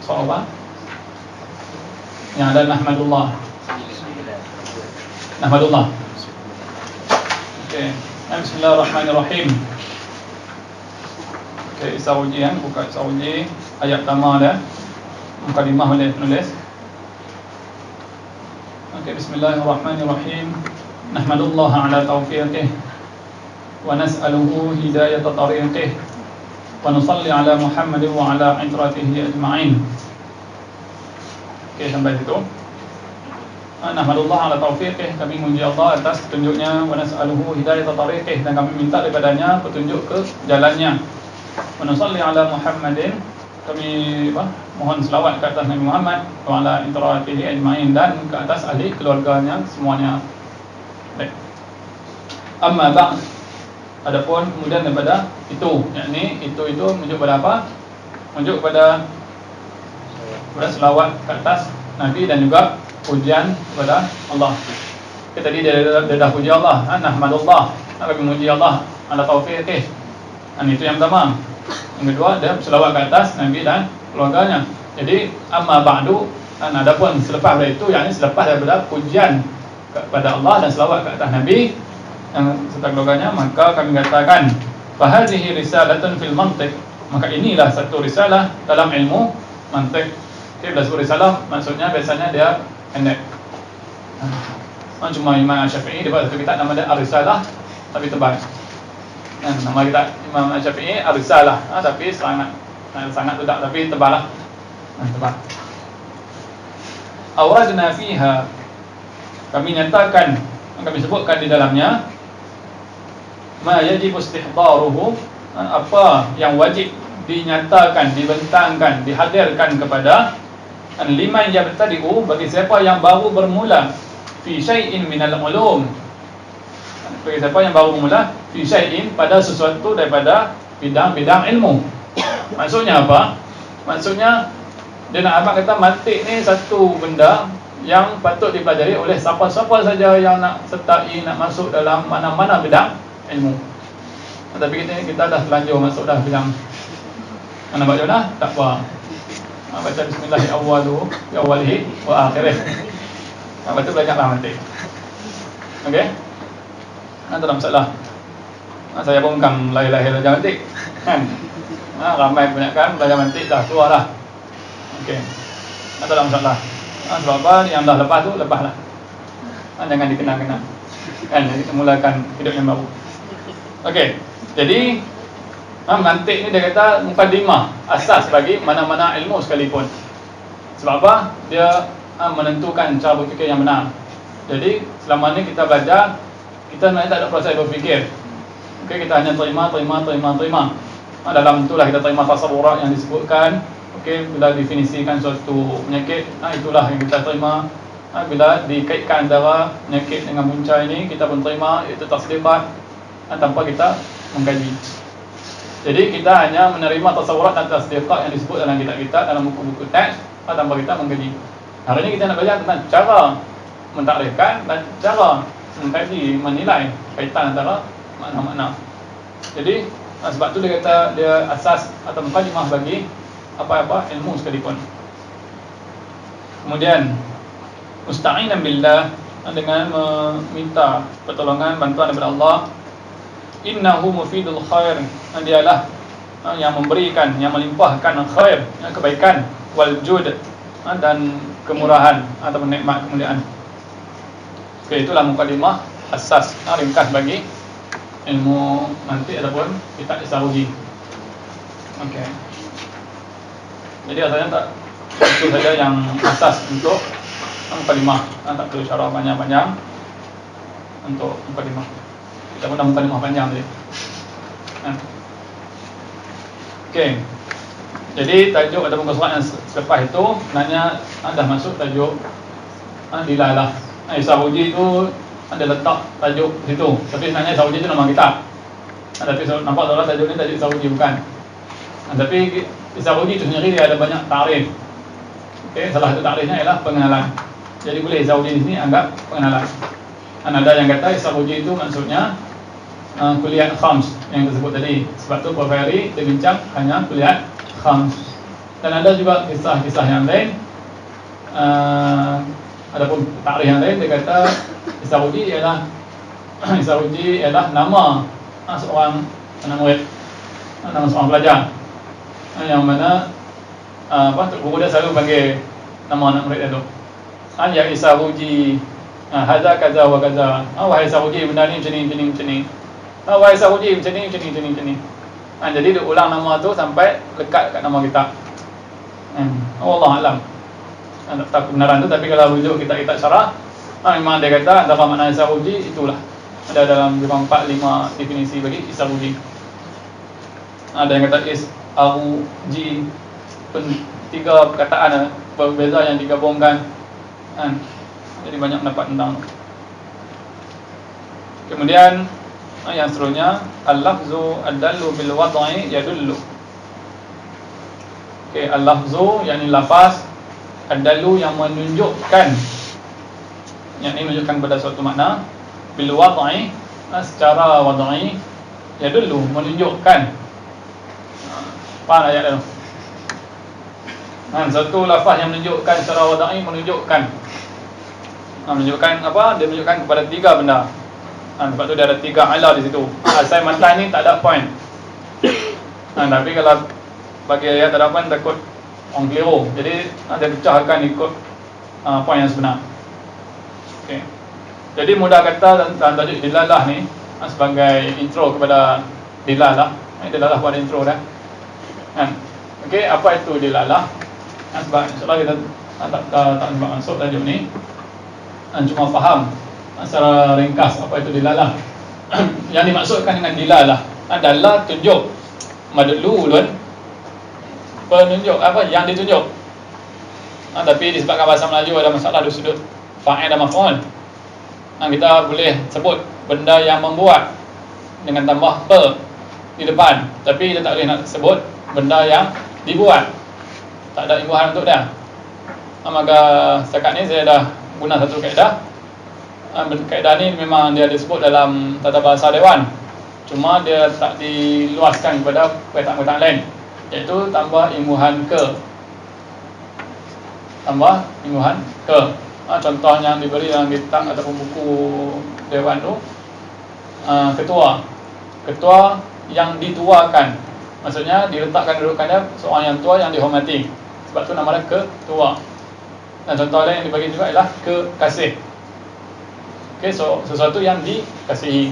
Surat apa? Yang ada Nahmadullah. Okey, Bismillahirrahmanirrahim. Okey, Isaroji kan, buka Isaroji. Ayat pertama dia, mukadimah oleh penulis. Okey, Bismillahirrahmanirrahim. Nahmadullah ala taufiqih wa nas'aluhu hidayat tariqih wa nusalli ala Muhammadin wa ala itratihi ajma'in. Okey, sampai situ. Nahmadullah ala taufiqih, kami memuji Allah atas petunjuknya, wa nas'aluhu hidayat tariqih, dan kami minta daripadanya petunjuk ke jalannya. Wa nusalli ala Muhammadin, kami mohon selawat ke atas Nabi Muhammad wa ala itratihi ajma'in, dan ke atas ahli keluarganya semuanya. Baik. Amma ba'd, adapun kemudian daripada itu, yakni itu menunjuk pada apa? Menunjuk kepada selawat ke atas Nabi dan juga pujian kepada Allah. Kita tadi dia dah puji Allah, nahmadullah, kami memuji Allah ala taufiqih. Itu yang pertama. Yang kedua, dia selawat ke atas Nabi dan keluarganya. Jadi amma ba'du, adapun selepas dari itu, yakni selepas daripada pujian kepada Allah dan selawat ke atas Nabi dan serta keluarganya, maka kami katakan fahadhihi risalatun fil mantiq, maka inilah satu risalah dalam ilmu mantiq. Okey, bila sebut risalah maksudnya biasanya dia pendek. Cuma Imam Syafi'i dia buat satu kitab nama dia Ar-Risalah, tapi tebal. Nama kita Imam Syafi'i Ar-Risalah, tapi sangat tidak, tapi tebal lah. Tebal. Awradna fiha, kami nyatakan, kami sebutkan di dalamnya ma yajib istihdaruhu, apa yang wajib dinyatakan, dibentangkan, dihadirkan kepada liman yabtadi'u, bagi siapa yang baru bermula fi syai'in minal ulum, bagi siapa yang baru bermula fi syai'in, pada sesuatu daripada bidang-bidang ilmu. Maksudnya apa? Maksudnya dia nak abang kata mantik ni satu benda yang patut dipelajari oleh siapa-siapa saja yang nak sertai, nak masuk dalam mana-mana bidang ilmu. Tapi kita dah terlanjur masuk dah bidang mana baca dah? Tak apa. Baca bismillahirrahmanirrahim ya awalihi wa akhirih. Baca belajarlah mantik. Okey? Tak ada masalah. Saya pun bukan lahir-lahir belajar mantik, kan? Ramai kebanyakan belajar mantik dah tua dah. Okey. Tak ada masalah. Sebab apa? Yang dah lepas tu, lepaslah. Jangan dikenang-kenang. Kan? Kita mulakan hidup yang baru. Okey. Jadi mantik ni dia kata mukadimah, asas bagi mana-mana ilmu sekalipun. Sebab apa? Dia menentukan cara berfikir yang benar. Jadi selama ni kita belajar, kita sebenarnya tak ada proses berfikir. Okey, kita hanya terima. Dalam itulah kita terima tasawurat yang disebutkan. Okey, bila definisikan suatu penyakit, itulah yang kita terima. Bila dikaitkan antara penyakit dengan punca ini, kita pun terima, itu tasdiqat tanpa kita mengkaji. Jadi kita hanya menerima tasawurat dan tasdiqat yang disebut dalam kitab-kitab, dalam buku-buku teks, tanpa kita mengkaji. Hari ini kita nak belajar tentang cara mentakrifkan dan cara mengkaji, menilai kaitan antara makna-makna. Jadi sebab tu dia kata dia asas atau mukadimah bagi apa-apa ilmu sekalipun. Kemudian musta'inan billah, dengan meminta pertolongan, bantuan daripada Allah. Innahu mufidul khair, dialah yang memberikan, yang melimpahkan khair, kebaikan, wal jud, dan kemurahan atau nikmat, kemuliaan. Okey, itulah mukadimah asas ringkas bagi ilmu nanti ataupun kitab Isaruji. Okey. Jadi asalnya tak itu saja yang asas untuk mukadimah. Tak perlu syarah panjang-panjang untuk mukadimah. Kita pun dah mukadimah panjang tadi. Okey. Jadi tajuk ataupun kesurat yang selepas itu sebenarnya dah masuk tajuk dilalah. Isaruji itu ada letak tajuk situ. Tapi sebenarnya Isaruji itu nama kitab. Tapi nampak tak tajuk ni tajuk Isaruji bukan. Tapi Isaruji itu sendiri dia ada banyak takrif. Okey, salah satu takrifnya ialah pengenalan. Jadi boleh Isaruji di sini anggap pengenalan. Ada yang kata Isaruji itu maksudnya kuliah khams yang tersebut tadi. Sebab tu Prof. Heri dia bincang hanya kuliah khams. Dan ada juga kisah-kisah yang lain. Adapun takrif yang lain dia kata Isaruji ialah nama seorang anak murid, nama seorang pelajar, yang mana guru dia selalu panggil nama anak murid dia tu. Ya Isaruji, hadza kaza wa kaza. Wahai Isaruji, benda ni macam ni. Wahai Isaruji, macam ni. Jadi dia ulang nama tu sampai lekat kat nama kita. Wallahu alam. Tak kebenaran tu, tapi kalau rujuk kitab-kitab syarah, memang dia kata antara makna Isaruji itulah. Ada dalam 4-5 definisi bagi Isaruji. Ada yang kata Isaruji, tiga perkataan berbeza yang digabungkan. Jadi banyak pendapat tentang. Kemudian yang seterusnya, al-lafzu ad-dallu bil wad'i yadullu. Okey, al-lafzu yakni lafaz, ad-dallu yang menunjukkan, yakni menunjukkan pada suatu makna, bil wad'i secara wad'i, yadullu menunjukkan. Faham ayat tu? Satu lafaz yang menunjukkan secara wad'i, menunjukkan apa? Dia menunjukkan kepada tiga benda. Sebab tu dia ada tiga ala di situ. Asal matan ni tak ada point. Tapi kalau bagi ayat tak ada point, takut orang keliru. Jadi dia pecahkan ikut point yang sebenar. Okay. Jadi mudah kata tentang tajuk dilalah ni sebagai intro kepada dilalah. Dilalah pada intro dah. Okey, apa itu dilalah? Sebab insya-Allah kita tak sebab masuk tajuk ni, cuma faham secara ringkas apa itu dilalah. Yang dimaksudkan dengan dilalah adalah tunjuk, madlulun, penunjuk, apa yang ditunjuk. Tapi disebabkan bahasa Melayu ada masalah dari sudut fa'il dan maf'ul. Kita boleh sebut benda yang membuat dengan tambah per di depan, tapi kita tak boleh nak sebut benda yang dibuat. Tak ada imbuhan untuk dia. Maka setakat ni saya dah guna satu kaedah. Kaedah ni memang dia disebut dalam tata bahasa Dewan, cuma dia tak diluaskan kepada perkataan-perkataan lain, iaitu tambah imbuhan ke. Tambah imbuhan ke. Contoh yang diberi dalam kitab ataupun buku Dewan tu, ketua yang dituakan, maksudnya diletakkan kedudukannya seorang yang tua yang dihormati. Sebab tu nama dia ketua. Dan contoh lain yang dibagi juga ialah kekasih. Okey, so sesuatu yang dikasihi.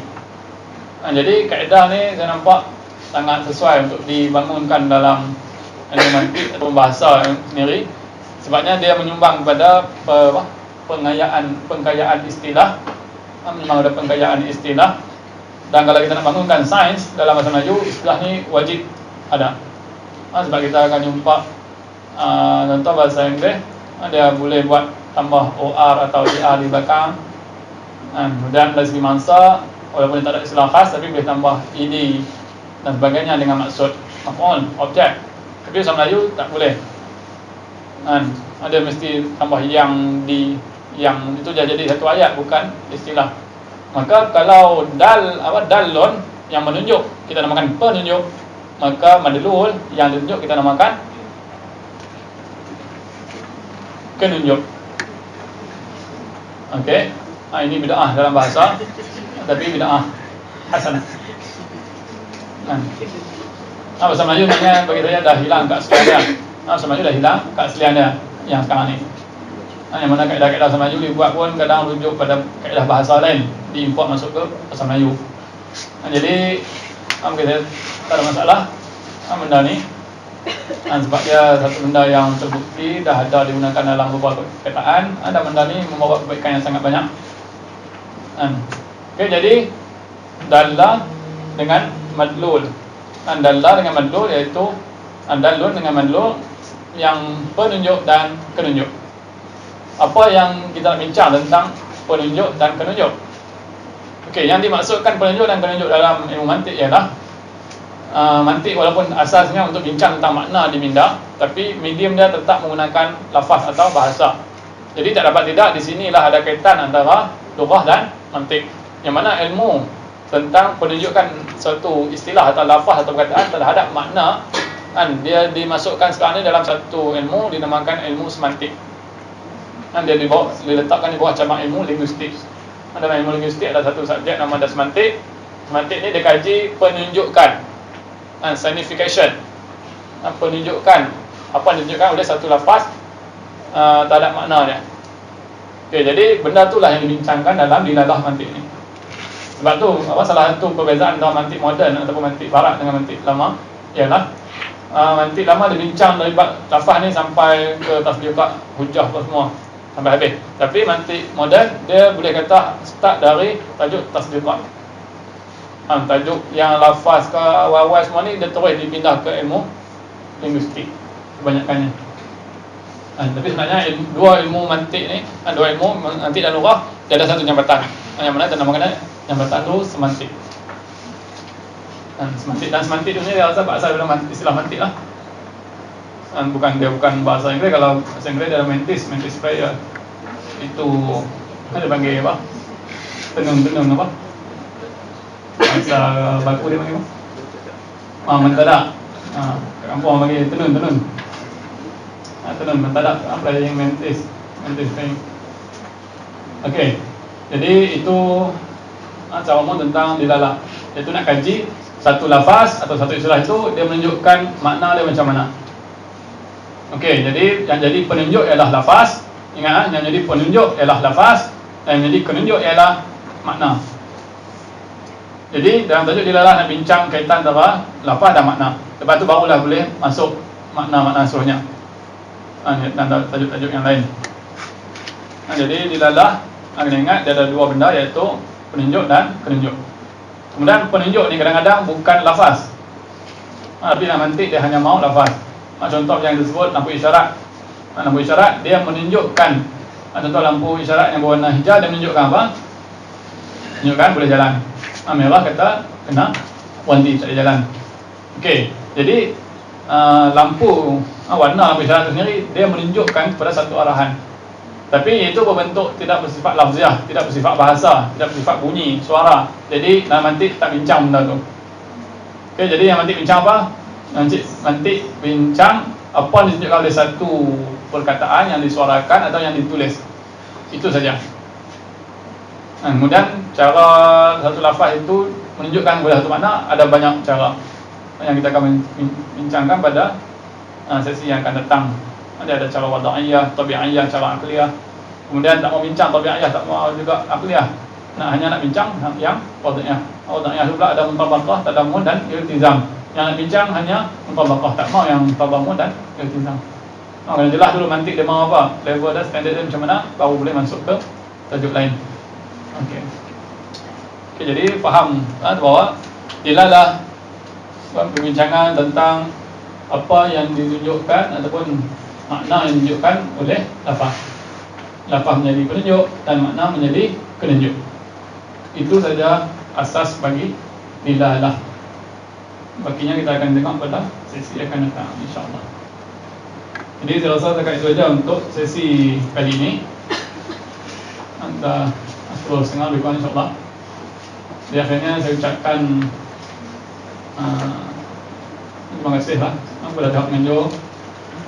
Jadi kaedah ni saya nampak sangat sesuai untuk dibangunkan dalam ilmu mantiq atau bahasa sendiri. Sebabnya dia menyumbang kepada pengkayaan istilah, memang ada pengkayaan istilah. Dan kalau kita nak bangunkan sains dalam bahasa Melayu, istilah ni wajib ada. Sebab kita akan jumpa contoh bahasa Inggeris, dia boleh buat tambah OR atau ER di belakang. Kemudian dari segi mangsa, walaupun dia tak ada istilah khas, tapi boleh tambah ED dan sebagainya dengan maksud maf'ul, objek. Tapi bahasa Melayu tak boleh. Ada mesti tambah yang di, yang itu dah jadi satu ayat, bukan istilah. Maka kalau dalun yang menunjuk kita namakan penunjuk, maka madlul yang ditunjuk kita namakan penunjuk. Okey. Ini bid'ah dalam bahasa, tapi bid'ah hasanah. Bahasa Melayu maknanya bagi saya dah hilang keaslian dia. Bahasa Melayu dah hilang keaslian dia yang sekarang ni. Yang mana kaedah-kaedah bahasa Melayu dibuat pun kadang rujuk pada kaedah bahasa lain, diimport masuk ke bahasa Melayu. Jadi kita tak ada masalah benda ni. Sebab dia satu benda yang terbukti dah ada digunakan dalam beberapa perkataan. Ada benda ni membawa kebaikan yang sangat banyak. Okey, jadi dalla dengan madlul. Dalla dengan madlul iaitu dalun dengan madlul yang penunjuk dan penunjuk. Apa yang kita nak bincang tentang penunjuk dan penunjuk? Okey, yang dimaksudkan penunjuk dan penunjuk dalam ilmu mantik ialah mantik walaupun asasnya untuk bincang tentang makna di minda, tapi medium dia tetap menggunakan lafaz atau bahasa. Jadi tak dapat tidak di sinilah ada kaitan antara lughah dan mantik. Yang mana ilmu tentang penunjukan suatu istilah atau lafaz atau perkataan terhadap makna, dia dimasukkan sekarang ni dalam satu ilmu dinamakan ilmu semantik. Dia diletakkan di bawah cabang ilmu linguistik. Dalam ilmu linguistik ada satu subjek nama dia semantik. Semantik ni dia kaji penunjukan, signification, penunjukan, apa yang ditunjukkan oleh satu lafaz terhadap makna dia. Okey, jadi benda itulah yang dibincangkan dalam dilalah mantik ni. Sebab tu salah satu perbezaan antara mantik moden ataupun mantik barat dengan mantik lama ialah mantik lama dibincang dari lafaz ni sampai ke tasdiqat, hujah apa semua sampai habis. Tapi mantik moden dia boleh kata start dari tajuk tasdiqat. Tajuk yang lafaz ke awal-awal semua ni dia terus dipindah ke ilmu linguistik kebanyakannya. Tapi sebenarnya dua ilmu mantik ni, dua ilmu mantik dan lughah, dia ada satu jambatan. Yang mana dinamakan jambatan tu semantik. Semantik dan semantik tu ni dia asal daripada istilah mantik lah. Bukan bahasa Inggeris. Kalau bahasa Inggeris dia ada mantis prayer. Itu dia panggil apa? Tenung apa? Bahasa baku dia panggil apa? Mentadak. Kat kampung orang panggil tenun. Tenun mentadak apa yang mantis prayer. Okey. Jadi itu cara umum tentang dilalah. Iaitu nak kaji satu lafaz atau satu istilah itu dia menunjukkan makna dia macam mana. Okey, jadi yang jadi penunjuk ialah lafaz. Ingat, yang jadi penunjuk ialah lafaz, dan yang jadi penunjuk ialah makna. Jadi dalam tajuk dilalah nak bincang kaitan antara lafaz dan makna. Lepas tu barulah boleh masuk makna-makna seterusnya dan tajuk-tajuk yang lain. Jadi dilalah kena ingat dia ada dua benda, iaitu penunjuk dan penunjuk. Kemudian penunjuk ni kadang-kadang bukan lafaz, tapi dalam mantik dia hanya mau lafaz. Contoh yang disebut lampu isyarat. Lampu isyarat dia menunjukkan, contoh lampu isyarat yang berwarna hijau dia menunjukkan apa? Menunjukkan boleh jalan. Merah kata kena berhenti, tak boleh jalan. Okey, jadi lampu warna lampu isyarat itu sendiri dia menunjukkan kepada satu arahan. Tapi itu berbentuk tidak bersifat lafziah, tidak bersifat bahasa, tidak bersifat bunyi, suara. Jadi dalam mantik tak bincang benda tu. Okey, jadi yang mantik bincang apa? Mantik bincang apa yang ditunjukkan oleh satu perkataan yang disuarakan atau yang ditulis. Itu saja. Kemudian cara satu lafaz itu menunjukkan kepada satu makna ada banyak cara yang kita akan bincangkan pada sesi yang akan datang. Ada cara wada'iyah, tabi'iyah, cara akliyah. Kemudian tak mau bincang tabi'iyah, tak mau juga akliyah. Hanya nak bincang yang wada'iyah. Wada'iyah pula ada mutabaqah, tadammun dan iltizam. Yang nak bincang hanya mutabaqah, tak mau yang tadammun dan iltizam. Kena jelas dulu mantik dia mahu apa, level dia, standard dia macam mana, baru boleh masuk ke tajuk lain. Okey. Okay, jadi faham bahawa ialah dah perbincangan tentang apa yang ditunjukkan ataupun makna yang ditunjukkan oleh lafaz. Lafaz menjadi penunjuk dan makna menjadi penunjuk. Itu saja asas bagi dilalah. Bakinya kita akan tengok pada sesi akan datang, insya-Allah. Jadi saya rasa setakat itu saja untuk sesi kali ini. Anda 10.30 lebih kurang, insya-Allah. Di akhirnya saya ucapkan terima kasih lah kepada pihak Menjo,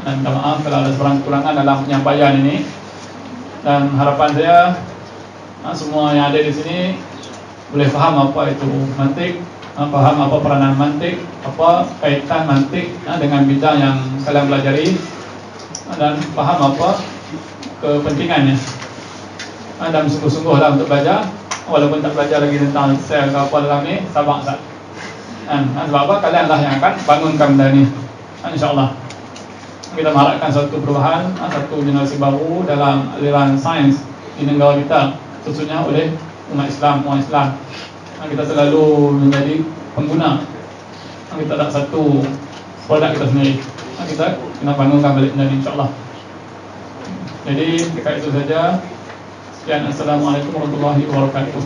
dan minta maaf kalau ada sebarang kekurangan dalam penyampaian ini. Dan harapan saya semua yang ada di sini boleh faham apa itu mantik, faham apa peranan mantik, apa kaitan mantik dengan bidang yang kalian pelajari, dan faham apa kepentingannya. Dan sungguh-sungguhlah untuk belajar, walaupun tak belajar lagi tentang sel atau apa dalam ni, sabar sat. Sebab apa? Kalianlah yang akan bangunkan benda ni, insya-Allah. Kita mengharapkan satu perubahan, satu generasi baru dalam aliran sains di negara kita, khususnya oleh umat Islam, orang Islam. Kita selalu menjadi pengguna, kita tak satu produk kita sendiri. Kita kena bangunkan balik benda ni, insya-Allah. Jadi dekat itu saja. Sekian, assalamualaikum warahmatullahi wabarakatuh.